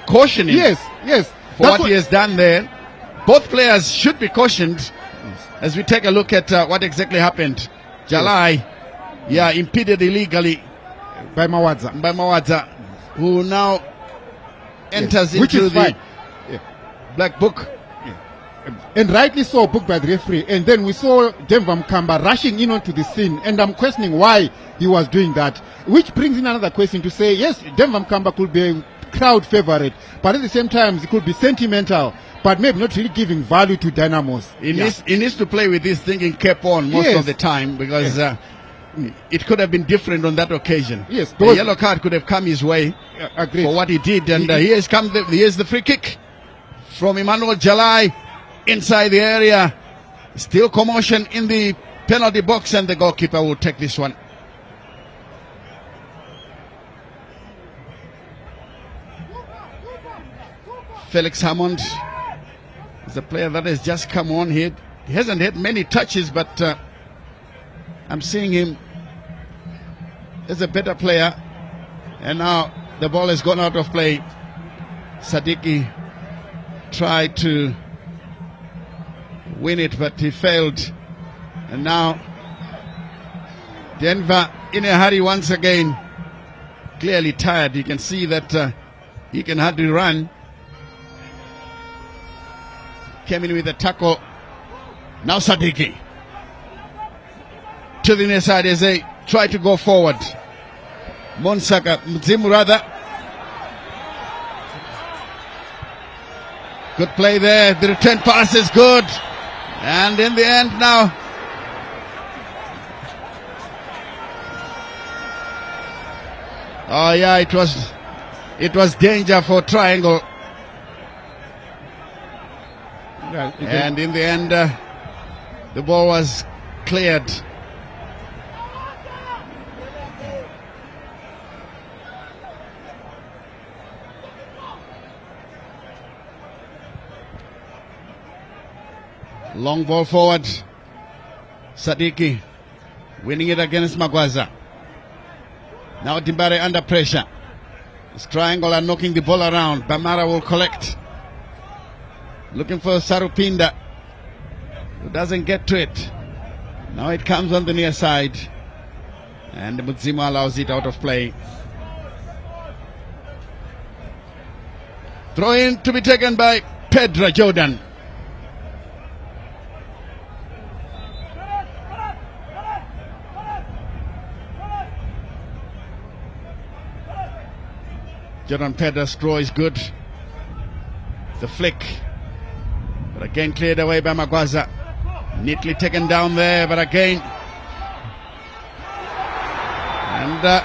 caution him. Yes. For what he has done there. Both players should be cautioned as we take a look at what exactly happened. Jalai, impeded illegally by Mawadza, who now enters Which into is the fine. black book. And rightly so, booked by the referee. And then we saw Denver Mkamba rushing in onto the scene, and I'm questioning why he was doing that. Which brings in another question to say, yes, Denver Mkamba could be a crowd favorite, but at the same time, it could be sentimental, but maybe not really giving value to Dynamos. He needs to play with his thinking cap on most of the time, because it could have been different on that occasion. Yes, the yellow card could have come his way agreed. for what he did, and here's the free kick from Emmanuel Jalai inside the area. Still commotion in the penalty box, and the goalkeeper will take this one. Felix Hammond is a player that has just come on here. He hasn't had many touches, but I'm seeing him as a better player. And now the ball has gone out of play. Sadiki tried to win it, but he failed. And now Denver in a hurry once again. Clearly tired. You can see that he can hardly run. Came in with a tackle. Now Sadiki to the near side as they try to go forward. Mzimu rather. Good play there. The return pass is good. And in the end now, it was danger for Triangle. And in the end, the ball was cleared. Long ball forward. Sadiki winning it against Magwaza. Now Dimbare under pressure. This Triangle are knocking the ball around. Bamara will collect. Looking for Sarupinda, who doesn't get to it. Now it comes on the near side, and Mudzimo allows it out of play. Throw in to be taken by Pedro Jordan. Jordan Pedro's throw is good. The flick. But again cleared away by Magwaza. Neatly taken down there, but again. And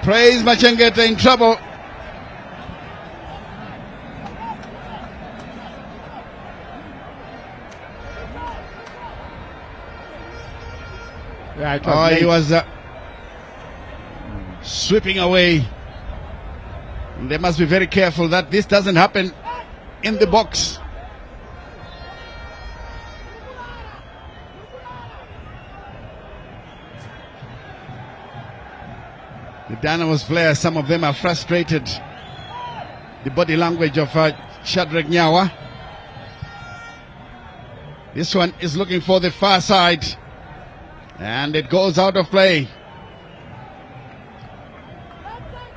Praise Machengeta in trouble. It was Oh, late. he was sweeping away. They must be very careful that this doesn't happen in the box. The Dynamos players, some of them are frustrated. The body language of Shadrack Nyawa. This one is looking for the far side. And it goes out of play.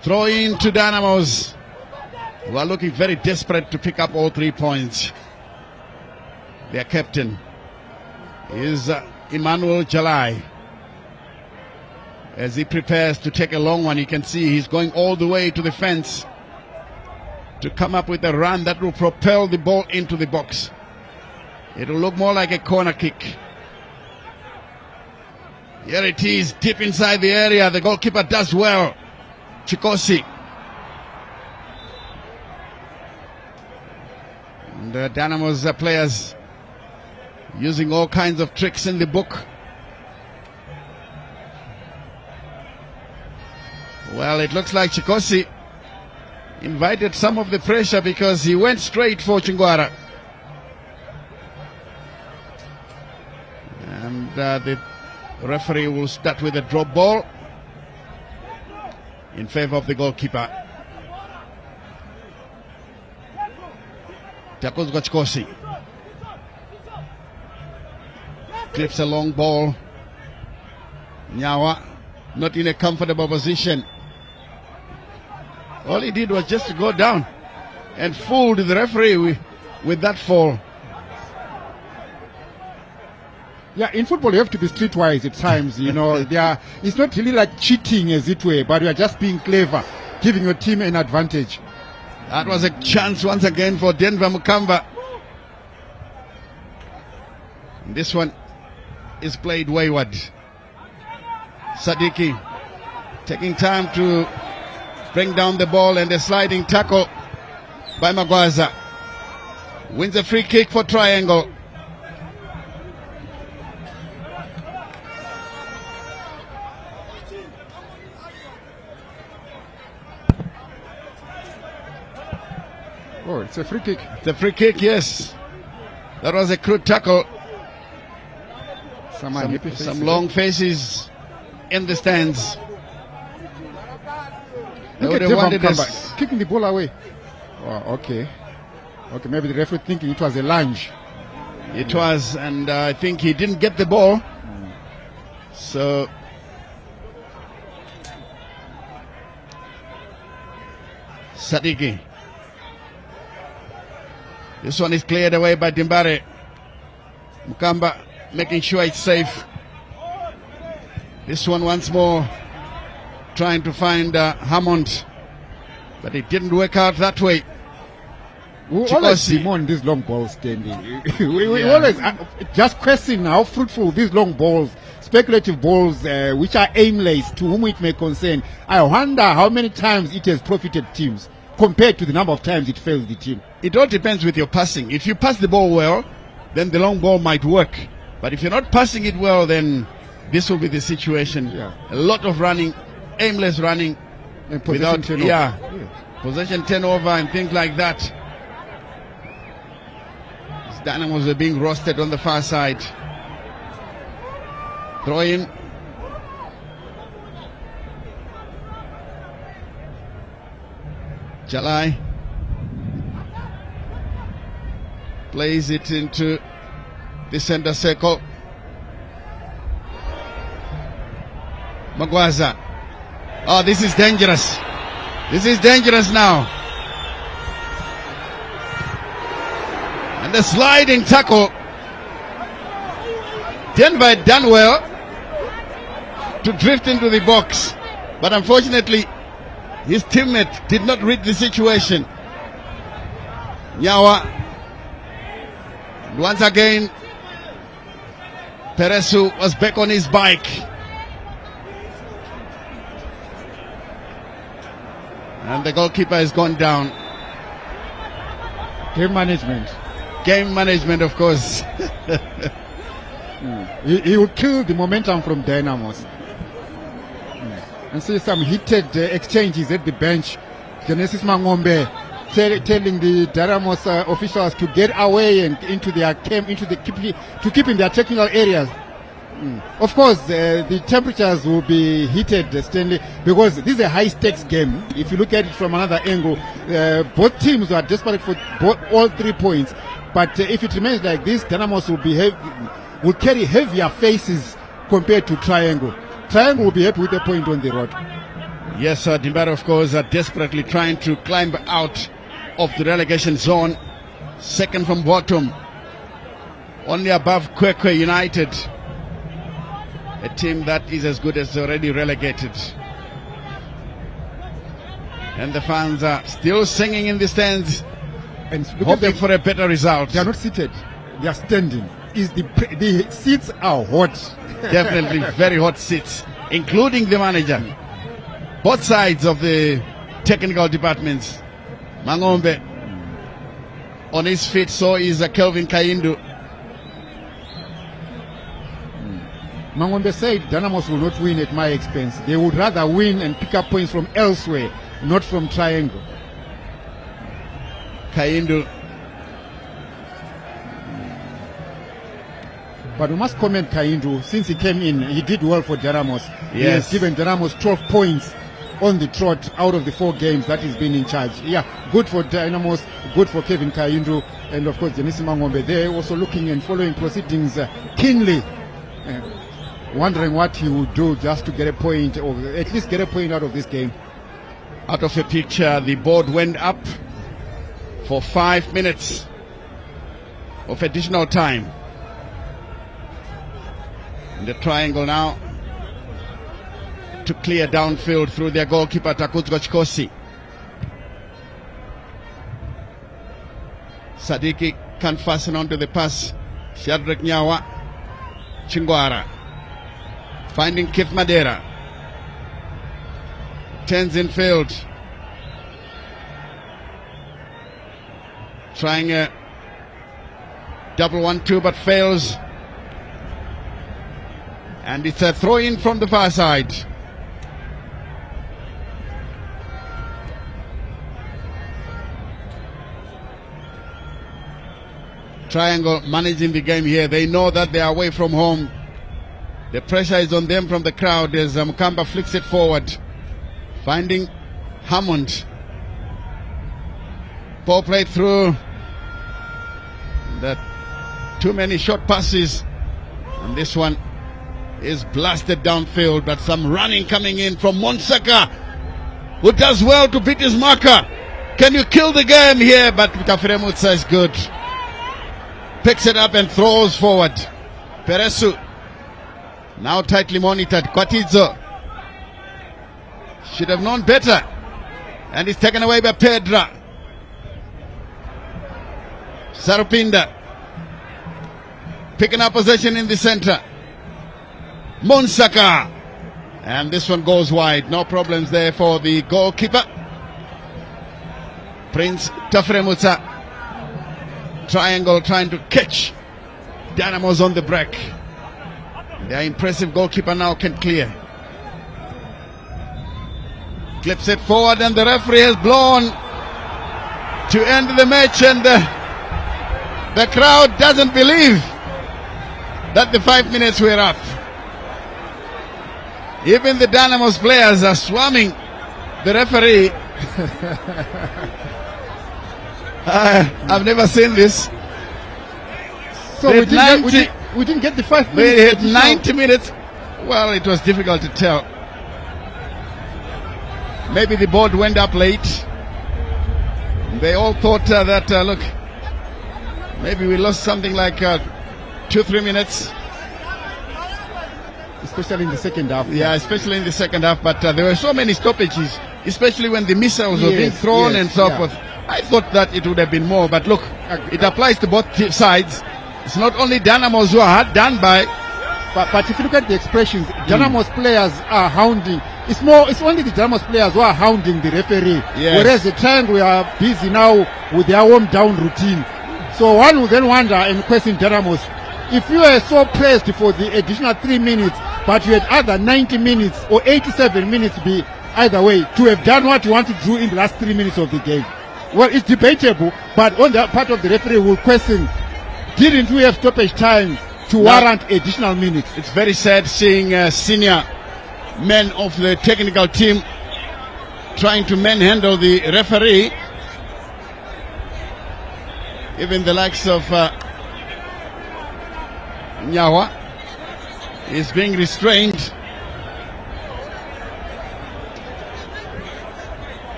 Throw in to Dynamos, who are looking very desperate to pick up all 3 points. Their captain is Emmanuel Jalai. As he prepares to take a long one, you can see he's going all the way to the fence to come up with a run that will propel the ball into the box. It will look more like a corner kick. Here it is, deep inside the area. The goalkeeper does well. Chikosi. And the Dynamos players using all kinds of tricks in the book. Well, it looks like Chikosi invited some of the pressure because he went straight for Chingwara. And the referee will start with a drop ball in favor of the goalkeeper. Tackles Chikosi. Clips a long ball. Nyawa not in a comfortable position. All he did was just to go down and fooled the referee with that fall. Yeah, in football you have to be streetwise at times. You know, it's not really like cheating as it were, but you are just being clever, giving your team an advantage. That was a chance once again for Denver Mukamba. And this one is played wayward. Sadiki taking time to bring down the ball, and a sliding tackle by Magwaza. Wins a free kick for Triangle. Oh, it's a free kick. It's a free kick, yes. That was a crude tackle. Some long faces in the stands. They Look would at have Devon wanted us. Kamba kicking the ball away. Oh, okay. Okay, maybe the referee thinking it was a lunge. It was, and I think he didn't get the ball. So Sadiki. This one is cleared away by Dimbare. Mukamba making sure it's safe. This one once more trying to find Hammond, but it didn't work out that way. We always demand these long balls standing. we always just question how fruitful these long balls, speculative balls, which are aimless, to whom it may concern. I wonder how many times it has profited teams compared to the number of times it fails the team. It all depends with your passing. If you pass the ball well, then the long ball might work. But if you're not passing it well, then this will be the situation. Yeah. A lot of running, aimless running, And without possession turnover. possession turnover and things like that. These Dynamos are being roasted on the far side. Throw in. Jalai plays it into the center circle. Magwaza. Oh, this is dangerous. This is dangerous now. And the sliding tackle. Denver had done well to drift into the box, but unfortunately his teammate did not read the situation. Nyawa. Once again, Peresu was back on his bike. And the goalkeeper has gone down. Game management. Game management, of course. He will kill the momentum from Dynamos. And see some heated exchanges at the bench. Genesis Mangombe telling the Dynamos officials to get away and into their camp, to keep in their technical areas. Of course, the temperatures will be heated, Stanley, because this is a high-stakes game. If you look at it from another angle, both teams are desperate for all 3 points. But if it remains like this, Dynamos will carry heavier faces compared to Triangle. Triangle will be happy with a point on the road. Yes, Dimbara, of course, are desperately trying to climb out of the relegation zone. Second from bottom, only above Kwekwe United, a team that is as good as already relegated. And the fans are still singing in the stands And hoping for a better result. They are not seated; they are standing. The seats are hot. Definitely very hot seats, including the manager. Both sides of the technical departments. Mangombe on his feet, so is Kelvin Kaindu. Mangombe said Dynamos will not win at my expense. They would rather win and pick up points from elsewhere, not from Triangle. Kaindu. But we must comment Kaindu. Since he came in, he did well for Dynamos. He has Yes. given Dynamos 12 points on the trot out of the 4 games that he's been in charge. Yeah, good for Dynamos, good for Kevin Kaindu, and of course Denisi Mangombe. They're also looking and following proceedings keenly, wondering what he would do just to get a point, or at least get a point out of this game. Out of the picture, the board went up for 5 minutes of additional time. And the Triangle now to clear downfield through their goalkeeper Takuzgo Chikosi. Sadiki can't fasten onto the pass. Shadrack Nyawa. Chingwara finding Kith Madera. Turns in field. Trying a double 1-2 but fails. And it's a throw in from the far side. Triangle managing the game here. They know that they are away from home. The pressure is on them from the crowd as Mukamba flicks it forward. Finding Hammond. Ball played through. Too many short passes. And this one is blasted downfield, but some running coming in from Monsaka, who does well to beat his marker. Can you kill the game here? But Kafiremutsa is good. Picks it up and throws forward. Peresu now tightly monitored. Kwatizo should have known better, and it's taken away by Pedra. Sarupinda picking up possession in the center. Monsaka, and this one goes wide. No problems there for the goalkeeper. Prince Tafremutsa. Triangle trying to catch Dynamos on the break. Their impressive goalkeeper now can clear. Clips it forward, and the referee has blown to end the match, and the crowd doesn't believe that the 5 minutes were up. Even the Dynamos players are swarming the referee. I've never seen this. So we didn't get the 5 minutes. They had 90 minutes. Well, it was difficult to tell. Maybe the board went up late. They all thought that, look, maybe we lost something like 2-3 minutes. Especially in the second half. Yeah, especially in the second half. But there were so many stoppages, especially when the missiles were being thrown and so forth. I thought that it would have been more. But look, it applies to both sides. It's not only Dynamos who are hard done by. But if you look at the expressions, Dynamos players are hounding. It's only the Dynamos players who are hounding the referee. Yes. Whereas the Triangle are busy now with their warm down routine. So one will then wonder and question Dynamos, if you were so pressed for the additional 3 minutes, but you had either 90 minutes or 87 minutes be either way, to have done what you want to do in the last 3 minutes of the game. Well, it's debatable, but on the part of the referee will question, didn't we have stoppage time to warrant additional minutes? It's very sad seeing senior men of the technical team trying to manhandle the referee. Even the likes of Nyawa is being restrained.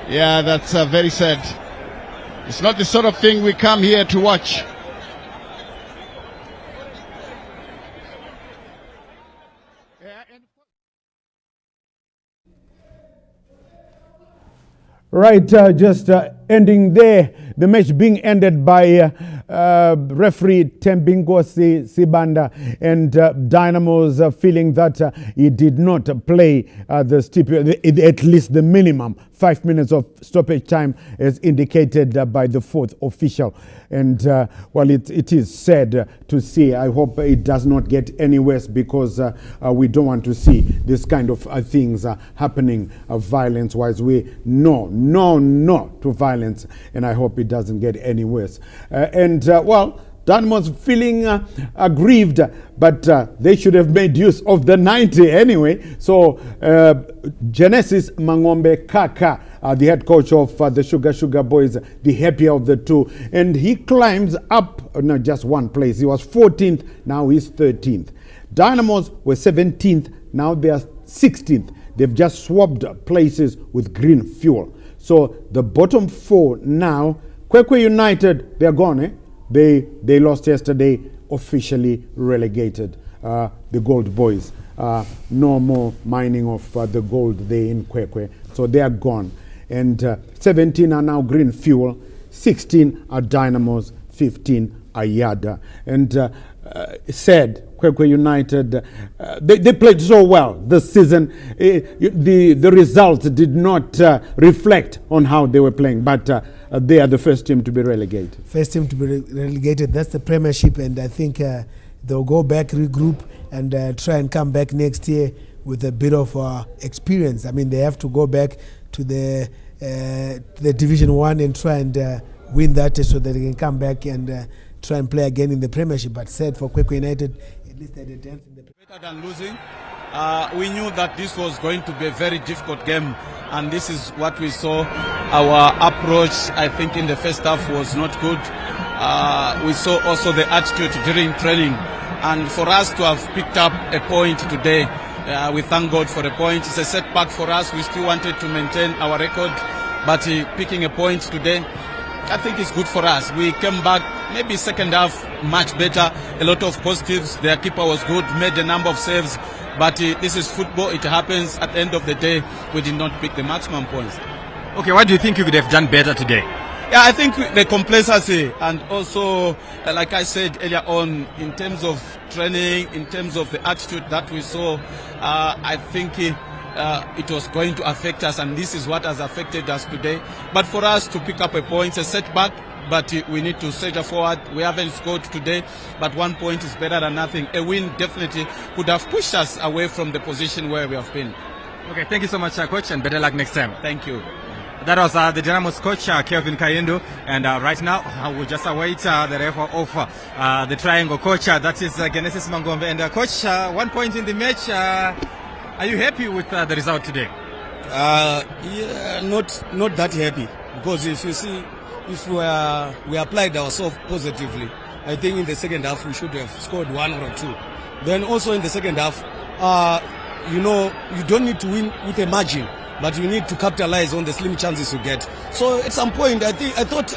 Yeah, that's very sad. It's not the sort of thing we come here to watch. Right, just ending there, the match being ended by referee Tembingosi Sibanda and Dynamos feeling that he did not play at least the minimum 5 minutes of stoppage time as indicated by the fourth official. And well, it is sad to see. I hope it does not get any worse, because we don't want to see this kind of things happening violence-wise. We no to violence, and I hope it doesn't get any worse. Well, Dynamos feeling aggrieved, but they should have made use of the 90 anyway. So Genesis Mangombe Kaka, the head coach of the Sugar Boys, the happier of the two, and he climbs up not just one place. He was 14th, now he's 13th. Dynamos were 17th, now they are 16th. They've just swapped places with Green Fuel. So the bottom four now, Kwekwe United, they're gone, eh? They lost yesterday, officially relegated. The Gold Boys. No more mining of the gold there in Kwekwe. So they are gone. And 17 are now Green Fuel, 16 are Dynamos, 15 are Yada. And said Kwekwe United, they played so well this season. The results did not reflect on how they were playing, but they are the first team to be relegated. First team to be relegated. That's the Premiership, and I think they'll go back, regroup, and try and come back next year with a bit of experience. I mean, they have to go back to the Division 1 and try and win that so that they can come back and try and play again in the Premiership. But said for Kwekwe United, at least they had a dance in the Better than losing. We knew that this was going to be a very difficult game, and this is what we saw. Our approach, I think, in the first half was not good. We saw also the attitude during training, and for us to have picked up a point today, we thank God for a point. It's a setback for us. We still wanted to maintain our record, but picking a point today, I think it's good for us. We came back, maybe second half much better, a lot of positives. Their keeper was good, made a number of saves, but this is football. It happens. At the end of the day, we did not pick the maximum points. Okay, what do you think you could have done better today? Yeah, I think the complacency, and also, like I said earlier on, in terms of training, in terms of the attitude that we saw, I think it was going to affect us, and this is what has affected us today. But for us to pick up a point, it's a setback, but we need to surge forward. We haven't scored today, but 1 point is better than nothing. A win definitely could have pushed us away from the position where we have been. Okay, thank you so much, Coach, and better luck next time. Thank you. That was the Dynamos coach, Kelvin Kayendo, and right now we'll just await the referee of the Triangle coach, that is Genesis Mangombe. And coach, 1 point in the match. Are you happy with the result today? Yeah, not that happy, because if you see, if we applied ourselves positively, I think in the second half we should have scored 1 or 2. Then also in the second half, you don't need to win with a margin, but you need to capitalize on the slim chances you get. So at some point, I thought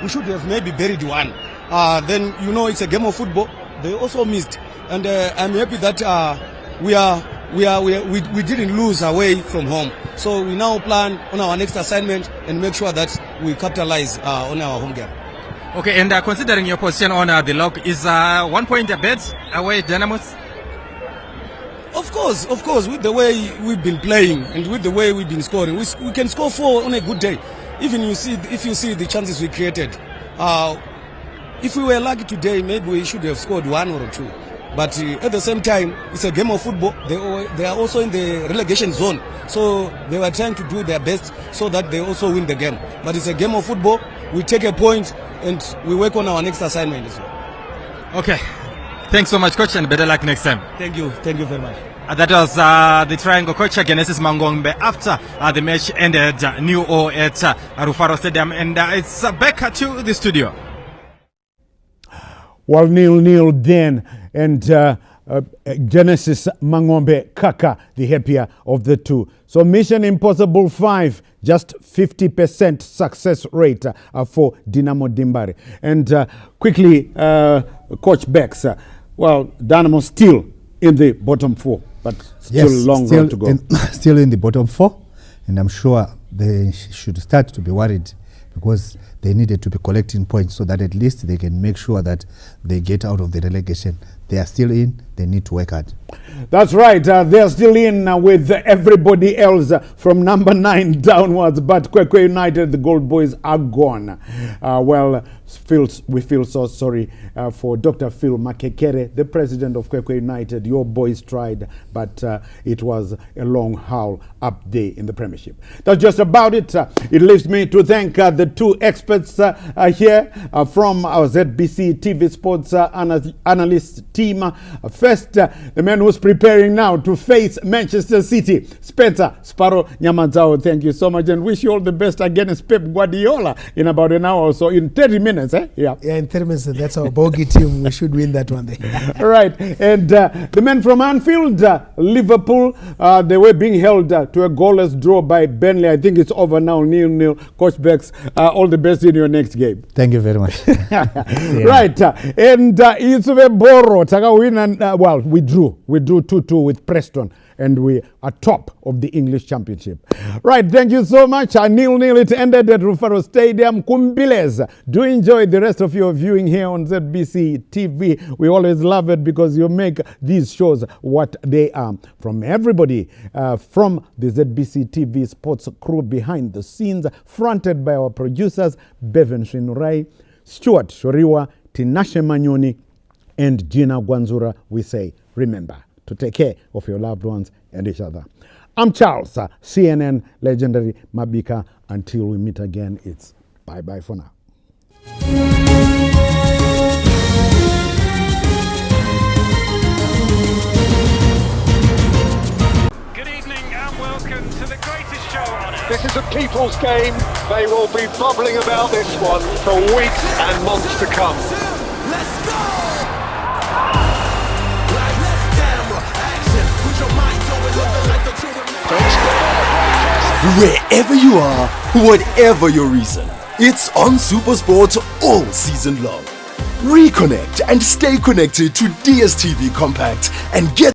we should have maybe buried 1. Then it's a game of football. They also missed, and I'm happy that we didn't lose away from home. So we now plan on our next assignment and make sure that we capitalize on our home game. Okay, and considering your position on the log, is 1 point a bet away Dynamos? Of course, with the way we've been playing and with the way we've been scoring, we can score 4 on a good day. Even if you see the chances we created, if we were lucky today, maybe we should have scored 1 or 2. But at the same time, it's a game of football. They are also in the relegation zone. So they were trying to do their best so that they also win the game. But it's a game of football. We take a point and we work on our next assignment as well. Okay. Thanks so much, coach, and better luck next time. Thank you. Thank you very much. That was the Triangle coach, Genesis Mangombe, after the match ended new at Rufaro Stadium. And it's back to the studio. Well, 0-0 then, and Genesis Mangombe Kaka, the happier of the two. So Mission Impossible 5, just 50% success rate for Dynamo Dimbari. And quickly, Coach Bex, well, Dynamo still in the bottom 4, but still long road to go. Still in the bottom 4, and I'm sure they should start to be worried because they needed to be collecting points so that at least they can make sure that they get out of the relegation. They are still in, they need to work hard. That's right, they're still in with everybody else from number 9 downwards, but Kwekwe United, the Gold Boys, are gone. We feel so sorry for Dr. Phil Makekere, the president of Kwekwe United. Your boys tried, but it was a long haul up there in the Premiership. That's just about it. It leaves me to thank the two experts here from our ZBC TV Sports analyst team. First, the man who's preparing now to face Manchester City, Spencer Sparrow Nyamadzao. Thank you so much and wish you all the best against Pep Guardiola in about an hour or so, in 30 minutes. Yeah, in 30 minutes, that's our bogey team. We should win that one there. Right. And the men from Anfield, Liverpool, they were being held to a goalless draw by Burnley. I think it's over now, 0-0. Coach Bex, all the best in your next game. Thank you very much. Right. And Itsuve Boro, win and well, we drew 2-2 with Preston, and we are top of the English Championship. Right, thank you so much. 0-0 it ended at Rufaro Stadium. Kumbiles, do enjoy the rest of your viewing here on ZBC TV. We always love it because you make these shows what they are. From everybody from the ZBC TV sports crew behind the scenes, fronted by our producers Bevan Shinurai, Stuart Shoriwa, Tinashe Manyoni, and Gina Gwanzura, we say, remember to take care of your loved ones and each other. I'm Charles, CNN legendary Mabika. Until we meet again, it's bye-bye for now. Good evening and welcome to the greatest show on earth. This is a people's game. They will be bubbling about this one for weeks and months to come. Let's go! Wherever you are, whatever your reason, it's on SuperSport all season long. Reconnect and stay connected to DSTV Compact and get